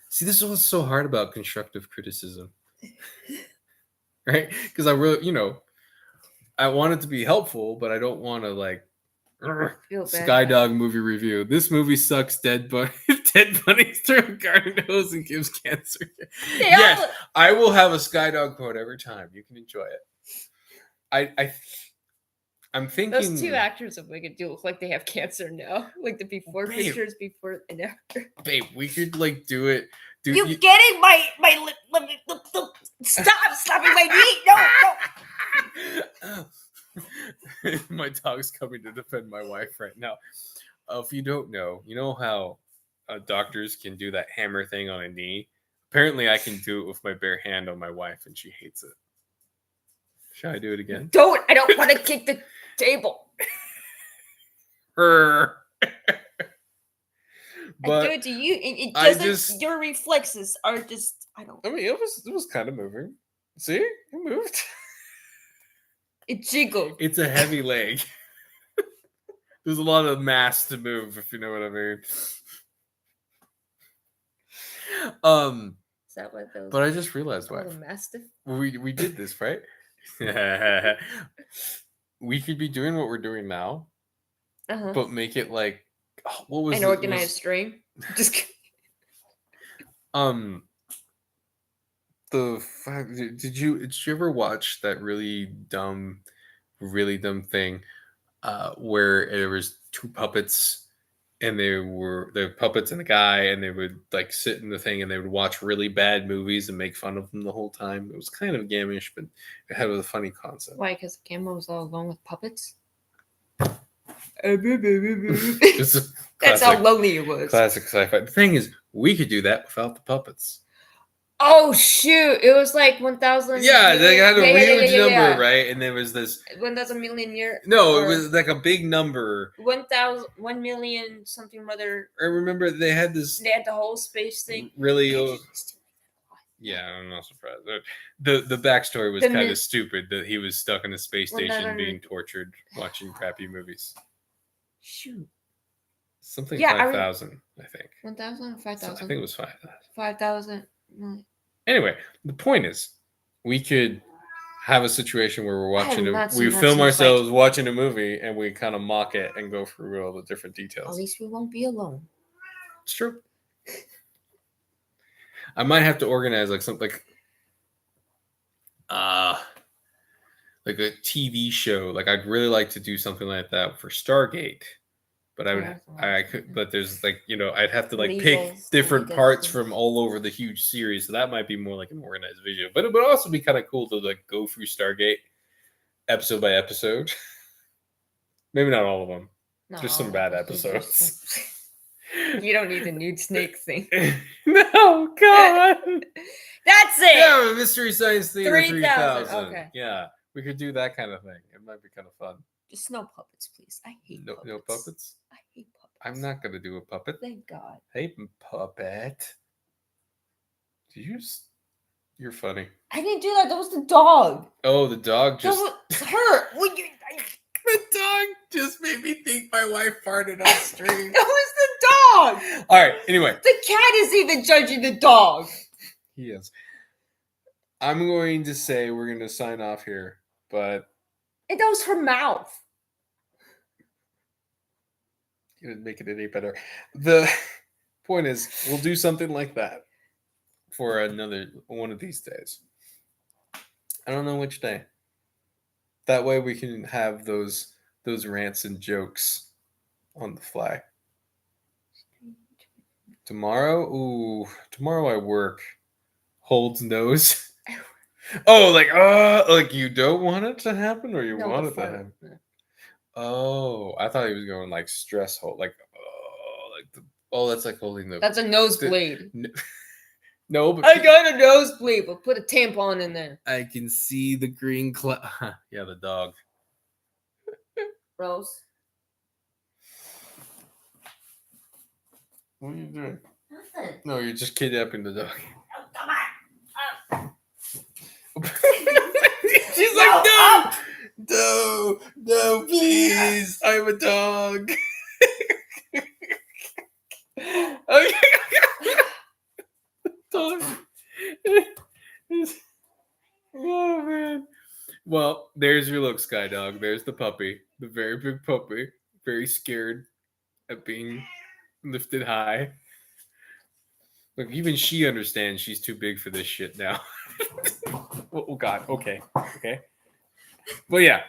see, this is what's so hard about constructive criticism. Right? Because I really, I want it to be helpful, but I don't want to, Skydog movie review. This movie sucks. Dead bunnies through a garden hose and gives cancer. Yes, I will have a Skydog quote every time. You can enjoy it. I'm thinking Those two actors of Wicked do look like they have cancer now. Like the before Babe. pictures, before and after. Babe, we could like do it. Dude, You getting my lip. Stop slapping my knee. No. My dog's coming to defend my wife right now. If you don't know, you know how doctors can do that hammer thing on a knee? Apparently, I can do it with my bare hand on my wife, and she hates it. Shall I do it again? Don't. I don't want to kick the table. But I do it to you. It I doesn't. just- Your reflexes are just. I don't. I mean, it was kind of moving. See, it moved. It jiggled. It's a heavy leg. There's a lot of mass to move, if you know what I mean. Is that what those? But I just realized called why a mastiff? we did this, right? We could be doing what we're doing now, Uh-huh. but make it like what was An organized string. Just kidding. did you ever watch that really dumb thing where there was two puppets and the puppets and the guy and they would like sit in the thing and they would watch really bad movies and make fun of them the whole time. It was kind of gamish, but it had a funny concept. Why? Because the camera was all alone with puppets. It's a That's how lonely it was. classic sci-fi. The thing is, we could do that without the puppets. Oh shoot! It was like 1,000. Yeah, they had a huge number, yeah. right? And there was this 1,000 million year. No, it was like a big number. 1 million something rather. I remember they had this They had the whole space thing. really yeah, I'm not surprised. The backstory was kind of stupid that he was stuck in a space station being tortured watching crappy movies. Shoot. Something 5,000, I think. 1,000 or 5,000? I think it was 5,000. 5,000. Anyway, the point is, we could have a situation where we're watching we seen film that ourselves watching a movie and we kind of mock it and go through all the different details. At least we won't be alone. It's true. I might have to organize like something like a TV show. Like I'd really like to do something like that for Stargate. But I could, but there's like, I'd have to like pick different parts from all over the huge series. So that might be more like an organized video, but it would also be kind of cool to like go through Stargate episode by episode. Maybe not all of them, just some bad episodes. You don't need the nude snake thing. No, God. That's it. Yeah, Mystery Science Theater 3,000. Okay. Yeah, we could do that kind of thing. It might be kind of fun. Just no puppets, please. I hate puppets. No puppets? I hate puppets. I'm not going to do a puppet. Thank God. Hey, puppet. You're funny. I didn't do that. That was the dog. Oh, the dog just... That was her. The dog just made me think my wife farted on stream. That was the dog. All right, anyway. The cat is even judging the dog. He is. I'm going to say we're going to sign off here, but... And that was her mouth. You didn't make it any better. The point is, we'll do something like that for another one of these days. I don't know which day. That way we can have those rants and jokes on the fly. Tomorrow? Ooh, tomorrow I work. Holds nose. Oh, like you don't want it to happen, or you want it to happen? Oh, I thought he was going like stress hold, that's like holding the. That's a nosebleed. No, but I got a nosebleed. But put a tampon in there. I can see the green cloud. Yeah, the dog. Rose. What are you doing? Nothing. No, you're just kidnapping the dog. Oh, come on. She's like, no, please, I'm a dog. Okay. Dog. Oh man. Well, there's your look, Sky Dog. There's the puppy, the very big puppy, very scared at being lifted high. Look, even she understands she's too big for this shit now. Oh God. Okay. But yeah,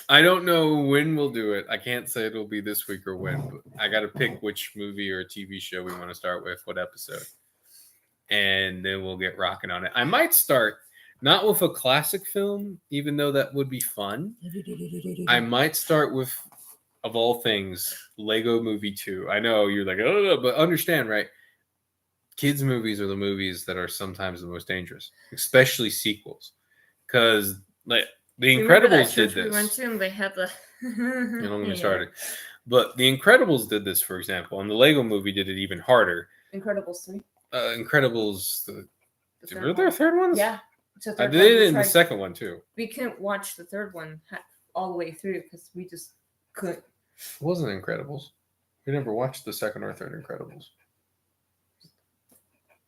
I don't know when we'll do it. I can't say it'll be this week or when, but I got to pick which movie or TV show we want to start with, what episode. And then we'll get rocking on it. I might start not with a classic film, even though that would be fun. I might start with, of all things, Lego Movie 2. I know you're like, oh, but understand, right? Kids' movies are the movies that are sometimes the most dangerous, especially sequels. Because like The Remember that Incredibles church did we went this. to and they had the. Don't get me started. But The Incredibles did this, for example, and the Lego movie did it even harder. Incredibles 3. Incredibles, were there one. third ones? Yeah. It's a I third did one. it We in the tried- second one too. We couldn't watch the third one all the way through because we just couldn't. It wasn't Incredibles. We never watched the second or third Incredibles.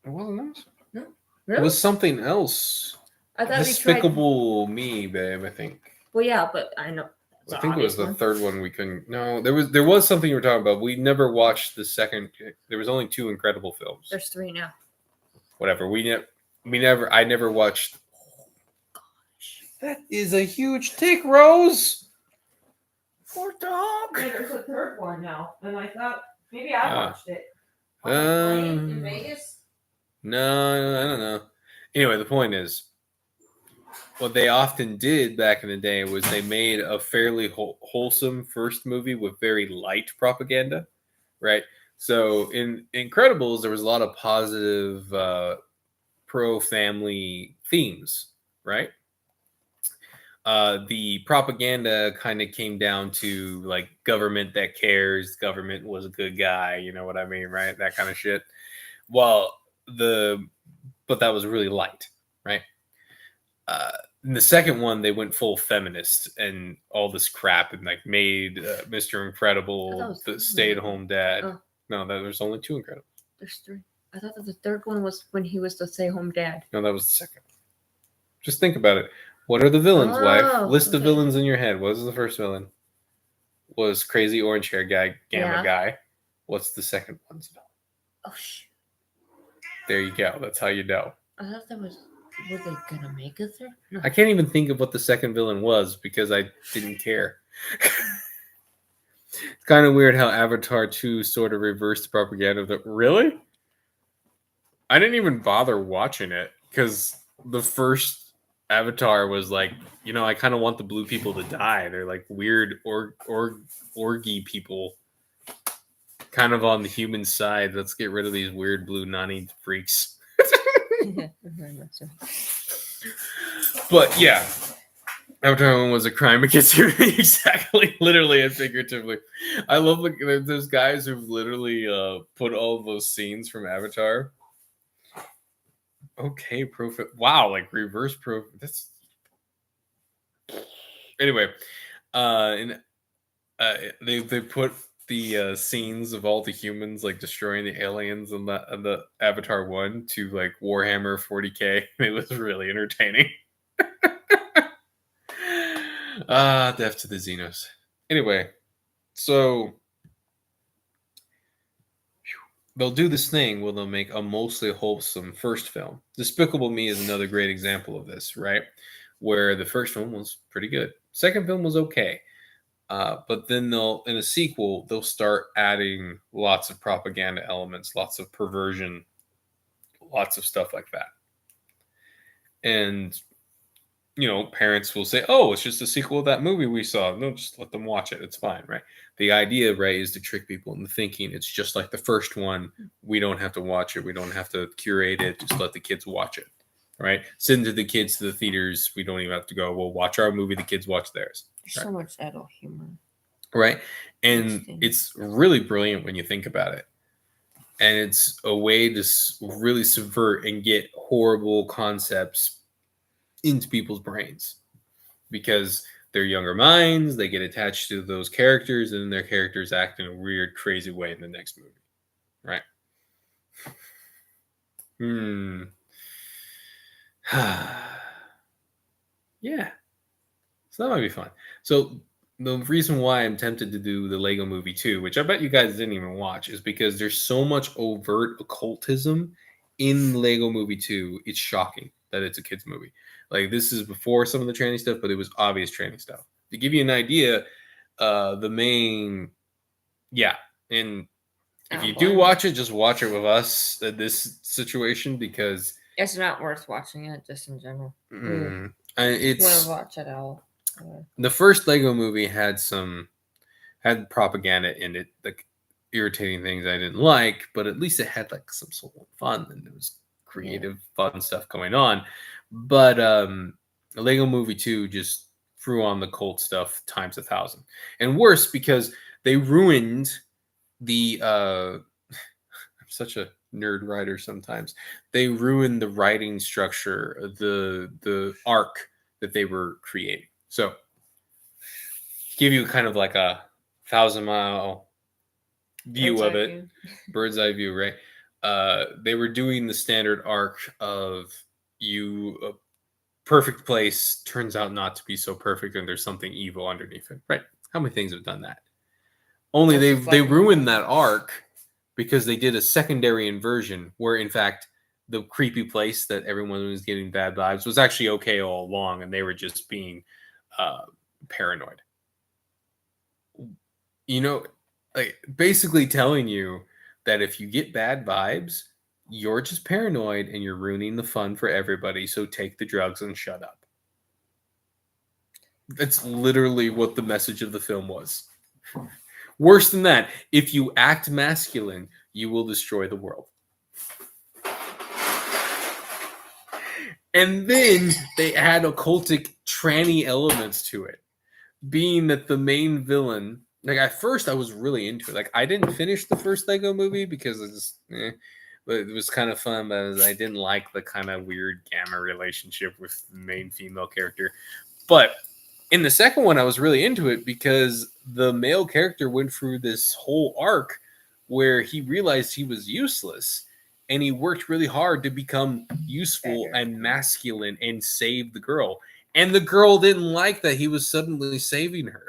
It wasn't those? No. It Really? was something else. I thought we tried. Despicable Me, babe, I think. Well, yeah, but I know. I think it was the third one we couldn't. No, there was something you were talking about. We never watched the second. There was only 2 Incredible films. There's 3 now. Whatever. I never watched. Oh, gosh. That is a huge tick, Rose. Poor dog. Yeah, there's a third one now, and I thought maybe I watched it. In Vegas. No, I don't know. Anyway, the point is, what they often did back in the day was they made a fairly wholesome first movie with very light propaganda, right? So in Incredibles, there was a lot of positive pro-family themes, right? The propaganda kind of came down to like government that cares, government was a good guy, you know what I mean, right? That kind of shit. But that was really light, right? In the second one, they went full feminist and all this crap and like made Mr. Incredible the stay-at-home dad. Oh. No, there's only 2 Incredibles. There's 3. I thought that the third one was when he was the stay-home dad. No, that was the second. Just think about it. What are the villains, wife? List the villains in your head. What was the first villain? Was crazy orange hair guy, Gamma guy. What's the second one's villain? Oh, shit. There you go. That's how you know. I thought that was. Were they gonna make it there? No. I can't even think of what the second villain was because I didn't care. It's kind of weird how Avatar 2 sort of reversed the propaganda of the. Really? I didn't even bother watching it because the first Avatar was like, I kind of want the blue people to die. They're like weird orgy people, kind of on the human side. Let's get rid of these weird blue Nani freaks. Very much so. But yeah, Avatar 1 was a crime against humanity. Exactly, literally and figuratively. I love those guys who've literally put all those scenes from Avatar. Okay, profit. Wow, like reverse profit. That's anyway. They put the scenes of all the humans like destroying the aliens in the Avatar 1 to like Warhammer 40K. It was really entertaining. Death to the Xenos. Anyway, so they'll do this thing where they'll make a mostly wholesome first film. Despicable Me is another great example of this, right? Where the first film was pretty good. Second film was okay. But then in a sequel, they'll start adding lots of propaganda elements, lots of perversion, lots of stuff like that. And, parents will say, oh, it's just a sequel of that movie we saw. No, just let them watch it. It's fine, right? The idea, right, is to trick people into thinking it's just like the first one. We don't have to watch it. We don't have to curate it. Just let the kids watch it, right? Send the kids to the theaters. We don't even have to go, well, watch our movie. The kids watch theirs. There's so much adult humor. Right. And it's really brilliant when you think about it. And it's a way to really subvert and get horrible concepts into people's brains because they're younger minds. They get attached to those characters and their characters act in a weird, crazy way in the next movie. Right. Yeah. So that might be fun. So the reason why I'm tempted to do the Lego Movie 2, which I bet you guys didn't even watch, is because there's so much overt occultism in Lego Movie 2. It's shocking. that it's a kids movie. Like this is before some of the tranny stuff, but it was obvious tranny stuff. To give you an idea, the main, yeah, and if you do watch it, just watch it with us in this situation because it's not worth watching it just in general. it's Want to watch it all. The first Lego movie had propaganda in it, like irritating things I didn't like, but at least it had like some sort of fun and it was creative, fun stuff going on. But Lego Movie 2 just threw on the cult stuff times 1,000. And worse because they ruined the I'm such a nerd writer sometimes. They ruined the writing structure, the arc that they were creating. So give you kind of like a 1,000-mile view of it, bird's eye view, right? They were doing the standard arc of a perfect place turns out not to be so perfect, and there's something evil underneath it, right? How many things have done that? Only they ruined that arc because they did a secondary inversion where, in fact, the creepy place that everyone was getting bad vibes was actually okay all along, and they were just being paranoid. You know, like basically telling you that if you get bad vibes, you're just paranoid and you're ruining the fun for everybody. So take the drugs and shut up. That's literally what the message of the film was. Worse than that, if you act masculine, you will destroy the world. And then they add occultic tranny elements to it, being that the main villain, like at first I was really into it. Like I didn't finish the first Lego movie because but it was kind of fun, but I didn't like the kind of weird gamma relationship with the main female character. But in the second one, I was really into it because the male character went through this whole arc where he realized he was useless and he worked really hard to become useful and masculine and save the girl. And the girl didn't like that he was suddenly saving her.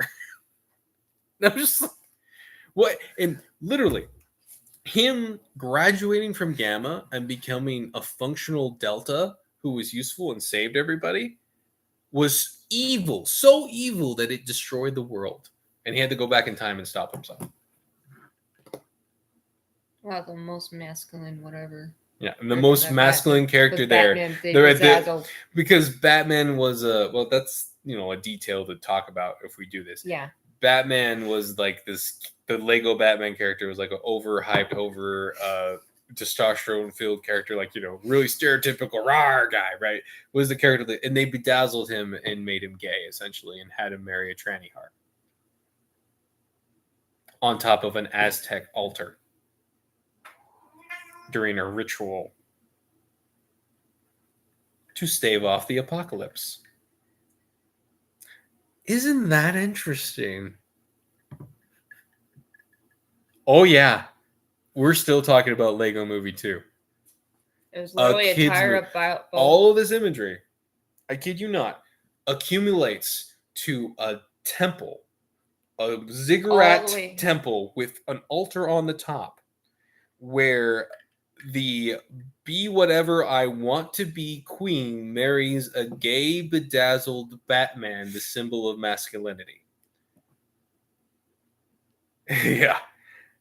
I'm just like, what? And literally, him graduating from Gamma and becoming a functional Delta who was useful and saved everybody was evil. So evil that it destroyed the world. And he had to go back in time and stop himself. Well, the most masculine, whatever. Yeah, and the most masculine character there. Because Batman was well, that's a detail to talk about if we do this. Yeah. Batman was like this. The Lego Batman character was like an overhyped, testosterone-filled character, like really stereotypical rawr guy, right? Was the character that, and they bedazzled him and made him gay essentially, and had him marry a tranny heart on top of an Aztec altar during a ritual to stave off the apocalypse. Isn't that interesting? Oh yeah, we're still talking about Lego Movie 2. It was literally a tire about all of this imagery, I kid you not, accumulates to a temple, a ziggurat temple with an altar on the top, where the be whatever I want to be queen marries a gay bedazzled Batman, the symbol of masculinity. Yeah,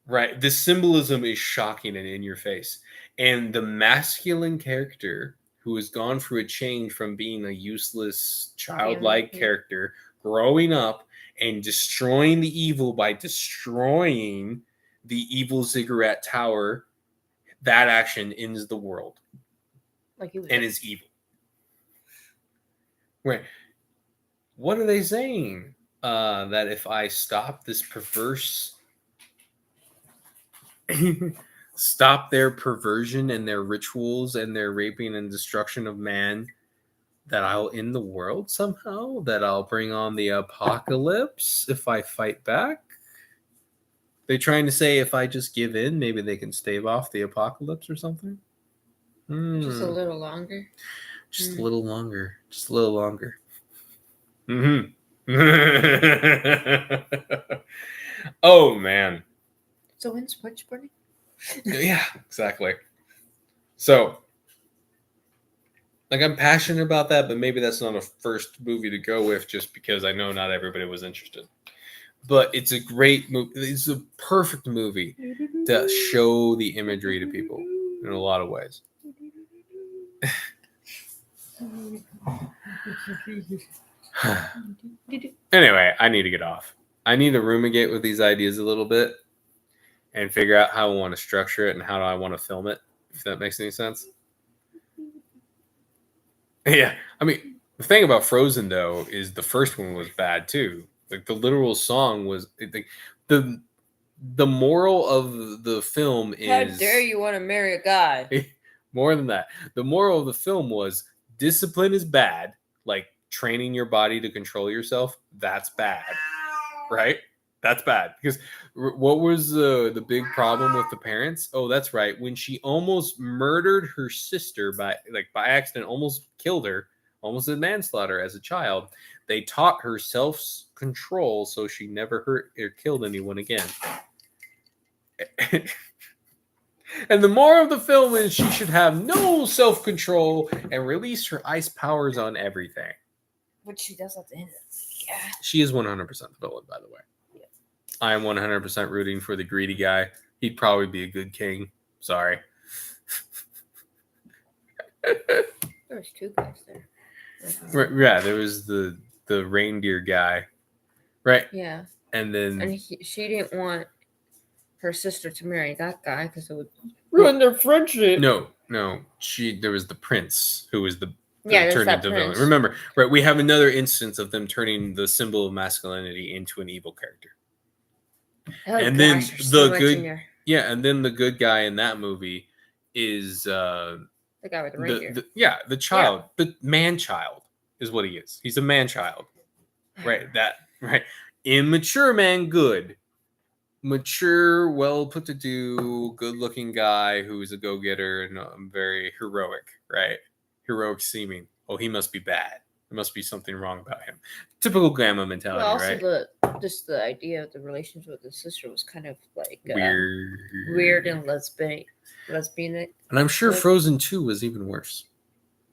right. The symbolism is shocking and in your face. And the masculine character who has gone through a change from being a useless, childlike character, growing up and destroying the evil by destroying the evil ziggurat tower, that action ends the world. And is evil. Right. What are they saying? That if I stop this perverse... stop their perversion and their rituals and their raping and destruction of man, that I'll end the world somehow? That I'll bring on the apocalypse if I fight back? They trying to say if I just give in, maybe they can stave off the apocalypse or something? Just a little longer. Just a little longer. Just a little longer. Mm-hmm. Oh, man. So when's March burning? Yeah, exactly. So, Like, I'm passionate about that, but maybe that's not a first movie to go with just because I know not everybody was interested. But it's a great movie. It's a perfect movie to show the imagery to people in a lot of ways. Anyway, I need to get off. I need to rumigate with these ideas a little bit and figure out how I want to structure it and how I want to film it, if that makes any sense. Yeah. I mean, the thing about Frozen, though, is the first one was bad, too. Like, the literal song was... The moral of the film is... How dare you want to marry a guy? More than that. The moral of the film was discipline is bad. Like, training your body to control yourself, that's bad. Right? That's bad. Because what was the big problem with the parents? Oh, that's right. When she almost murdered her sister by accident, almost killed her, almost did manslaughter as a child, they taught her self-control so she never hurt or killed anyone again. And the moral of the film is she should have no self-control and release her ice powers on everything. Which she does at the end. Yeah. She is 100% the villain, by the way. Yeah. I am 100% rooting for the greedy guy. He'd probably be a good king. Sorry. There's two guys there. Right, yeah, there was the reindeer guy. Right? Yeah. And then... And she didn't want her sister to marry that guy because it would ruin their friendship. No. There was the prince who was the turned into villain. Remember, right? We have another instance of them turning the symbol of masculinity into an evil character. Oh, and then the good guy in that movie is the guy with the reindeer. The child, the man child is what he is. He's a man child, right? Right. Immature man, good. Mature, well put to do, good looking guy who's a go getter and very heroic, right? Heroic seeming. Oh, he must be bad. There must be something wrong about him. Typical Gamma mentality, also right? Just the idea of the relationship with his sister was kind of like weird and lesbian. And I'm sure Frozen 2 was even worse.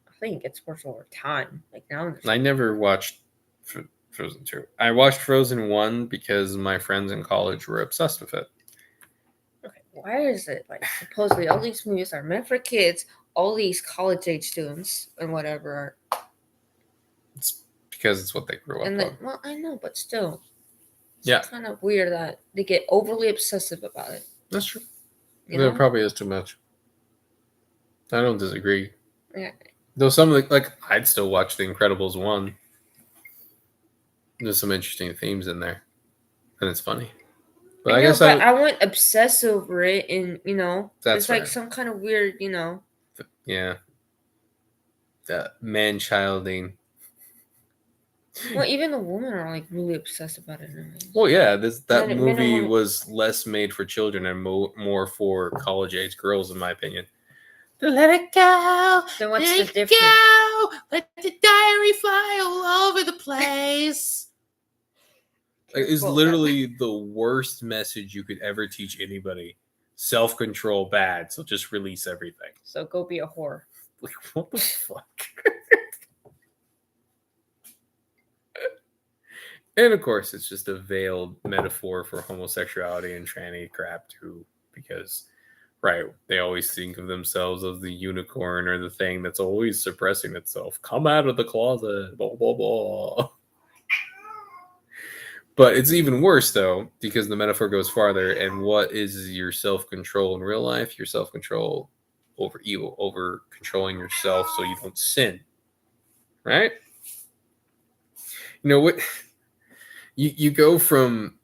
I think it's worse over time. Like now, I never watched Frozen 2. I watched Frozen 1 because my friends in college were obsessed with it. Okay, why is it like supposedly all these movies are meant for kids, all these college age students and whatever are... It's because it's what they grew up on. Well, I know, but still. It's kind of weird that they get overly obsessive about it. That's true. There probably is too much. I don't disagree. Yeah. Though some of I'd still watch The Incredibles 1. There's some interesting themes in there. And it's funny. But I guess I wouldn't obsess over it and, that's it's like some kind of weird, Yeah. The man-childing. Well, even the women are like really obsessed about it. Well, yeah, that movie was less made for children and more for college-age girls, in my opinion. Let it go. Then what's the difference? Go. Let the diary fly all over the place. It's literally the worst message you could ever teach anybody. Self-control bad, so just release everything. So go be a whore. Like, what the fuck? And of course, it's just a veiled metaphor for homosexuality and tranny crap too, because, right, they always think of themselves as the unicorn or the thing that's always suppressing itself. Come out of the closet, blah, blah, blah. But it's even worse, though, because the metaphor goes farther. And what is your self-control in real life? Your self-control over evil, over controlling yourself so you don't sin. Right? You know what? You go from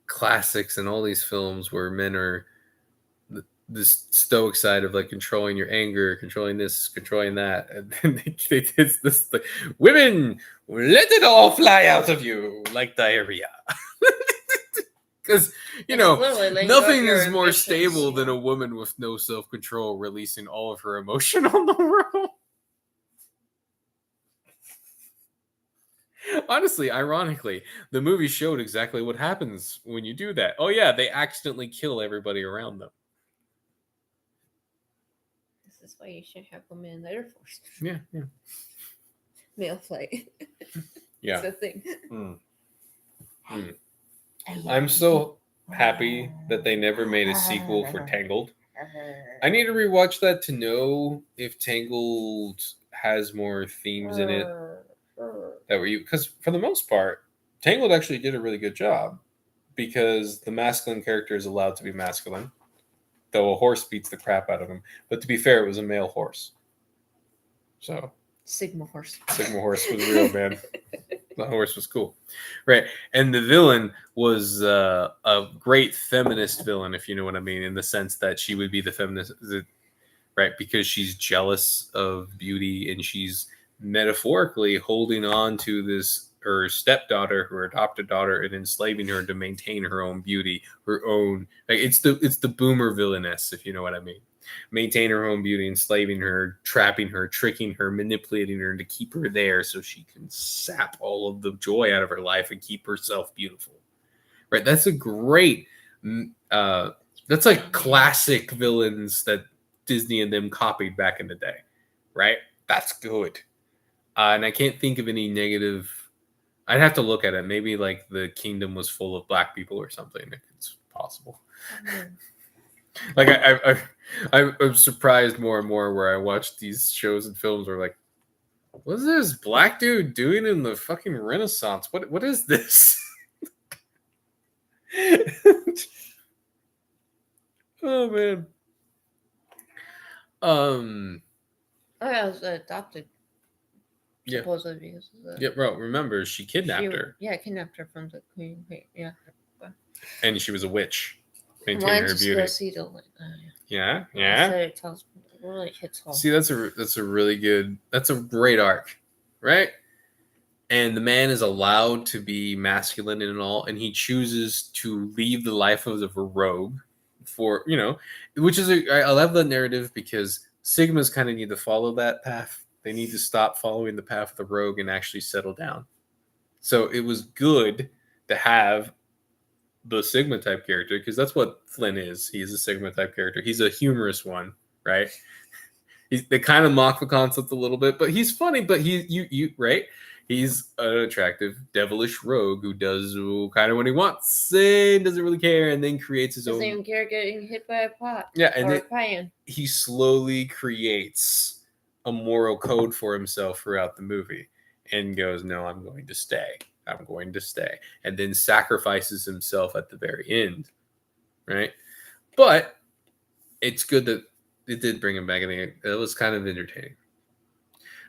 classics and all these films where men are this stoic side of like controlling your anger, controlling this, controlling that, and then it's this like, women, let it all fly out of you like diarrhea. Because nothing is more stable than a woman with no self-control releasing all of her emotion on the world. Honestly, ironically, the movie showed exactly what happens when you do that. Oh yeah, they accidentally kill everybody around them. That's why you should have women in the Air Force. Yeah. Male flight. Yeah. It's a thing. I'm so happy that they never made a sequel for Tangled. I need to rewatch that to know if Tangled has more themes in it that were you, because for the most part, Tangled actually did a really good job because the masculine character is allowed to be masculine, though a horse beats the crap out of him. But to be fair, it was a male horse. So Sigma horse. Sigma horse was real, man. The horse was cool, right? And the villain was a great feminist villain, if you know what I mean, in the sense that she would be the feminist, right? Because she's jealous of beauty and she's metaphorically holding on to this her stepdaughter, her adopted daughter, and enslaving her to maintain her own beauty, her own. Like it's the boomer villainess, if you know what I mean. Maintain her own beauty, enslaving her, trapping her, tricking her, manipulating her to keep her there so she can sap all of the joy out of her life and keep herself beautiful. Right? That's a great. That's like classic villains that Disney and them copied back in the day, right? That's good. And I can't think of any negative. I'd have to look at it. Maybe like the kingdom was full of black people or something. It's possible. Like I'm surprised more and more where I watch these shows and films where like, what's this black dude doing in the fucking Renaissance? What is this? Oh man. Oh, yeah, I was adopted. Yeah. Supposedly because of the. Yeah, bro. Remember, she kidnapped her. Yeah, kidnapped her from the queen. Yeah. And she was a witch. Why Maintaining don't her you beauty. go see the? Yeah. So it tells it really hits home. See, that's a really good. That's a great arc, right? And the man is allowed to be masculine and all, and he chooses to leave the life of a rogue for which is I love the narrative because Sigmas kind of need to follow that path. They need to stop following the path of the rogue and actually settle down. So it was good to have the Sigma type character because that's what Flynn is. He's a Sigma type character. He's a humorous one, right? They kind of mock the concept a little bit, but he's funny. But you right? He's an attractive, devilish rogue who does kind of what he wants and doesn't really care, and then creates his own. Doesn't even care getting hit by a pot. Yeah, and or a pan. He slowly creates a moral code for himself throughout the movie, and goes, "No, I'm going to stay. I'm going to stay," and then sacrifices himself at the very end, right? But it's good that it did bring him back. I think it was kind of entertaining.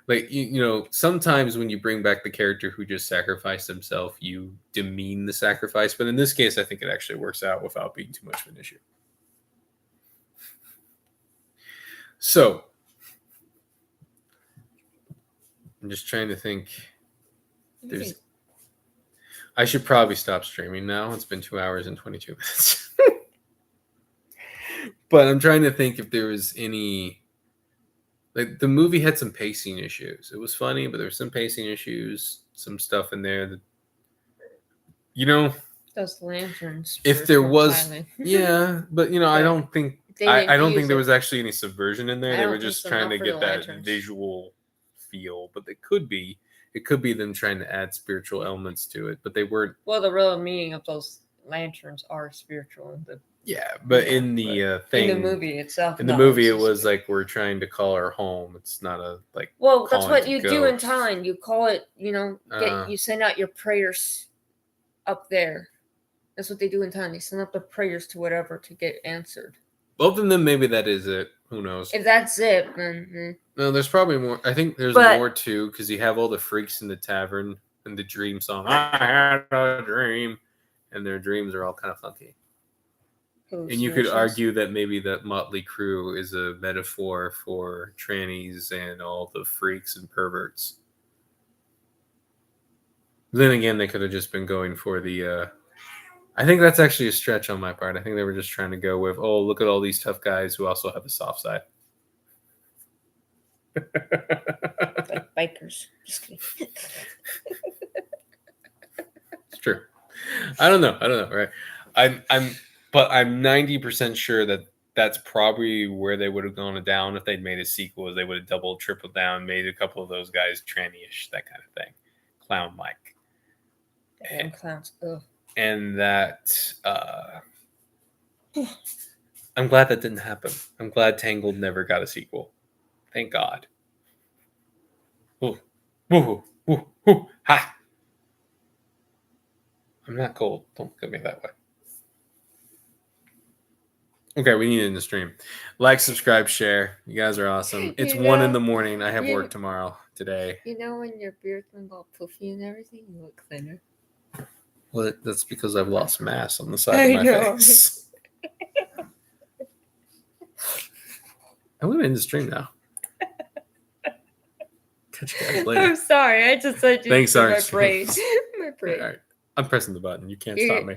Like sometimes when you bring back the character who just sacrificed himself, you demean the sacrifice. But in this case, I think it actually works out without being too much of an issue. So I'm just trying to think. I should probably stop streaming now. It's been 2 hours and 22 minutes. But I'm trying to think if there was any. Like the movie had some pacing issues. It was funny, but there were some pacing issues, some stuff in there that, those lanterns. If there was, yeah, but I don't think I don't think there was actually any subversion in there. They were just trying to get that visual feel, but it could be them trying to add spiritual elements to it, but they weren't. Well, the real meaning of those lanterns are spiritual. But in the thing, in the movie itself, in the movie, it was like we're trying to call our home. It's not a like. Well, that's what you do in Thailand. You call it, you send out your prayers up there. That's what they do in Thailand. They send up the prayers to whatever to get answered. Both of them, maybe that is it. Who knows? If that's it, then. No, there's probably more. I think there's more too, because you have all the freaks in the tavern and the dream song. I had a dream, and their dreams are all kind of funky. And you could argue that maybe that motley crew is a metaphor for trannies and all the freaks and perverts. Then again, they could have just been going for the. I think that's actually a stretch on my part. I think they were just trying to go with, oh, look at all these tough guys who also have a soft side. Like bikers. Just kidding. It's true. I don't know. Right. I'm 90% sure that that's probably where they would have gone down if they'd made a sequel. Is they would have doubled, tripled down, made a couple of those guys tranny-ish, that kind of thing, clown-like. Damn clowns. Ugh. And that I'm glad that didn't happen. I'm glad Tangled never got a sequel. Thank God. Ooh. Woo, woo, woo, ha! I'm not cold. Don't look at me that way. Okay, we need it in the stream. Like, subscribe, share. You guys are awesome. It's 1 in the morning. I have work tomorrow today. You know when your beard's been all poofy and everything, you look thinner. Well, that's because I've lost mass on the side of my face. I'm going to end the stream now. Catch you guys later. I'm sorry. I just said you. Thanks, my brain. My brain. All right. I'm pressing the button. You can't stop me.